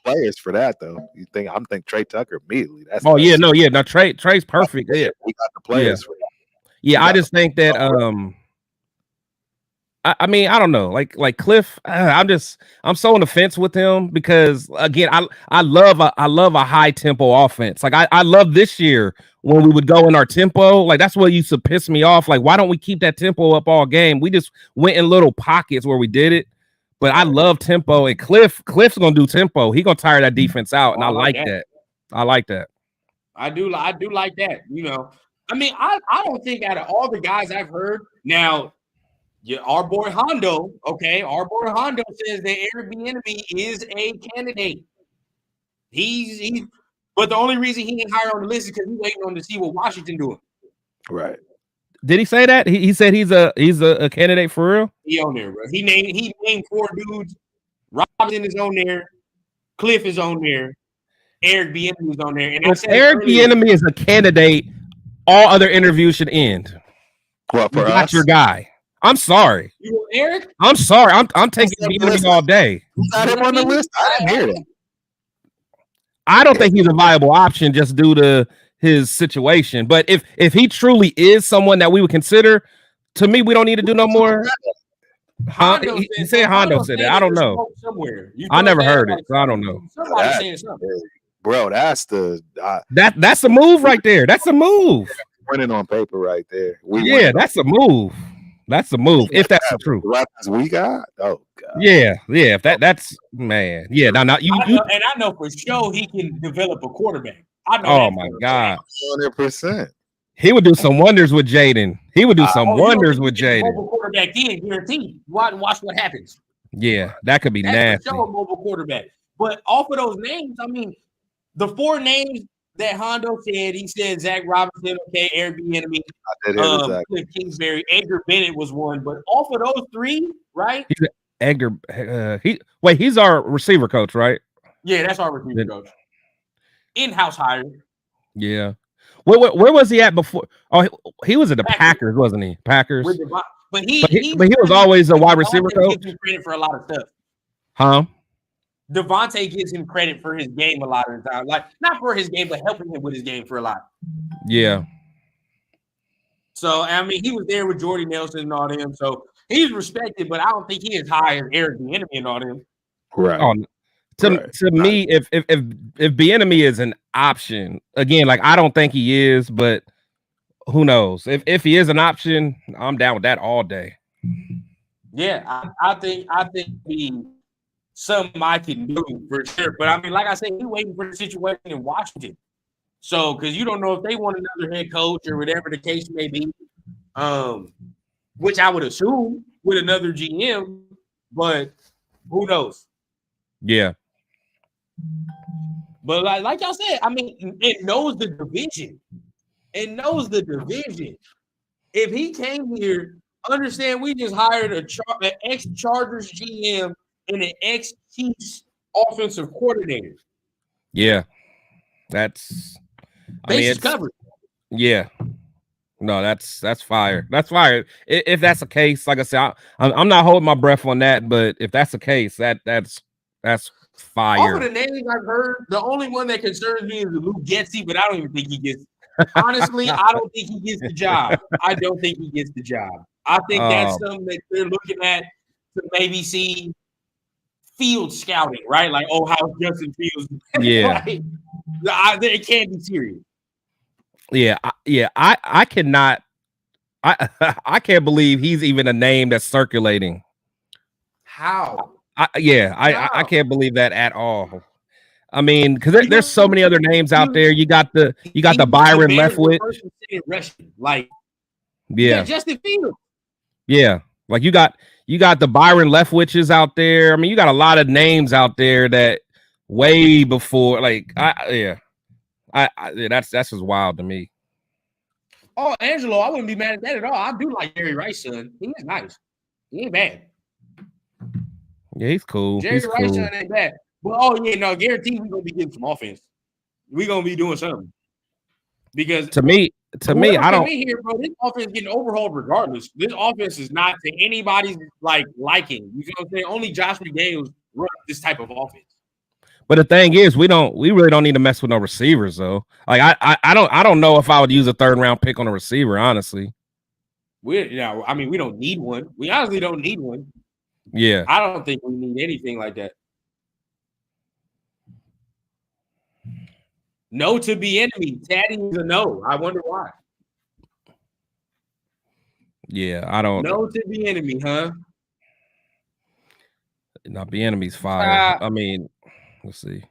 players for that though. I'm think Trey Tucker immediately. That's no, Trey's perfect. Yeah, we got the players for that. Yeah, I just think that I mean, I don't know, like Cliff. I'm so on the fence with him because again, I love a high tempo offense. Like I love this year when we would go in our tempo. Like that's what used to piss me off. Like why don't we keep that tempo up all game? We just went in little pockets where we did it. But I love tempo, and Cliff's gonna do tempo. He gonna tire that defense out, and I like that. I like that. I do like that. You know, I mean, I don't think out of all the guys I've heard now. Yeah, our boy Hondo, okay. Our boy Hondo says that Eric Bieniemy is a candidate. He's but the only reason he ain't higher on the list is because he's waiting on to see what Washington doing. Right. Did he say that? He said he's a candidate for real? He on there, bro. He named 4 dudes. Robinson is on there. Cliff is on there. Eric Bieniemy is on there. And if Eric Bieniemy is a candidate, all other interviews should end. What for us? Not your guy. I'm sorry. You want Eric? I'm sorry. I'm taking Bieniemy all day. You got him on the list? I didn't hear that. I don't think he's a viable option just due to his situation. But if he truly is someone that we would consider, to me, we don't need to do no more. He said Hondo said that. I don't know. I never heard it, so I don't know. Somebody saying something. Bro, that's the that's a move right there. That's a move. Winning on paper right there. That's a move. That's a move. If that's the truth. The weapons we got. Oh God. Yeah. If that's man. Yeah. Now you. And I know for sure he can develop a quarterback. I know. Oh my God. 100%. He would do some wonders with Jaden. He would do some wonders with Jaden. Mobile quarterback in, guaranteed. Watch what happens. Yeah, that could be nasty. For sure a mobile quarterback. But off of those names, I mean, the 4 names that Hondo said, he said Zach Robinson, okay, Eric Bieniemy, Cliff Kingsbury, Edgar Bennett was one. But off of those 3, right? He's our receiver coach, right? Yeah, that's our receiver coach. In-house hire. Yeah. Where was he at before? Oh, he was at the Packers, wasn't he? Packers. But he was always a wide receiver coach. Gives him credit for a lot of stuff. Huh? Devontae gives him credit for his game a lot of the time. Like, not for his game, but helping him with his game for a lot. Yeah. So, I mean, he was there with Jordy Nelson and all them. So, he's respected, but I don't think he is high as Eric Bieniemy and all them. Right. To me, if Bieniemy is an option, again, like I don't think he is, but who knows? If he is an option, I'm down with that all day. Yeah, I think he something I can do for sure. But I mean, like I said, he's waiting for the situation in Washington. So, because you don't know if they want another head coach or whatever the case may be, which I would assume with another GM, but who knows? Yeah. But like y'all said, I mean, it knows the division. It knows the division. If he came here, understand we just hired an ex-Chargers GM and an ex-Chiefs offensive coordinator. Yeah. That's bases covered. Yeah. No, that's fire. That's fire. If that's the case, like I said, I'm not holding my breath on that, but if that's the case, that's fire. All of the names I've heard, the only one that concerns me is Luke Getsy, but I don't even think he gets. Honestly, I don't think he gets the job. I don't think he gets the job. I think that's something that they're looking at to maybe see field scouting, right? Like, how's Justin Fields? Yeah, it can't be serious. Yeah. I cannot. I can't believe he's even a name that's circulating. How? I can't believe that at all. I mean, because there's so many other names out there. You got the Byron Leftwich. Like, yeah, Justin Fields. Yeah, like you got You got the Byron Leftwiches out there. I mean, you got a lot of names out there that way before, like, yeah, that's just wild to me. Oh, Angelo, I wouldn't be mad at that at all. I do like Jerry Rice, son. He is nice. He ain't bad. Yeah, he's cool. Jerry Rice, son, ain't bad. But guaranteed we're gonna be getting some offense. We're gonna be doing something. Because to me, I don't hear, bro. This offense is getting overhauled regardless. This offense is not to anybody's liking. You know what I'm saying? Only Josh McDaniels run this type of offense. But the thing is, we really don't need to mess with no receivers though. Like I don't know if I would use a 3rd round pick on a receiver, honestly. We don't need one. We honestly don't need one. Yeah. I don't think we need anything like that. No to be enemy. Taddy is a no. I wonder why. Yeah, I don't. No to be enemy, huh? Not be enemy's fire. I mean, let's see.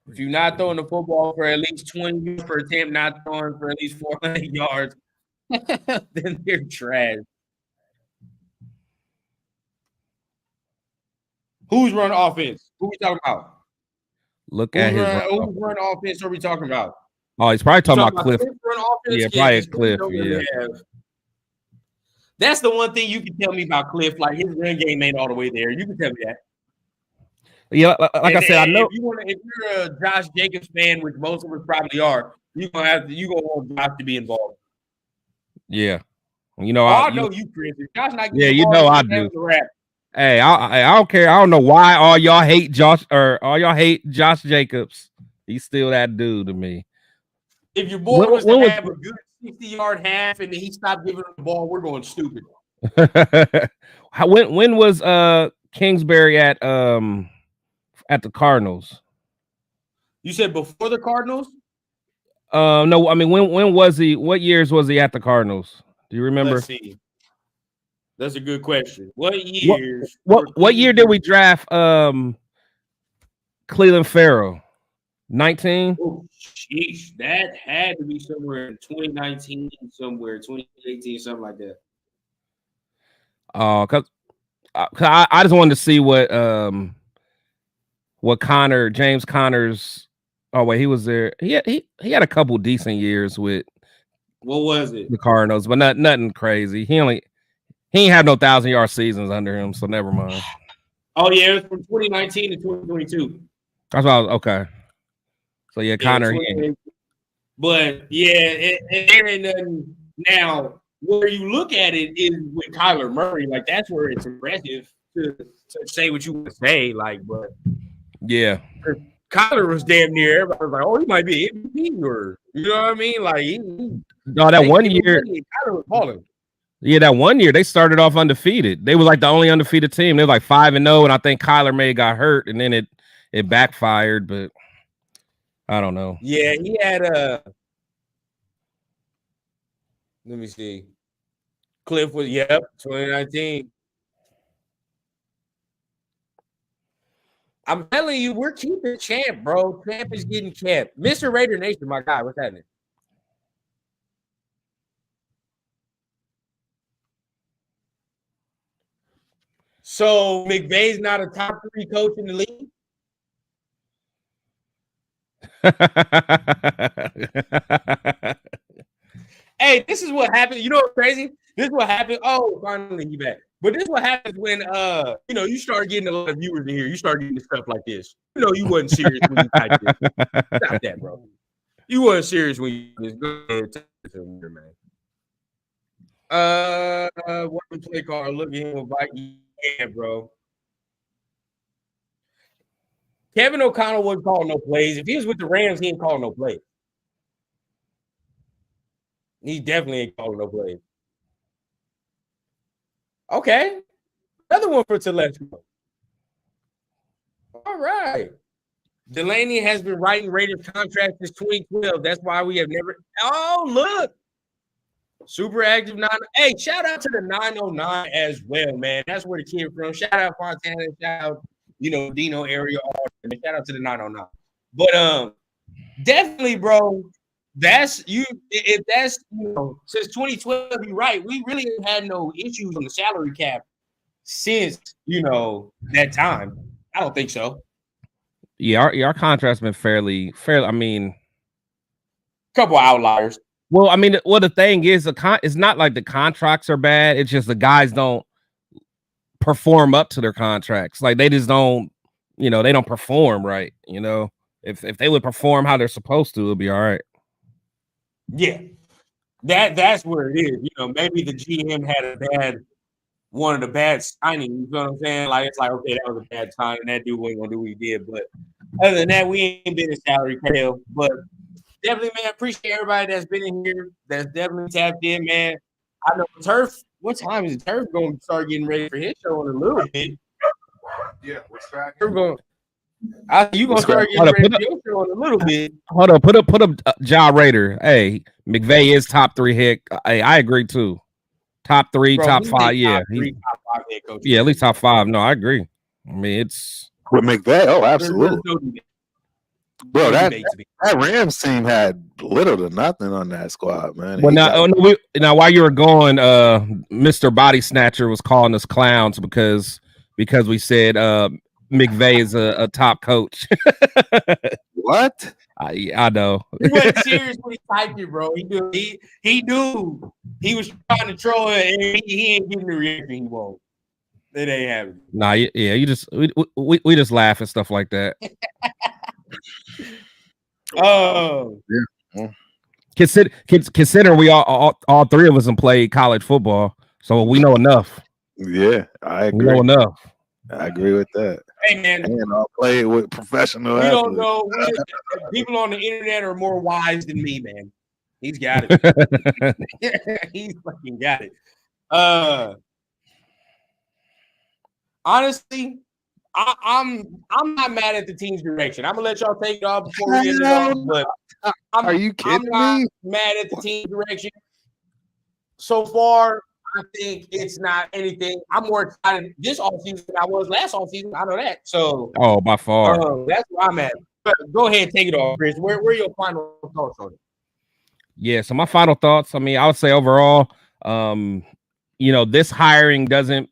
If you're not throwing the football for at least 20 yards per attempt, not throwing for at least 400 yards, then they're trash. Who's running offense? Who we talking about? Look at his. Who's running offense? Are we talking about? Oh, he's probably talking about Cliff. Yeah, probably Cliff. Yeah. That's the one thing you can tell me about Cliff. Like his run game ain't all the way there. You can tell me that. Yeah, like I said, I know. If you're a Josh Jacobs fan, which most of us probably are, you're gonna want Josh to be involved. Yeah, you know. I know you, Chris. If Josh not yeah, you know I do. Hey, I don't care. I don't know why all y'all hate Josh Jacobs. He's still that dude to me. If your boy was to have a good 60-yard half and he stopped giving him the ball, we're going stupid. when was Kingsbury at the Cardinals? You said before the Cardinals? No, I mean when was he? What years was he at the Cardinals? Do you remember? Let's see. That's a good question. What years? What year did we draft Cleveland Farrell? 19? Oh, sheesh. That had to be somewhere in 2019, somewhere 2018, something like that. Oh, cause I just wanted to see what James Conner's. Oh wait, he was there. He had a couple decent years with. What was it? The Cardinals, but nothing crazy. He ain't have no 1,000-yard seasons under him, so never mind. Oh yeah, it was from 2019 to 2022. That's why okay. So yeah, Connor. But yeah, there ain't nothing. Now, where you look at it is with Kyler Murray. Like that's where it's impressive to say what you want to say. Like, but yeah, Kyler was damn near. Everybody was like, "Oh, he might be MVP," or you know what I mean? Like, no, that one year, Kyler was balling. Yeah, that one year they started off undefeated. They were like the only undefeated team. They were like 5-0, and I think Kyler May got hurt, and then it backfired. But I don't know. Yeah, he had let me see. Cliff was 2019. I'm telling you, we're keeping Champ, bro. Champ is getting kept. Mr. Raider Nation, my guy, what's happening? So McVay's not a top 3 coach in the league? Hey, this is what happened. You know what's crazy? This is what happened. Oh, finally he back. But this is what happens when you start getting a lot of viewers in here. You start getting stuff like this. You wasn't serious when you typed this. Stop that, bro. You wasn't serious when you just go ahead and man. What play card? Look at him invite you. Yeah, bro. Kevin O'Connell wouldn't call no plays. If he was with the Rams, he ain't calling no plays. He definitely ain't calling no plays. Okay. Another one for Telesco. All right. Delaney has been writing Raiders contracts since 2012. That's why we have never. Oh, look. Super active 9. Hey, shout out to the 909 as well, man. That's where the kid from. Shout out Fontana. Shout out, Dino area. Shout out to the 909. But definitely, bro. that's you. If that's since 2012, you're right. We really have had no issues on the salary cap since that time. I don't think so. Yeah, our contract's been fairly. I mean, couple outliers. Well, I mean, the thing is, it's not like the contracts are bad. It's just the guys don't perform up to their contracts. Like they just don't, they don't perform right. If they would perform how they're supposed to, it'd be all right. Yeah, that's where it is. Maybe the GM had one of the bad signings. You know what I'm saying? Like it's like, okay, that was a bad signing. That dude wasn't gonna do what he did. But other than that, we ain't been in salary cap. But definitely, man, appreciate everybody that's been in here. That's definitely tapped in, man. I know Turf. What time is Turf going to start getting ready for his show in a little bit? Yeah, what's cracking? You gonna start getting ready for your show in a little bit? Hold on, put up Ja Raider. Hey, McVay is top 3 hit. Hey, I agree too. Top 3, Bro, top 5. Yeah, top 5 head coach. Yeah, at least top 5. No, I agree. I mean, it's with McVay. Oh, absolutely. Bro, that Rams team had little to nothing on that squad, man. Well, now while you were going, Mr. Body Snatcher was calling us clowns because we said McVay is a top coach. What? I know. He wasn't serious when he typed it, bro. He knew he was trying to troll it, and he ain't getting the reaction he wants. It ain't happening. Nah, yeah, you just we just laugh and stuff like that. Oh, yeah. Consider we all 3 of us have played college football, so we know enough. Yeah, I agree. We know enough. I agree with that. Hey man, and I'll play with professional. We athletes. don't know. People on the internet are more wise than me, man. He's got it. He's fucking got it. Honestly, I'm not mad at the team's direction. I'm gonna let y'all take it off before we get it off. But are you kidding I'm me? not mad at the team's direction. So far, I think it's not anything. I'm more excited this offseason than I was last offseason. I know that. So, by far. That's where I'm at. But go ahead, take it off, Chris. Where are your final thoughts on it? Yeah, so my final thoughts. I mean, I would say overall, this hiring doesn't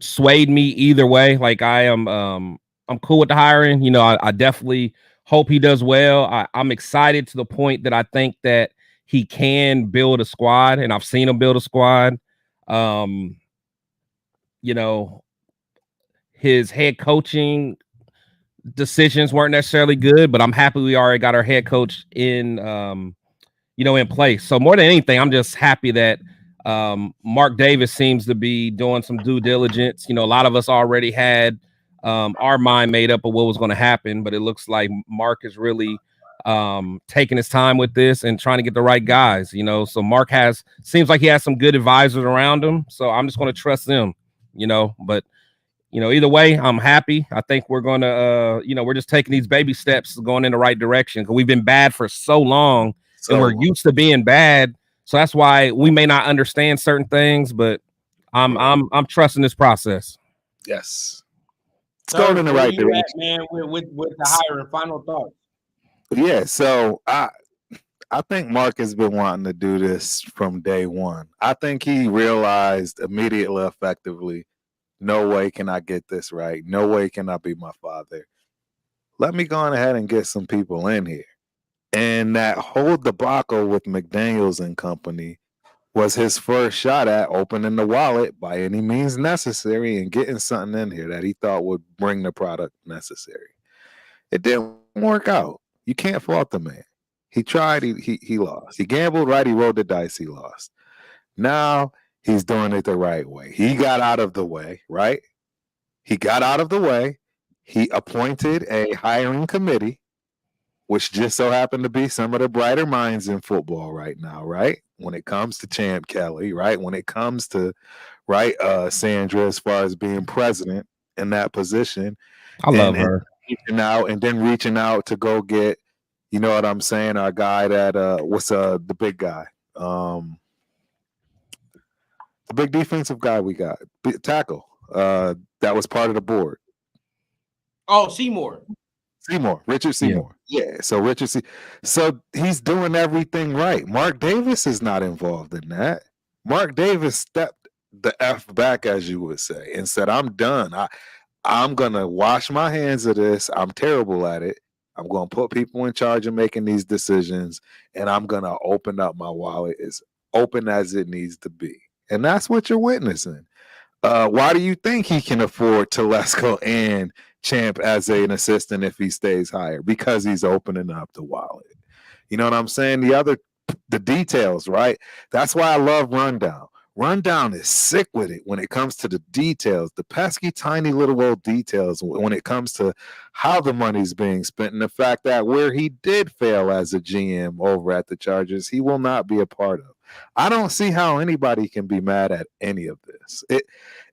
sway me either way. Like I'm cool with the hiring. I definitely hope he does well. I'm excited to the point that I think that he can build a squad, and I've seen him build a squad. His head coaching decisions weren't necessarily good, but I'm happy we already got our head coach in place. So more than anything, I'm just happy that Mark Davis seems to be doing some due diligence. A lot of us already had our mind made up of what was going to happen, but it looks like Mark is really taking his time with this and trying to get the right guys. So Mark seems like he has some good advisors around him. So I'm just going to trust them. But either way, I'm happy. I think we're going to, we're just taking these baby steps going in the right direction because we've been bad for so long and we're used to being bad. So that's why we may not understand certain things, but I'm trusting this process. Yes. It's going in the right direction. Man, with the hiring, final thoughts. Yeah, so I think Mark has been wanting to do this from day one. I think he realized immediately, effectively, no way can I get this right. No way can I be my father. Let me go on ahead and get some people in here. And that whole debacle with McDaniels and company was his first shot at opening the wallet by any means necessary and getting something in here that he thought would bring the product necessary. It didn't work out. You can't fault the man. He tried, he lost. He gambled, right? He rolled the dice, he lost. Now he's doing it the right way. He got out of the way, right? He got out of the way. He appointed a hiring committee, which just so happened to be some of the brighter minds in football right now, right? When it comes to Champ Kelly, right? When it comes to, Sandra, as far as being president in that position. I love her. Reaching out to go get, you know what I'm saying, our guy that the big guy, the big defensive guy we got, tackle, that was part of the board. Oh, Seymour, Richard Seymour. Yeah, so Richardson, so he's doing everything right. Mark Davis is not involved in that. Mark Davis stepped the F back, as you would say, and said, I'm done. I'm gonna wash my hands of this. I'm terrible at it. I'm gonna put people in charge of making these decisions, and I'm gonna open up my wallet as open as it needs to be. And that's what you're witnessing. Why do you think he can afford Telesco and Champ as an assistant if he stays higher? Because he's opening up the wallet. You know what I'm saying? The details, right? That's why I love Rundown. Rundown is sick with it when it comes to the details, the pesky, tiny little old details when it comes to how the money's being spent, and the fact that where he did fail as a GM over at the Chargers, he will not be a part of. I don't see how anybody can be mad at any of this.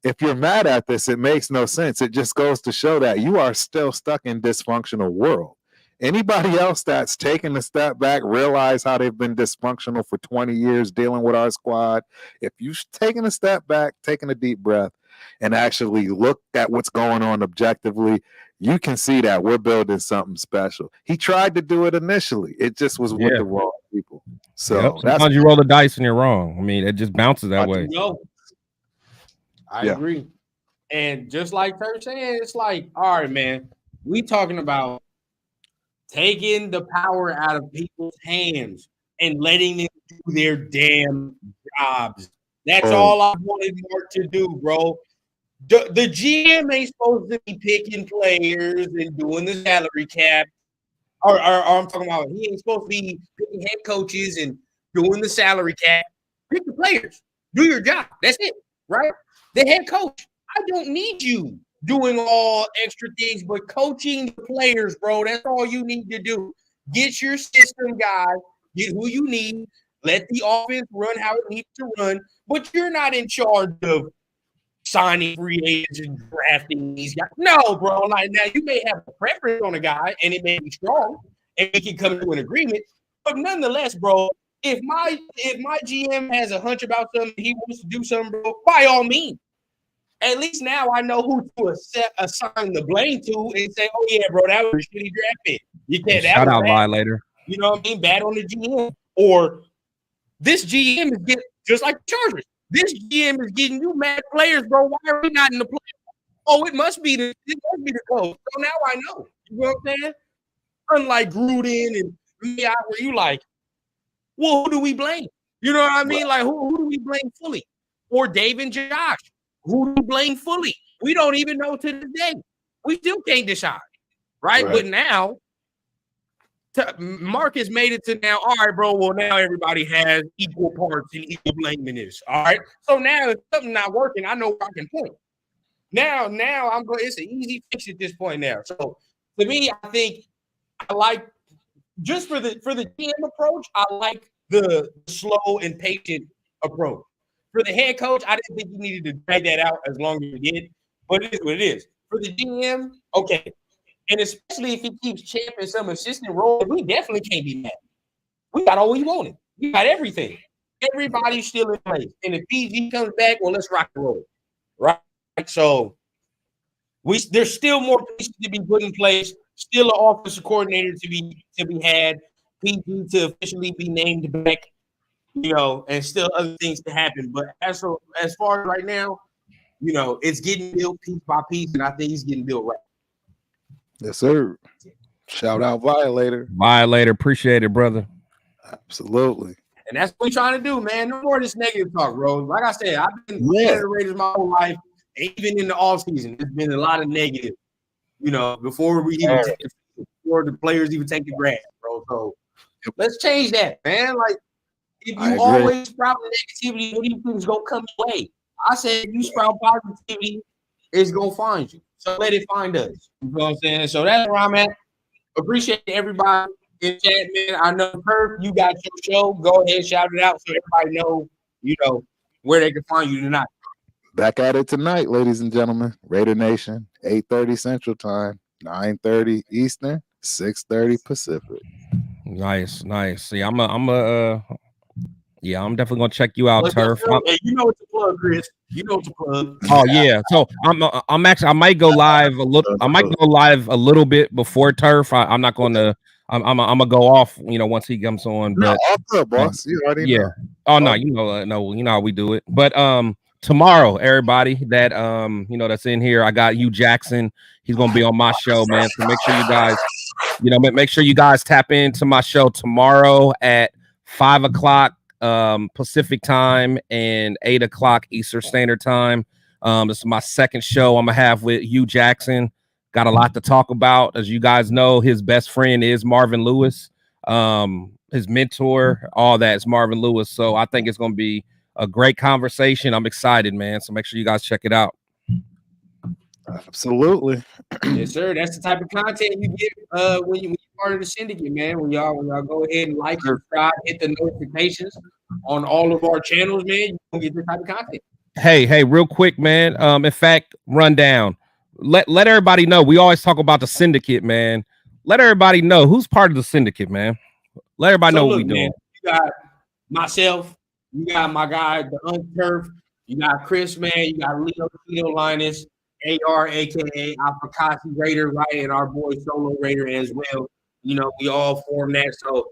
If you're mad at this, it makes no sense. It just goes to show that you are still stuck in dysfunctional world. Anybody else that's taken a step back, realize how they've been dysfunctional for 20 years dealing with our squad. If you've taken a step back, taken a deep breath, and actually look at what's going on objectively, you can see that we're building something special. He tried to do it initially. It just was with the wrong people. So sometimes you roll the dice and you're wrong. I mean, it just bounces that way. I agree. And just like Kurt saying, it's like, all right, man, we talking about taking the power out of people's hands and letting them do their damn jobs. That's all I wanted Mark to do, bro. The GM ain't supposed to be picking players and doing the salary cap. Or I'm talking about he ain't supposed to be picking head coaches and doing the salary cap. Pick the players. Do your job. That's it, right? The head coach. I don't need you doing all extra things, but coaching the players, bro. That's all you need to do. Get your system guy. Get who you need. Let the offense run how it needs to run. But you're not in charge of signing free agents and drafting these guys. No, bro. Like now, you may have a preference on a guy, and it may be strong, and we can come to an agreement. But nonetheless, bro, if my GM has a hunch about something, he wants to do something, bro, by all means. At least now I know who to assign the blame to and say, oh, yeah, bro, that was a shitty draft pick. You can't shout out violator. You know what I mean? Bad on the GM. Or this GM is getting, just like the Chargers, this GM is getting you mad players, bro. Why are we not in the playoffs? Oh, it must be the coach. So now I know. You know what I'm saying? Unlike Gruden and me out where you like, well, who do we blame? You know what I mean? Like, who do we blame fully? Or Dave and Josh? Who do we blame fully? We don't even know to this day. We still can't decide, right? But now, Mark has made it to now, all right, bro, well, now everybody has equal parts and equal blame in this, all right? So now if something not working, I know where I can point. Now I'm going, it's an easy fix at this point now. So to me, I think I like, just for the GM approach, I like the slow and patient approach. For the head coach, I didn't think he needed to drag that out as long as he did, but it is what it is. For the GM, okay. And especially if he keeps Champ in some assistant role, we definitely can't be mad. We got all we wanted. We got everything. Everybody's still in place. And if PG comes back, well, let's rock and roll. Right? So there's still more pieces to be put in place, still an offensive coordinator to be had, PG to officially be named back. You know, and still other things to happen. But as far as right now, you know, it's getting built piece by piece, and I think he's getting built right. Yes, sir. Shout out Violator. Violator, appreciate it, brother. Absolutely. And that's what we're trying to do, man. No more of this negative talk, bro. Like I said, I've been looking at the Raiders my whole life, even in the offseason. There's been a lot of negative, you know, before the players even take the grass, bro. So let's change that, man. Like, if you always sprout negativity, what do you think is going to come your way? I said, if you sprout positivity, it's going to find you. So let it find us. You know what I'm saying? So that's where I'm at. Appreciate everybody in chat, man. I know, Kurt, you got your show. Go ahead, shout it out so everybody know, you know, where they can find you tonight. Back at it tonight, ladies and gentlemen. Raider Nation, 8:30 Central Time, 9:30 Eastern, 6:30 Pacific. Nice. See, I'm definitely gonna check you out, Turf. Hey, you know what to plug, Chris. You know what to plug. Oh yeah. So I might go live a little. I might go live a little bit before Turf. I'm not gonna I'm gonna go off, once he comes on. But all good, boss. You already know. Oh no, you know how we do it. But tomorrow, everybody that that's in here, I got Hugh Jackson. He's gonna be on my show, man. So make sure you guys, make sure you guys tap into my show tomorrow at 5 o'clock Pacific time and 8 o'clock Eastern Standard Time. This is my second show I'm gonna have with Hugh Jackson. Got a lot to talk about. As you guys know, his best friend is Marvin Lewis. His mentor, all that is Marvin Lewis. So I think it's gonna be a great conversation. I'm excited, man. So make sure you guys check it out. Absolutely. Yes, sir. That's the type of content you get when you're part of the syndicate, man. When y'all go ahead and like, subscribe, hit the notifications on all of our channels, man, you can get this type of content. Hey, real quick, man. In fact, rundown. Let everybody know. We always talk about the syndicate, man. Let everybody know who's part of the syndicate, man. Let everybody know what we doing. You got myself, you got my guy, the Unturf, you got Chris, man, you got Leo Linus, AR, aka Apakasi Raider, right, and our boy Solo Raider as well. We all form that. So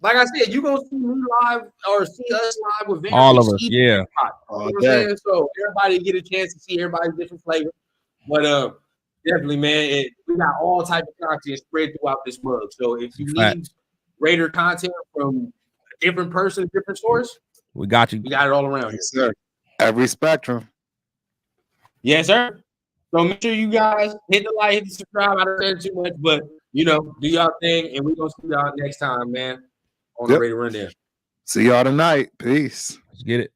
like I said, you gonna see me live or see us live with Venom. All of us, yeah. You know what I'm saying? So everybody get a chance to see everybody's different flavor. But definitely, man, we got all type of content spread throughout this month. So if you need Raider content from a different person, different source, we got you. We got it all around. Yes, sir. Every spectrum. Yes, sir. So make sure you guys hit the like, hit the subscribe. I don't say too much, but do y'all thing, and we're gonna see y'all next time, man, on the Raider Rundown. See y'all tonight. Peace. Let's get it.